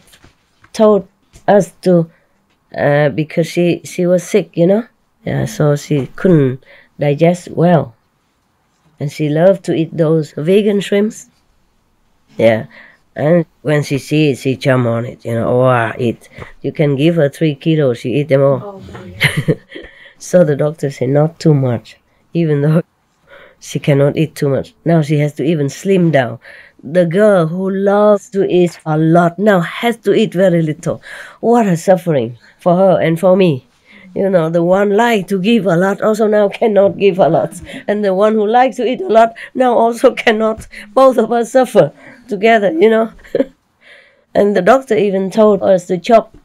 told us to, because she was sick, Yeah, so she couldn't digest well. And she loved to eat those vegan shrimps. Yeah. And when she sees it, she jump on it, eat. You can give her 3 kilos, she eat them all. So the doctor said, not too much, even though she cannot eat too much. Now she has to even slim down. The girl who loves to eat a lot now has to eat very little. What a suffering for her and for me. The one like to give a lot also now cannot give a lot. And the one who likes to eat a lot now also cannot. Both of us suffer together, And the doctor even told us to chop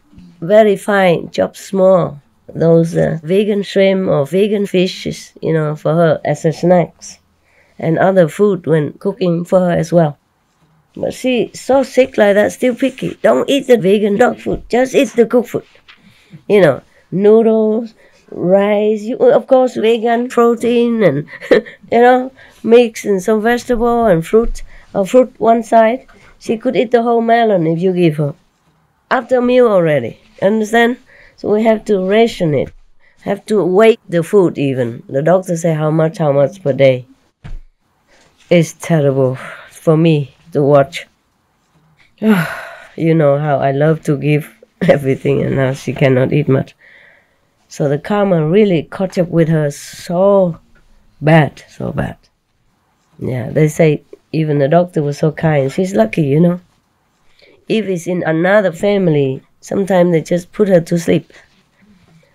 very fine, chop small, those vegan shrimp or vegan fishes, for her as a snacks. And other food when cooking for her as well. But she's so sick like that, still picky. Don't eat the vegan dog food, just eat the cooked food. Noodles, rice, of course vegan protein and, mix and some vegetable and fruit. Or fruit one side. She could eat the whole melon if you give her. After a meal already. Understand? So we have to ration it. Have to weigh the food even. The doctor say how much per day. It's terrible for me to watch. You know how I love to give everything, and now she cannot eat much. So the karma really caught up with her so bad. Yeah, they say even the doctor was so kind. She's lucky, If it's in another family, sometimes they just put her to sleep.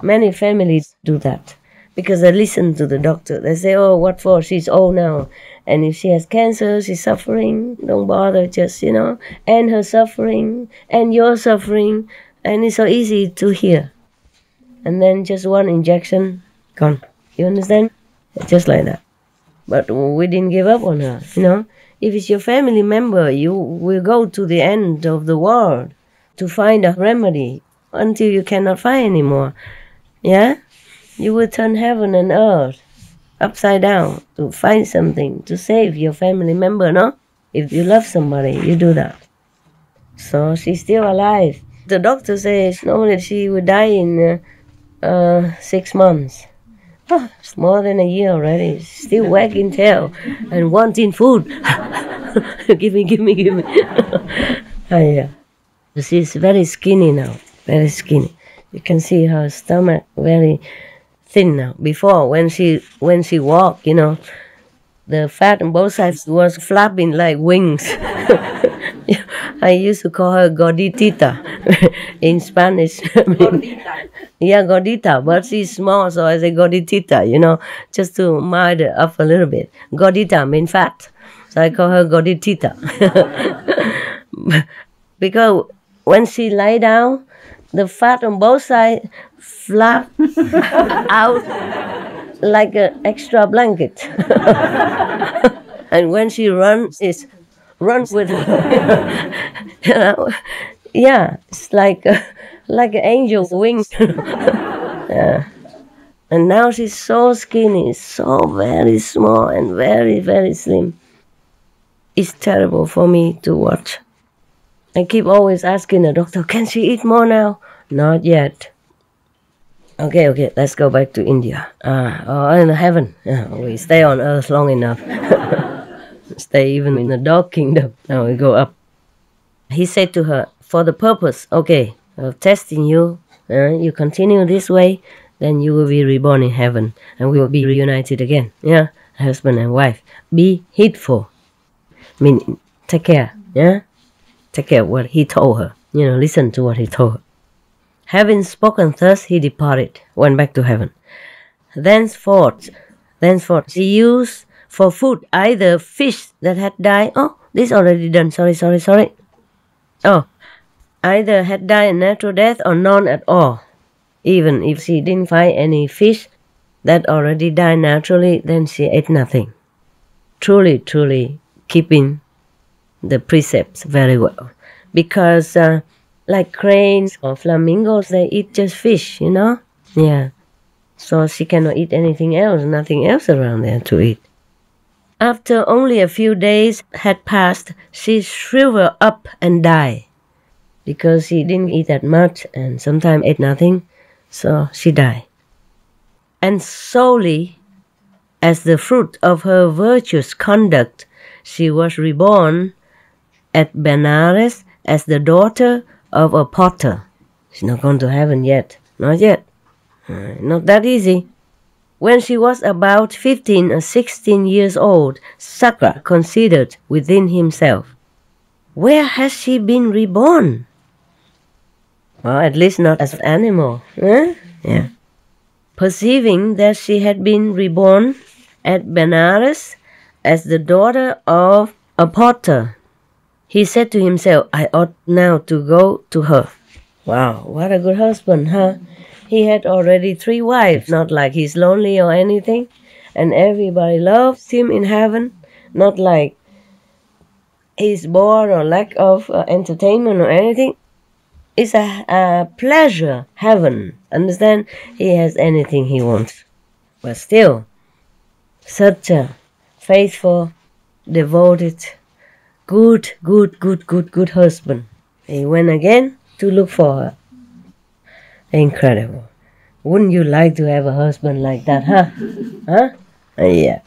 Many families do that because they listen to the doctor. They say, oh, what for? She's old now. And if she has cancer, she's suffering. Don't bother, just, end her suffering and your suffering. And it's so easy to hear. And then just one injection, gone. You understand? Just like that. But we didn't give up on her, If it's your family member, you will go to the end of the world to find a remedy until you cannot find anymore. Yeah? You will turn heaven and earth upside down to find something to save your family member, no? If you love somebody, you do that. So she's still alive. The doctor says normally she would die in 6 months. Oh, it's more than a year already. Still wagging tail and wanting food. Give me. Oh, yeah. She's very skinny now. Very skinny. You can see her stomach very thin now. Before, when she walked, the fat on both sides was flapping like wings. I used to call her gordita in Spanish. Yeah, gordita, but she's small, so I say gorditita, just to mild her up a little bit. Gordita means fat, so I call her gorditita. Because when she lie down, the fat on both sides flap out like an extra blanket. And when she runs, it runs with her. Yeah, it's like an angel's wings. Yeah. And now she's so skinny, so very small and very, very slim. It's terrible for me to watch. I keep always asking the doctor, can she eat more now? Not yet. Okay, let's go back to India. In heaven. We stay on earth long enough. Stay even in the dog kingdom. Now we go up. He said to her, for the purpose, of testing you, you continue this way, then you will be reborn in heaven, and we will be reunited again. Yeah, husband and wife. Be heedful. Mean, take care. Yeah, take care of what he told her. Listen to what he told her. Having spoken thus, he departed, went back to heaven. Thenceforth, he used for food either fish that had died. Oh, this already done. Sorry. Oh, either had died a natural death or none at all. Even if she didn't find any fish that already died naturally, then she ate nothing. Truly keeping the precepts very well. Because like cranes or flamingos, they eat just fish, Yeah. So she cannot eat anything else, nothing else around there to eat. After only a few days had passed, she shriveled up and died. Because she didn't eat that much and sometimes ate nothing, so she died. And solely as the fruit of her virtuous conduct, she was reborn at Benares as the daughter of a potter. She's not gone to heaven yet. Not yet. Not that easy. When she was about 15 or 16 years old, Sakra considered within himself, where has she been reborn? Well, at least not as an animal. Yeah. Perceiving that she had been reborn at Benares as the daughter of a potter, he said to himself, I ought now to go to her. Wow, what a good husband, huh? He had already 3 wives, not like he's lonely or anything, and everybody loves him in heaven, not like he's bored or lack of entertainment or anything. It's a pleasure heaven. Understand? He has anything he wants. But still, such a faithful, devoted, good husband. He went again to look for her. Incredible. Wouldn't you like to have a husband like that, huh? Yeah.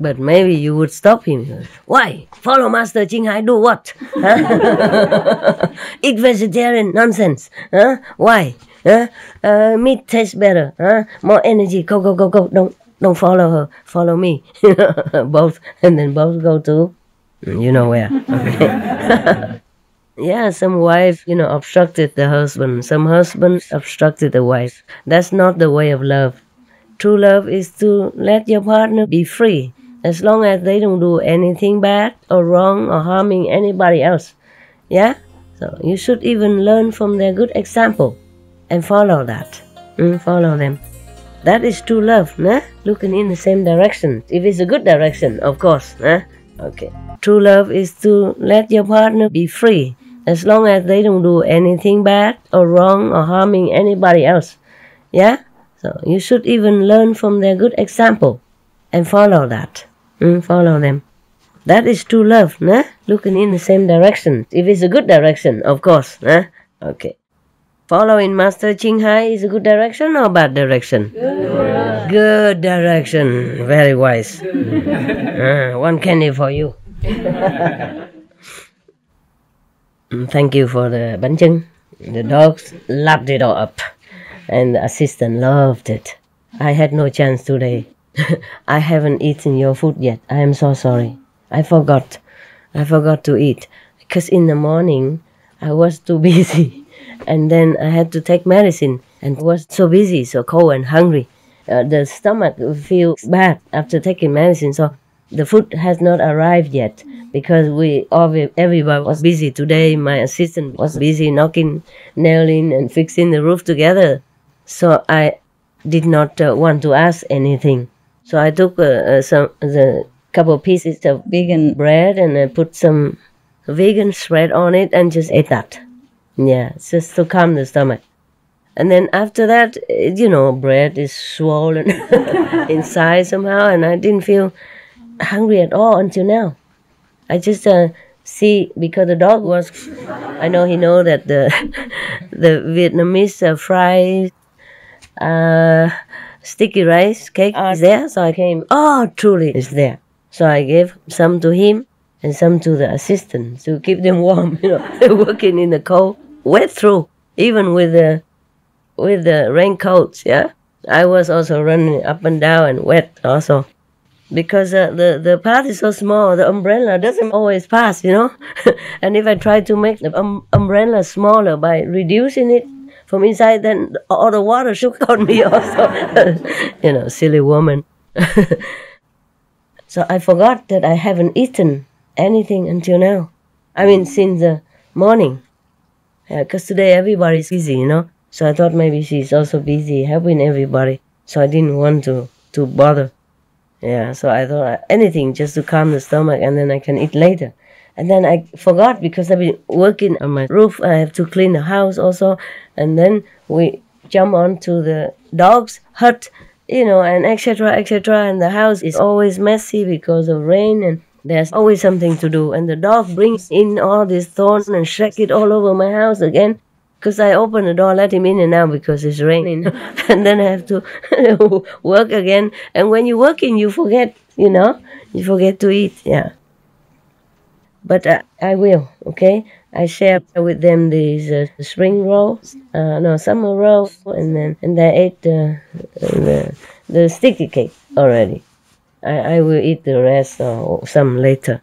But maybe you would stop him. Why? Follow Master Thanh Hải, do what? Eat vegetarian nonsense. Why? Meat tastes better. More energy. Go. Don't follow her. Follow me. Both. And then both go to you know where. Okay. Yeah, some wife, obstructed the husband. Some husband obstructed the wife. That's not the way of love. True love is to let your partner be free, as long as they don't do anything bad or wrong or harming anybody else. Yeah? So you should even learn from their good example and follow that. Follow them. That is true love, nah? Looking in the same direction. If it's a good direction, of course. Nah? Okay. True love is to let your partner be free, as long as they don't do anything bad or wrong or harming anybody else. Yeah? So you should even learn from their good example and follow that. Follow them. That is true love, nah? Looking in the same direction. If it's a good direction, of course, nah? Okay. Following Master Ching Hai is a good direction or bad direction? Good direction. Very wise. One candy for you. Thank you for the bánh chưng. The dogs lapped it all up, and the assistant loved it. I had no chance today. I haven't eaten your food yet. I am so sorry. I forgot to eat, because in the morning I was too busy, and then I had to take medicine, and was so busy, so cold and hungry. The stomach feels bad after taking medicine, so the food has not arrived yet, because everybody was busy today. My assistant was busy nailing and fixing the roof together, so I did not want to ask anything. So I took the couple pieces of vegan bread, and I put some vegan spread on it and just ate that. Yeah, just to calm the stomach. And then after that, bread is swollen inside somehow, and I didn't feel hungry at all until now. I just see, because the dog was, I know he know that the Vietnamese fried sticky rice cake is there, so I came, truly it's there. So I gave some to him and some to the assistant to keep them warm, working in the cold, wet through, even with the raincoats, yeah. I was also running up and down and wet also. Because the path is so small, the umbrella doesn't always pass, And if I try to make the umbrella smaller by reducing it from inside, then all the water shook on me also. Silly woman. So I forgot that I haven't eaten anything until now. I mean, since the morning. Because today everybody's busy, So I thought maybe she's also busy helping everybody. So I didn't want to bother. Yeah, so I thought anything just to calm the stomach, and then I can eat later. And then I forgot, because I've been working on my roof. I have to clean the house also. And then we jump onto the dog's hut, and etc., etc. And the house is always messy because of rain, and there's always something to do. And the dog brings in all these thorns and shake it all over my house again. Because I open the door, let him in and out because it's raining. And then I have to work again. And when you're working, you forget, you forget to eat, yeah. But I will, okay? I share with them these spring rolls, summer rolls, and they ate the sticky cake already. I will eat the rest or some later.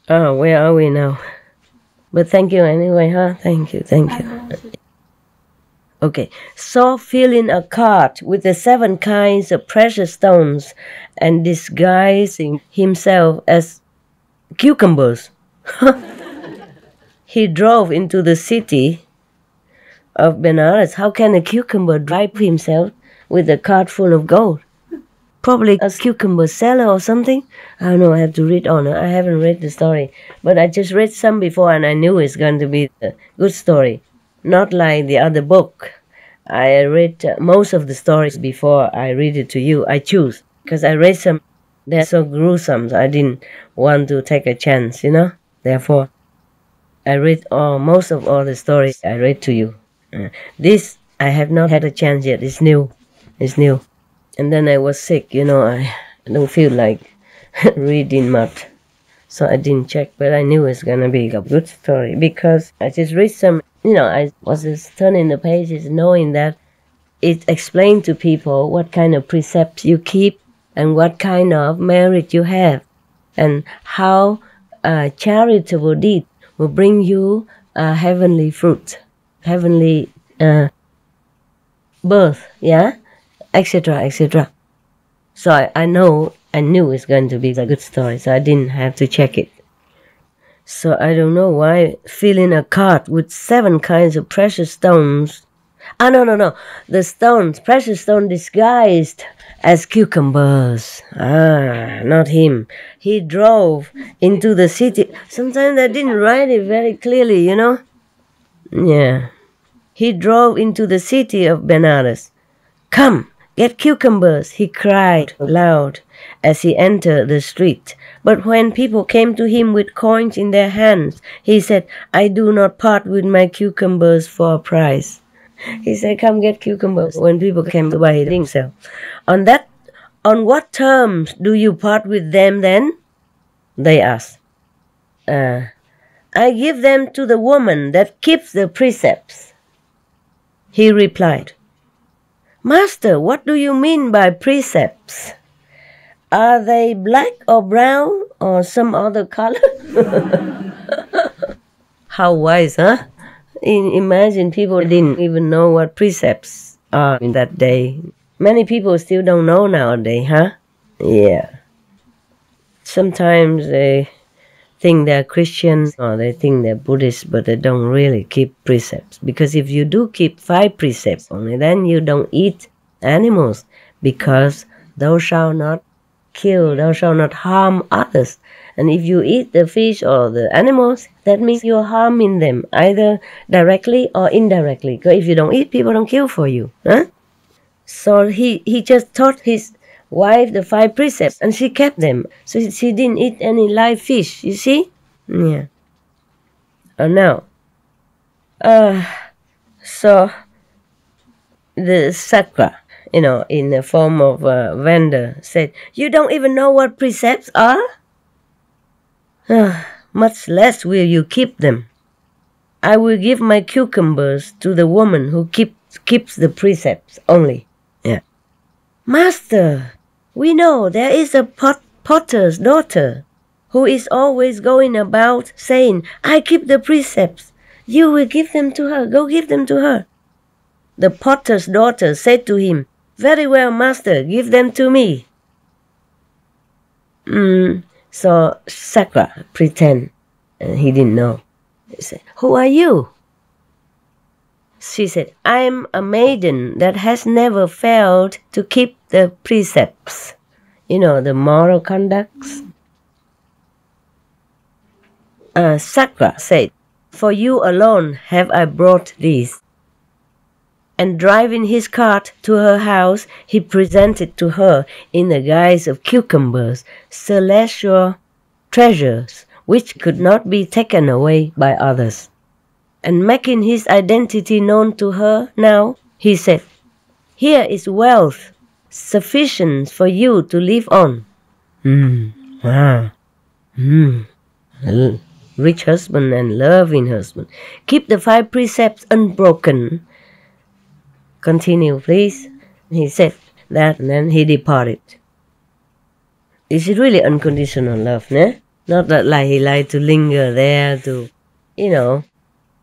Where are we now? But thank you anyway, huh? Thank you. Okay, so filling a cart with the 7 kinds of precious stones and disguising himself as cucumbers, he drove into the city of Benares. How can a cucumber drive himself with a cart full of gold? Probably a cucumber seller or something. I don't know, I have to read on. I haven't read the story. But I just read some before, and I knew it's going to be a good story. Not like the other book. I read most of the stories before I read it to you. I choose. Because I read some, they're so gruesome, so I didn't want to take a chance, Therefore, I read most of all the stories I read to you. This, I have not had a chance yet. It's new. And then I was sick, I don't feel like reading much. So I didn't check, but I knew it's going to be a good story, because I just read some, I was just turning the pages knowing that it explained to people what kind of precepts you keep and what kind of merit you have, and how charitable deed will bring you heavenly fruit, heavenly birth, yeah? Etc., etc. So I knew it's going to be a good story, so I didn't have to check it. So I don't know why filling a cart with 7 kinds of precious stones. No. The stones, precious stone disguised as cucumbers. Not him. He drove into the city. Sometimes I didn't write it very clearly, Yeah. He drove into the city of Benares. Come, get cucumbers, he cried loud. as he entered the street. But when people came to him with coins in their hands, he said, I do not part with my cucumbers for a price. He said, come get cucumbers when people came to buy things. On what terms do you part with them then? They asked. I give them to the woman that keeps the precepts. He replied, Master, what do you mean by precepts? Are they black or brown or some other color? How wise, huh? Imagine people didn't even know what precepts are in that day. Many people still don't know nowadays, huh? Yeah. Sometimes they think they're Christians or they think they're Buddhists, but they don't really keep precepts. Because if you do keep 5 precepts only, then you don't eat animals, because thou shalt not kill, thou shalt not harm others. And if you eat the fish or the animals, that means you're harming them, either directly or indirectly. Because if you don't eat, people don't kill for you. Huh? So he just taught his wife the 5 precepts, and she kept them. So she didn't eat any live fish, you see? Yeah. Now, so the Sakra, in the form of a vendor, said, you don't even know what precepts are? Much less will you keep them. I will give my cucumbers to the woman who keeps the precepts only. Yeah. Master, we know there is a potter's daughter who is always going about saying, I keep the precepts. You will give them to her. Go give them to her. The potter's daughter said to him, very well, master, give them to me. So Sakra pretend he didn't know. He said, who are you? She said, I'm a maiden that has never failed to keep the precepts. The moral conducts. Sakra said, for you alone have I brought these. And driving his cart to her house, he presented to her, in the guise of cucumbers, celestial treasures, which could not be taken away by others. And making his identity known to her now, he said, here is wealth sufficient for you to live on. Rich husband and loving husband. Keep the 5 precepts unbroken. Continue, please. He said that, and then he departed. This is really unconditional love, né? Not that like he liked to linger there to,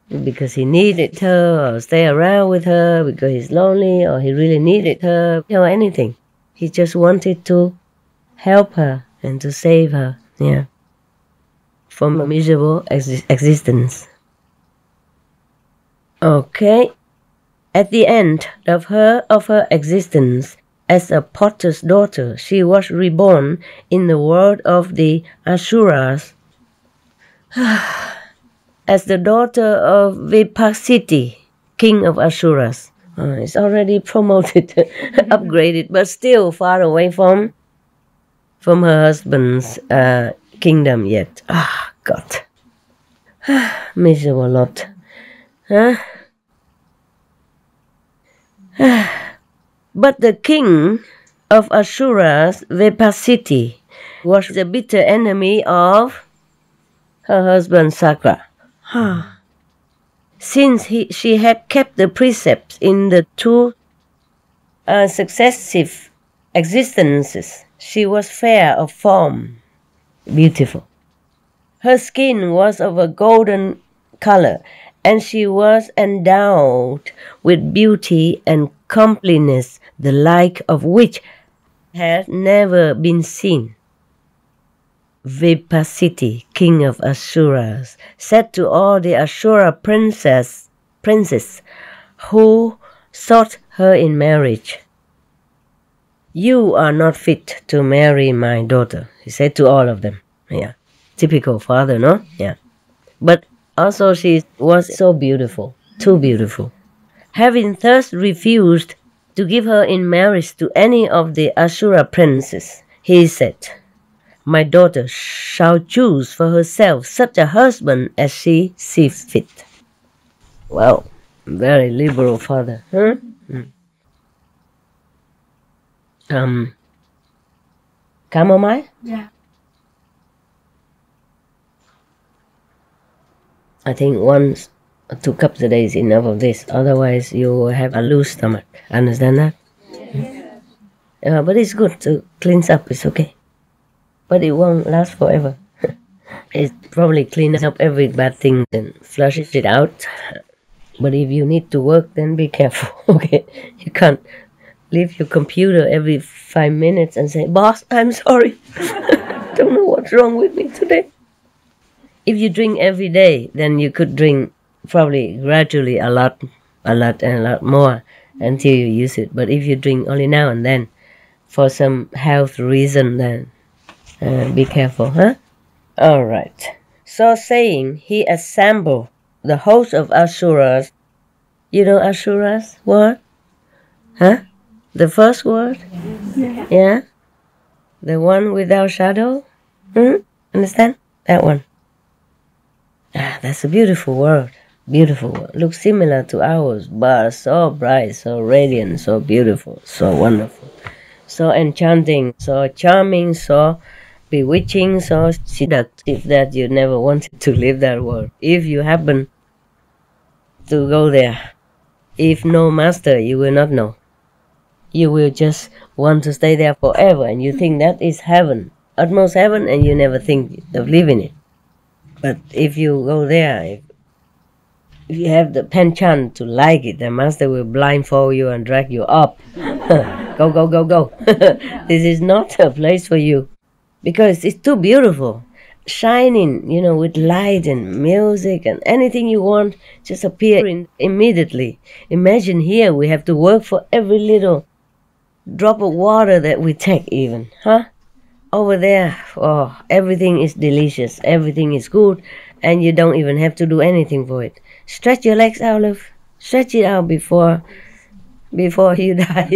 because he needed her, or stay around with her because he's lonely, or he really needed her, anything. He just wanted to help her and to save her, from a miserable existence. Okay. At the end of her existence as a potter's daughter, she was reborn in the world of the Asuras as the daughter of Vipasiti, king of Asuras. It's already promoted, upgraded, but still far away from her husband's kingdom yet. God. Miserable lot. But the king of Asuras, Vipasiti, was the bitter enemy of her husband Sakra. Since she had kept the precepts in the 2 successive existences, she was fair of form, beautiful. Her skin was of a golden color, and she was endowed with beauty and comeliness, the like of which had never been seen. Vipasiti, king of Asuras, said to all the Asura princes who sought her in marriage, you are not fit to marry my daughter. He said to all of them. Yeah, typical father, no? Yeah. But also she was so beautiful, too beautiful. Having thus refused to give her in marriage to any of the Asura princes, He said, "My daughter shall choose for herself such a husband as she sees fit." Wow, very liberal father, huh? Chamomile? Yeah. I think 1 or 2 cups a day is enough of this. Otherwise, you will have a loose stomach. Understand that? But it's good to cleanse up. It's okay. But it won't last forever. It probably cleans up every bad thing and flushes it out. But if you need to work, then be careful. Okay? You can't leave your computer every 5 minutes and say, "Boss, I'm sorry. Don't know what's wrong with me today." If you drink every day, then you could drink probably gradually a lot more until you use it. But if you drink only now and then for some health reason, then be careful, huh? All right. So saying, he assembled the host of Asuras. You know Asuras word? Huh? The first word? Yeah? The one without shadow? Understand? That one. That's a beautiful word. Beautiful word. Looks similar to ours, but so bright, so radiant, so beautiful, so wonderful, so enchanting, so charming, so bewitching, so seductive that you never wanted to leave that world. If you happen to go there, if no master, you will not know. You will just want to stay there forever, and you think that is heaven, utmost heaven, and you never think of leaving it. But if you go there, if you have the penchant to like it, the master will blindfold you and drag you up. Go, go, go, go. This is not a place for you. Because it's too beautiful. Shining, with light and music and anything you want just appear immediately. Imagine here we have to work for every little drop of water that we take even, huh? Over there, everything is delicious, everything is good, and you don't even have to do anything for it. Stretch your legs out, love. Stretch it out before you die.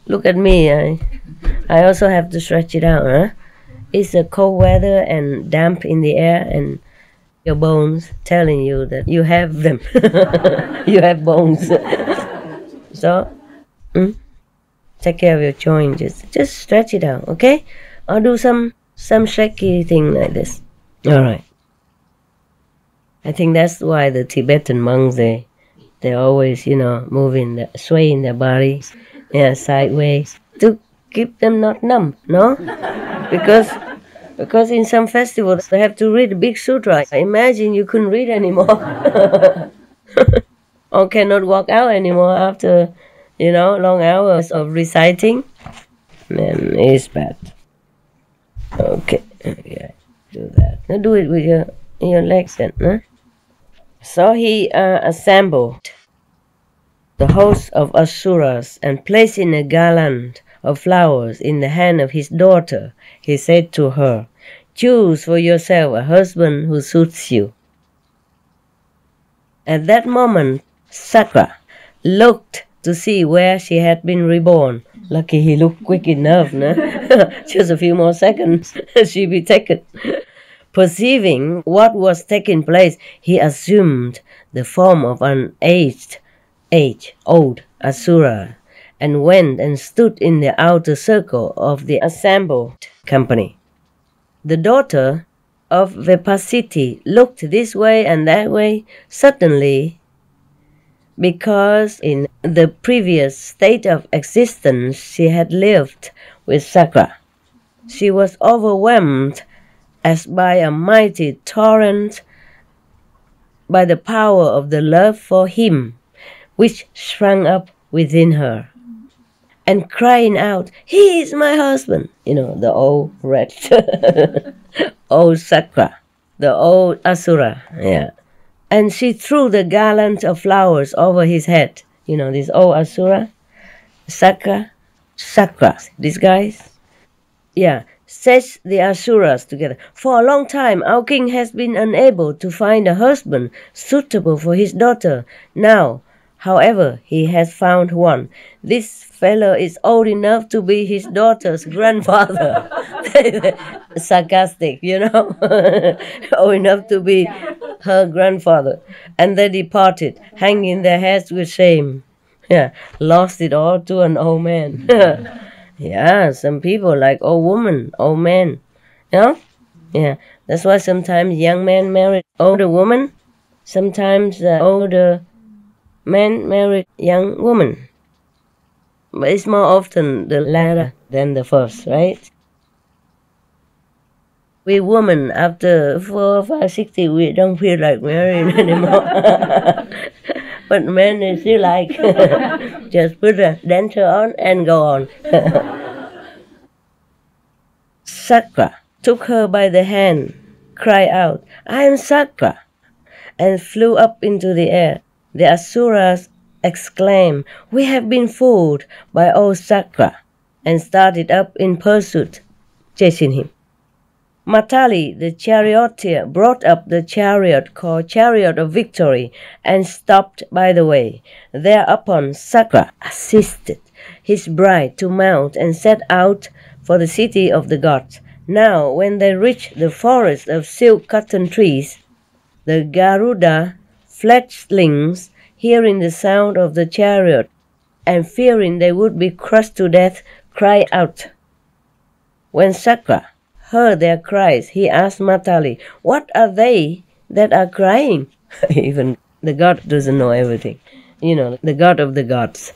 Look at me, I also have to stretch it out, huh? It's a cold weather and damp in the air, and your bones telling you that you have them. You have bones. So, take care of your joint. Just stretch it out, okay? Or do some shaky thing like this. All right. I think that's why the Tibetan monks they always moving, swaying their bodies, sideways to keep them not numb, no? Because in some festivals they have to read a big sutra. Imagine you couldn't read anymore, or cannot walk out anymore after long hours of reciting. Then it's bad. Okay, yeah, do that. Now do it with your legs then, huh? So he assembled the host of Asuras and placing a garland of flowers in the hand of his daughter, he said to her, "Choose for yourself a husband who suits you." At that moment, Sakra looked to see where she had been reborn. Lucky he looked quick enough, no? Just a few more seconds, she'd be taken. Perceiving what was taking place, he assumed the form of an old Asura, and went and stood in the outer circle of the assembled company. The daughter of Vipasiti looked this way and that way, suddenly, because in the previous state of existence she had lived with Sakra. She was overwhelmed as by a mighty torrent by the power of the love for him, which sprang up within her, and crying out, "He is my husband!" The old wretch, old Sakra, the old Asura, And she threw the garland of flowers over his head. This old Asura, Sakra, these guys. Said the Asuras together, "For a long time our king has been unable to find a husband suitable for his daughter. Now However, he has found one. This fellow is old enough to be his daughter's grandfather. Sarcastic, you know. Old enough to be her grandfather. And they departed, hanging their heads with shame. Yeah, lost it all to an old man. Yeah, some people like old woman, old man. You know? Yeah, that's why sometimes young men marry older woman. Sometimes older men marry young woman. But it's more often the latter than the first, right? We women, after 4, 5, 60, we don't feel like marrying anymore. But men, they still like. Just put a denture on and go on. Sakra took her by the hand, cried out, "I am Sakra," and flew up into the air. The Asuras exclaimed, "We have been fooled by old Sakra," and started up in pursuit, chasing him. Matali, the charioteer, brought up the chariot called Chariot of Victory and stopped by the way. Thereupon Sakra assisted his bride to mount and set out for the city of the gods. Now, when they reached the forest of silk cotton trees, the Garuda fledglings, hearing the sound of the chariot and fearing they would be crushed to death, cried out. When Sakra heard their cries, he asked Matali, "What are they that are crying?" Even the god doesn't know everything. You know, the god of the gods.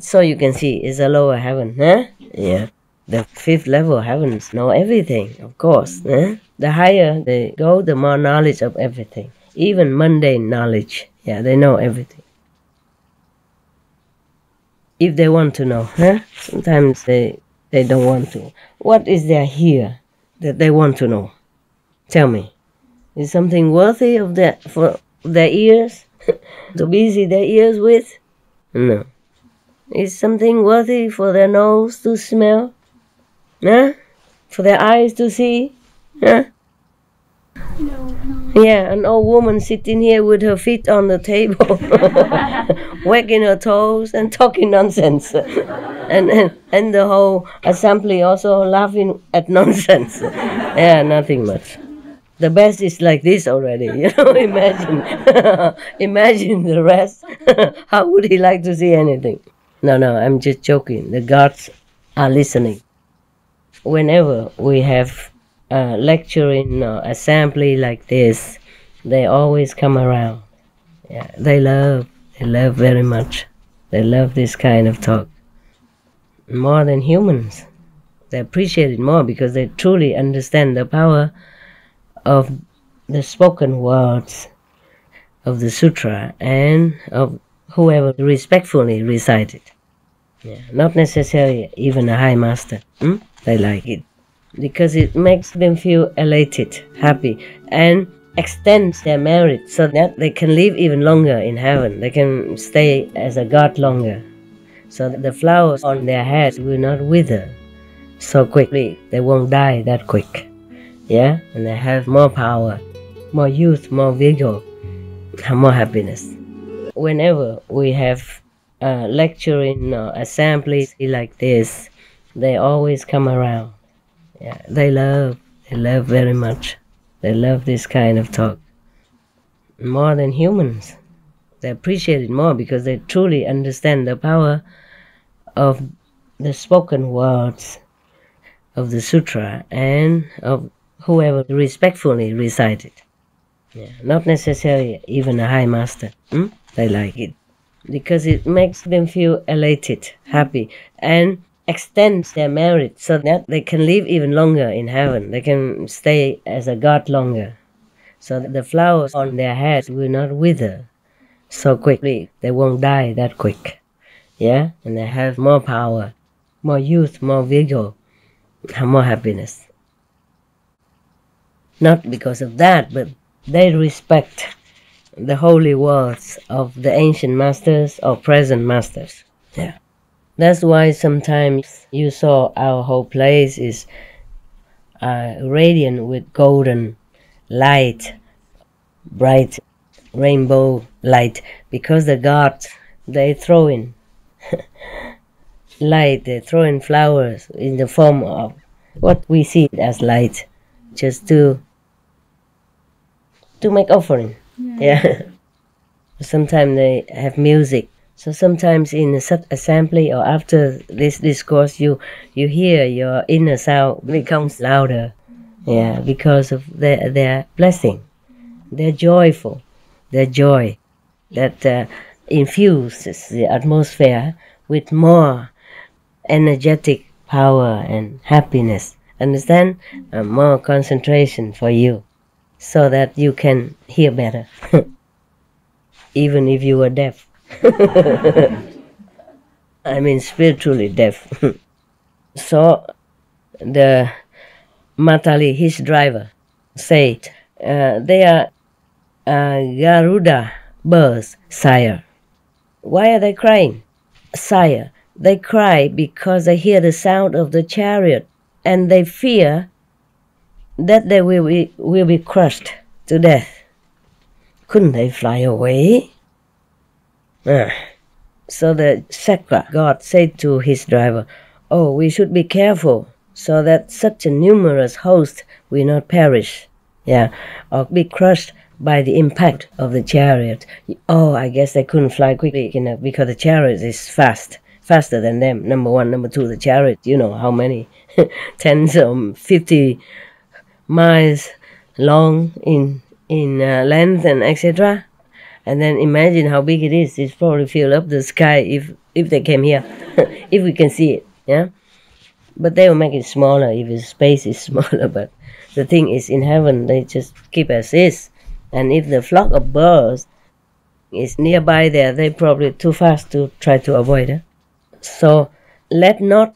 So you can see, it's a lower heaven, huh? Yeah. The 5th level heavens know everything, of course. The higher they go, the more knowledge of everything. Even mundane knowledge. Yeah, they know everything. If they want to know, huh? Sometimes they don't want to. What is there here that they want to know? Tell me. Is something worthy of for their ears? To busy their ears with? No. Is something worthy for their nose to smell? Huh? For their eyes to see? Huh? No. Yeah, an old woman sitting here with her feet on the table, wagging her toes and talking nonsense. And the whole assembly also laughing at nonsense. Yeah, nothing much. The best is like this already, you know, imagine. Imagine the rest. How would he like to see anything? No, I'm just joking. The gods are listening. Whenever we have a lecturing or assembly like this, they always come around. Yeah, they love very much. They love this kind of talk. More than humans. They appreciate it more because they truly understand the power of the spoken words of the sutra and of whoever respectfully recite it. Yeah, not necessarily even a high master. They like it because it makes them feel elated, happy, and extends their merit so that they can live even longer in heaven. They can stay as a god longer, so that the flowers on their heads will not wither so quickly. They won't die that quick. Yeah, and they have more power, more youth, more vigor, more happiness. Whenever we have lecturing or assemblies like this, they always come around. Yeah, they love very much. They love this kind of talk. More than humans. They appreciate it more because they truly understand the power of the spoken words of the sutra and of whoever respectfully recite it. Yeah, not necessarily even a high master. They like it because it makes them feel elated, happy, and extends their merit so that they can live even longer in heaven. They can stay as a god longer, so that the flowers on their heads will not wither so quickly. They won't die that quick. Yeah, and they have more power, more youth, more vigor, more happiness. Not because of that, but they respect the holy words of the ancient masters or present masters. Yeah. That's why sometimes you saw our whole place is radiant with golden light, bright rainbow light, because the gods, they throw in light, they throw in flowers in the form of what we see as light, just to make offering. Yeah. Sometimes they have music. So sometimes in such assembly or after this discourse, you hear your inner sound becomes louder. Yeah, because of their blessing. They're joyful. Their joy that infuses the atmosphere with more energetic power and happiness. Understand? More concentration for you, so that you can hear better, even if you were deaf. I mean spiritually deaf. So the Matali, his driver, said, they are Garuda birds, sire. Why are they crying? Sire, they cry because they hear the sound of the chariot, and they fear that they will be crushed to death. Couldn't they fly away? So the Sakra god said to his driver, "Oh, we should be careful so that such a numerous host will not perish, or be crushed by the impact of the chariot." Oh, I guess they couldn't fly quickly enough because the chariot is faster than them. Number one. Number two, the chariot, you know how many, tens or 50 miles long in length and etc. And then imagine how big it is. It's probably fill up the sky if they came here, if we can see it. Yeah, but they will make it smaller if the space is smaller. But the thing is, in heaven they just keep as is. And if the flock of birds is nearby there, they're probably too fast to try to avoid it. So let not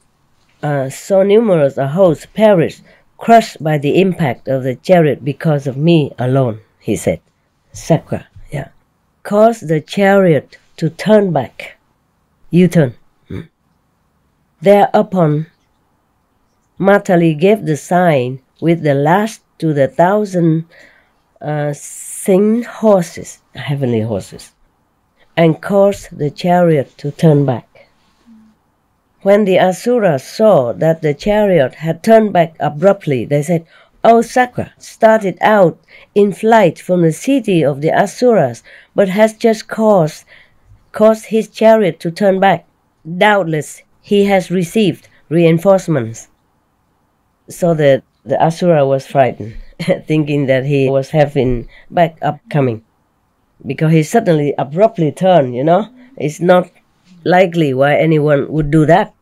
so numerous a host perish, crushed by the impact of the chariot because of me alone, he said. Sakra, yeah. Cause the chariot to turn back. U-turn. Thereupon, Matali gave the sign with the lash to the 1,000 singed horses, heavenly horses, and caused the chariot to turn back. When the Asuras saw that the chariot had turned back abruptly, they said, "Oh, Sakra started out in flight from the city of the Asuras, but has just caused his chariot to turn back. Doubtless he has received reinforcements." So the Asura was frightened, thinking that he was having backup coming, because he suddenly abruptly turned, It's not likely why anyone would do that.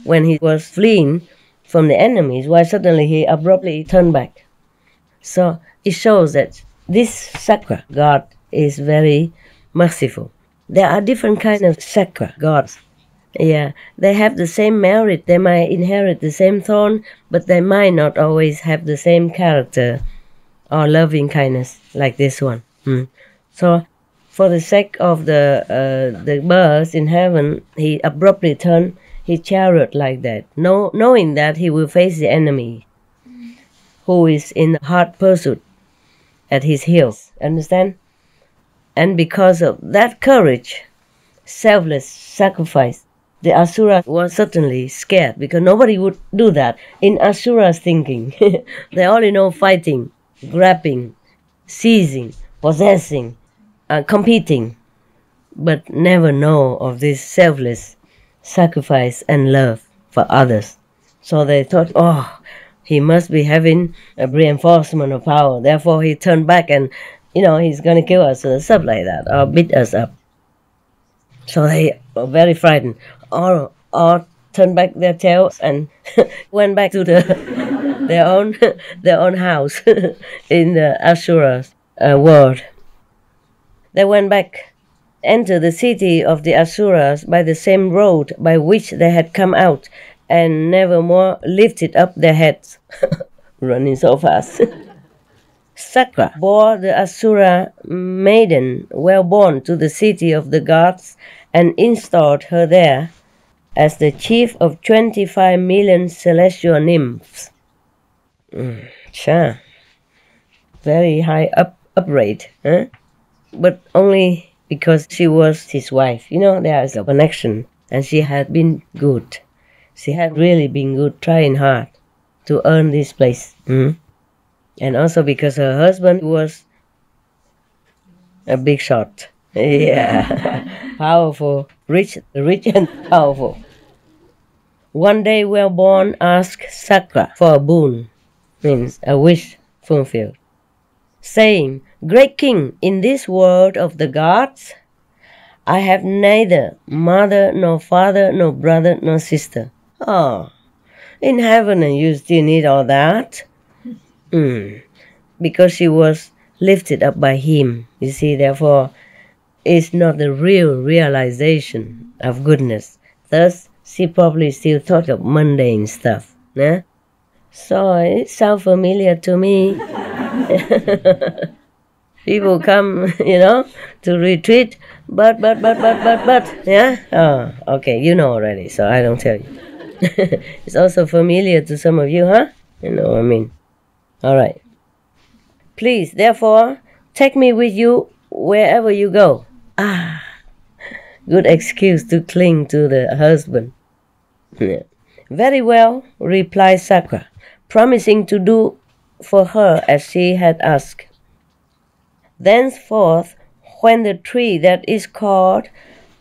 When he was fleeing from the enemies, why suddenly he abruptly turned back? So it shows that this Sakra god is very merciful. There are different kinds of Sakra gods. Yeah, they have the same merit. They might inherit the same throne, but they might not always have the same character or loving kindness like this one. So, for the sake of the birds in heaven, he abruptly turned his chariot like that, knowing that he will face the enemy, who is in hot pursuit at his heels. Understand? And because of that courage, selfless sacrifice, the Asura was certainly scared, because nobody would do that. In Asura's thinking, they only know fighting, grabbing, seizing, possessing, competing, but never know of this selfless sacrifice and love for others. So they thought, oh, he must be having a reinforcement of power. Therefore, he turned back and, he's going to kill us or stuff like that, or beat us up. So they were very frightened, or turned back their tails and went back to their own house in the Asura's world. They went back, entered the city of the Asuras by the same road by which they had come out, and never more lifted up their heads, running so fast. Sakra bore the Asura maiden well born to the city of the gods, and installed her there as the chief of 25 million celestial nymphs. Very high up rate, huh? but only because she was his wife. You know, there is a connection, and she had been good. She had really been good, trying hard to earn this place. And also because her husband was a big shot. Yeah, powerful, rich and powerful. One day Wellborn asked Sakra for a boon, means a wish fulfilled, saying, "Great king, in this world of the gods, I have neither mother, nor father, nor brother, nor sister." Oh, in heaven and you still need all that? Because she was lifted up by him, you see, therefore, it's not the real realization of goodness. Thus, she probably still thought of mundane stuff. Né? So it sounds familiar to me. People come, to retreat, but, yeah? Oh, okay, you know already, so I don't tell you. It's also familiar to some of you, huh? You know what I mean? All right. Please, therefore, take me with you wherever you go. Good excuse to cling to the husband. Yeah. Very well, replied Sakra, promising to do for her as she had asked. Thenceforth, when the tree that is called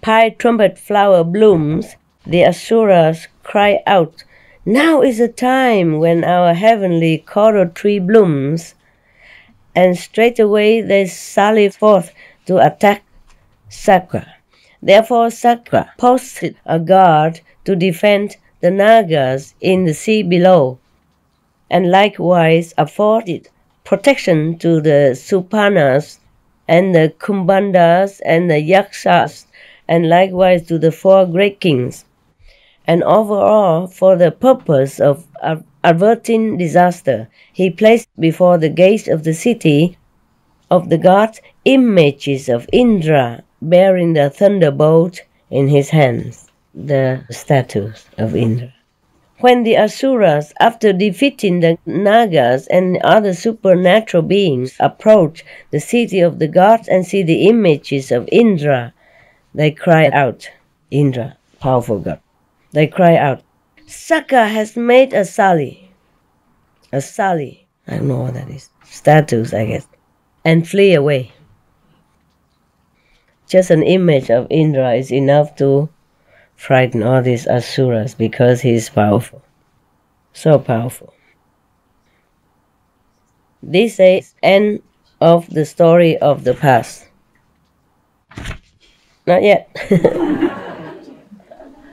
Pie Trumpet Flower blooms, the Asuras cry out, "Now is the time when our heavenly coral tree blooms," and straightway they sally forth to attack Sakra. Therefore Sakra posted a guard to defend the Nagas in the sea below, and likewise afforded protection to the Supanas and the Kumbhandas and the Yakshas, and likewise to the 4 great kings. And overall, for the purpose of averting disaster, he placed before the gates of the city of the gods images of Indra bearing the thunderbolt in his hands, the statues of Indra. When the Asuras, after defeating the Nagas and other supernatural beings, approach the city of the gods and see the images of Indra, they cry out, Indra, powerful god. They cry out, "Sakra has made a sally." A sally, I don't know what that is. Statues, I guess. And flee away. Just an image of Indra is enough to frighten all these Asuras because he is powerful. So powerful. This is the end of the story of the past. Not yet.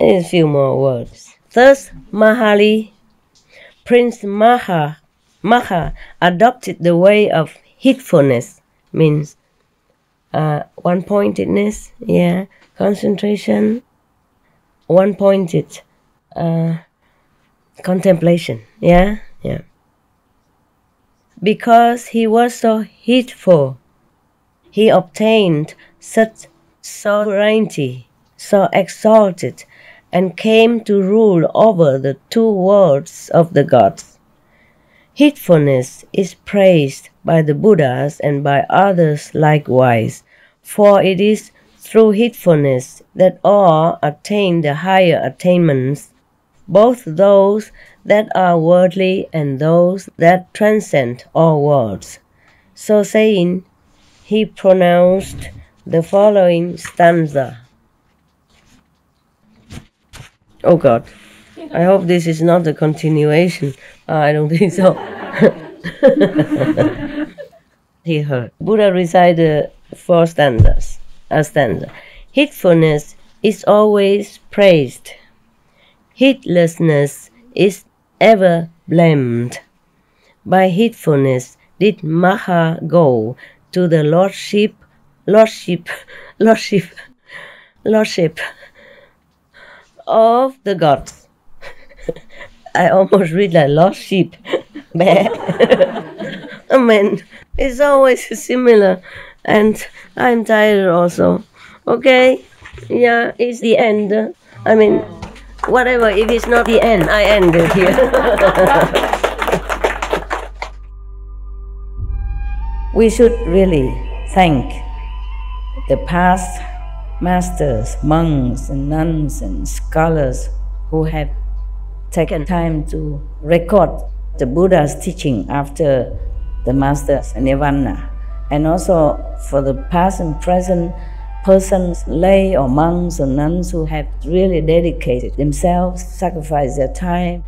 A few more words. Thus, Mahali, Prince Magha, adopted the way of heedfulness, means one-pointedness, concentration, one-pointed contemplation, Because he was so heedful, he obtained such sovereignty, so exalted, and came to rule over the 2 worlds of the gods. Heedfulness is praised by the Buddhas and by others likewise, for it is through heedfulness that all attain the higher attainments, both those that are worldly and those that transcend all worlds. So saying, he pronounced the following stanza. Oh God, I hope this is not a continuation. I don't think so. He heard. Buddha recited 4 stanzas. A stanza. Heedfulness is always praised. Heedlessness is ever blamed. By heedfulness did Magha go to the lordship of the gods. I almost read like lost sheep. I mean, it's always similar, and I'm tired also. Okay, it's the end. I mean, whatever, if it's not the end, I end it here. We should really thank the past masters, monks and nuns and scholars who have taken time to record the Buddha's teaching after the master's nirvana, and also for the past and present persons, lay or monks or nuns who have really dedicated themselves, sacrificed their time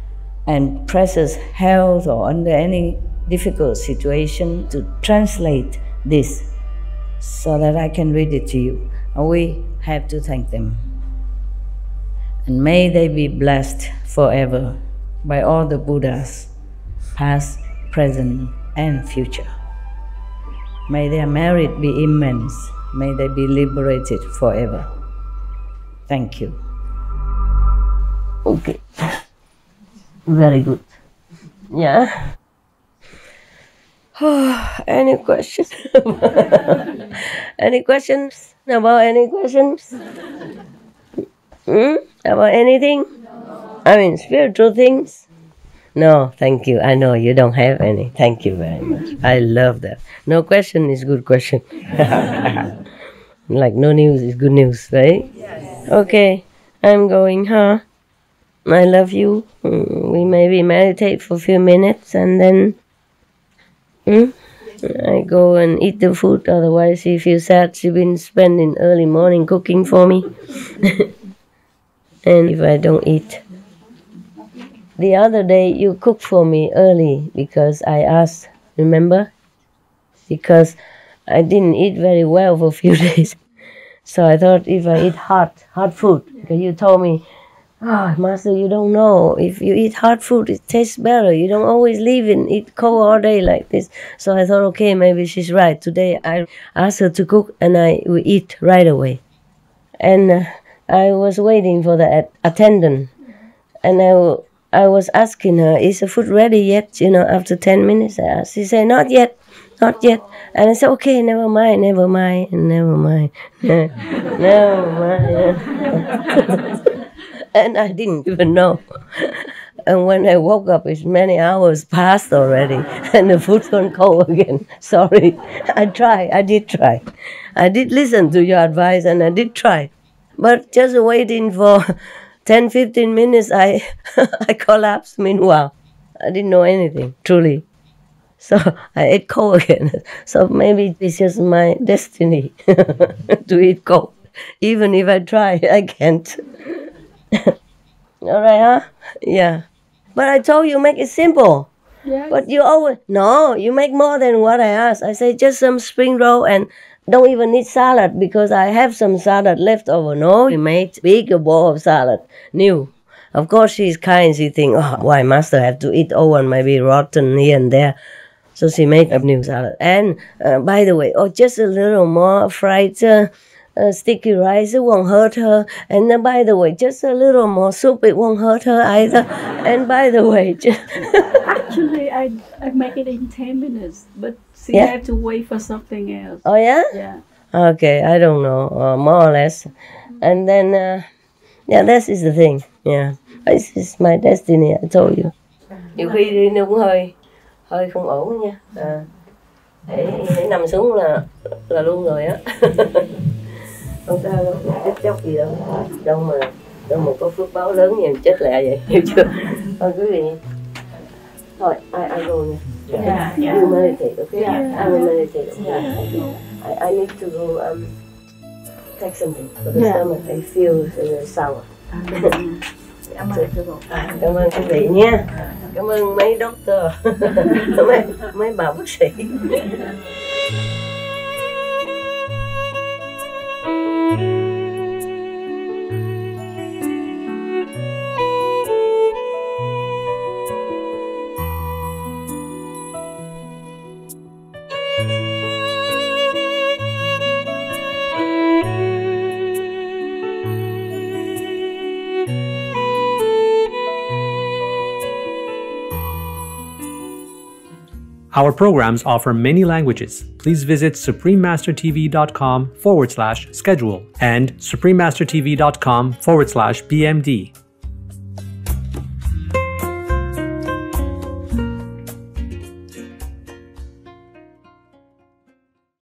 and precious health or under any difficult situation to translate this so that I can read it to you. And we have to thank them. And may they be blessed forever by all the Buddhas, past, present, and future. May their merit be immense. May they be liberated forever. Thank you. Okay. Very good. Yeah. Any questions? Any questions? About any questions? About anything? I mean, spiritual things? No, thank you. I know you don't have any. Thank you very much. I love that. No question is good question. Like no news is good news, right? Yes. Okay, I'm going, huh? I love you. We maybe meditate for a few minutes and then I go and eat the food. Otherwise, she feels sad. She's been spending early morning cooking for me. And if I don't eat. The other day, you cooked for me early because I asked, remember? Because I didn't eat very well for a few days. So I thought if I eat hot food, because you told me, Master, you don't know. If you eat hot food, it tastes better. You don't always leave and eat cold all day like this. So I thought, okay, maybe she's right. Today I asked her to cook and I will eat right away. And I was waiting for the attendant. And I was asking her, is the food ready yet? You know, after 10 minutes, I asked. She said, not yet. And I said, okay, never mind. Never mind. And I didn't even know. And when I woke up, it's many hours past already, and the food's gone cold again. Sorry. I did try. I did listen to your advice, and I did try. But just waiting for 10, 15 minutes, I collapsed meanwhile. I didn't know anything, truly. So I ate cold again. So maybe it's just my destiny to eat cold. Even if I try, I can't. All right, huh? Yeah. But I told you make it simple. Yes. But you always, no, you make more than what I asked. I say just some spring roll and don't even need salad because I have some salad left over. No, you made bigger bowl of salad, new. Of course, she's kind. She thinks, why Master have to eat old and maybe rotten here and there. So she made a new salad. And by the way, just a little more fried sticky rice, it won't hurt her. And then, by the way, just a little more soup, it won't hurt her either. And by the way, actually, I make it in 10 minutes, but she have to wait for something else. Oh, yeah? Yeah. Okay, I don't know, more or less. And then, this is the thing. Yeah, this is my destiny, I told you. Nhiều khi đi nó cũng hơi không ổn nha. Để nằm xuống là luôn rồi á. Không sao đâu, chết chóc gì đâu. Đâu mà có phước báo lớn như chết lẹ vậy, hiểu chưa? Thôi quý vị. Thôi, I go nha. You meditate, okay? I will meditate, okay? I need to go take something for the stomach. I feel sour. Cảm ơn quý vị nha. Cảm ơn mấy doctor, mấy bà bác sĩ. Our programs offer many languages. Please visit suprememastertv.com/schedule and suprememastertv.com/BMD.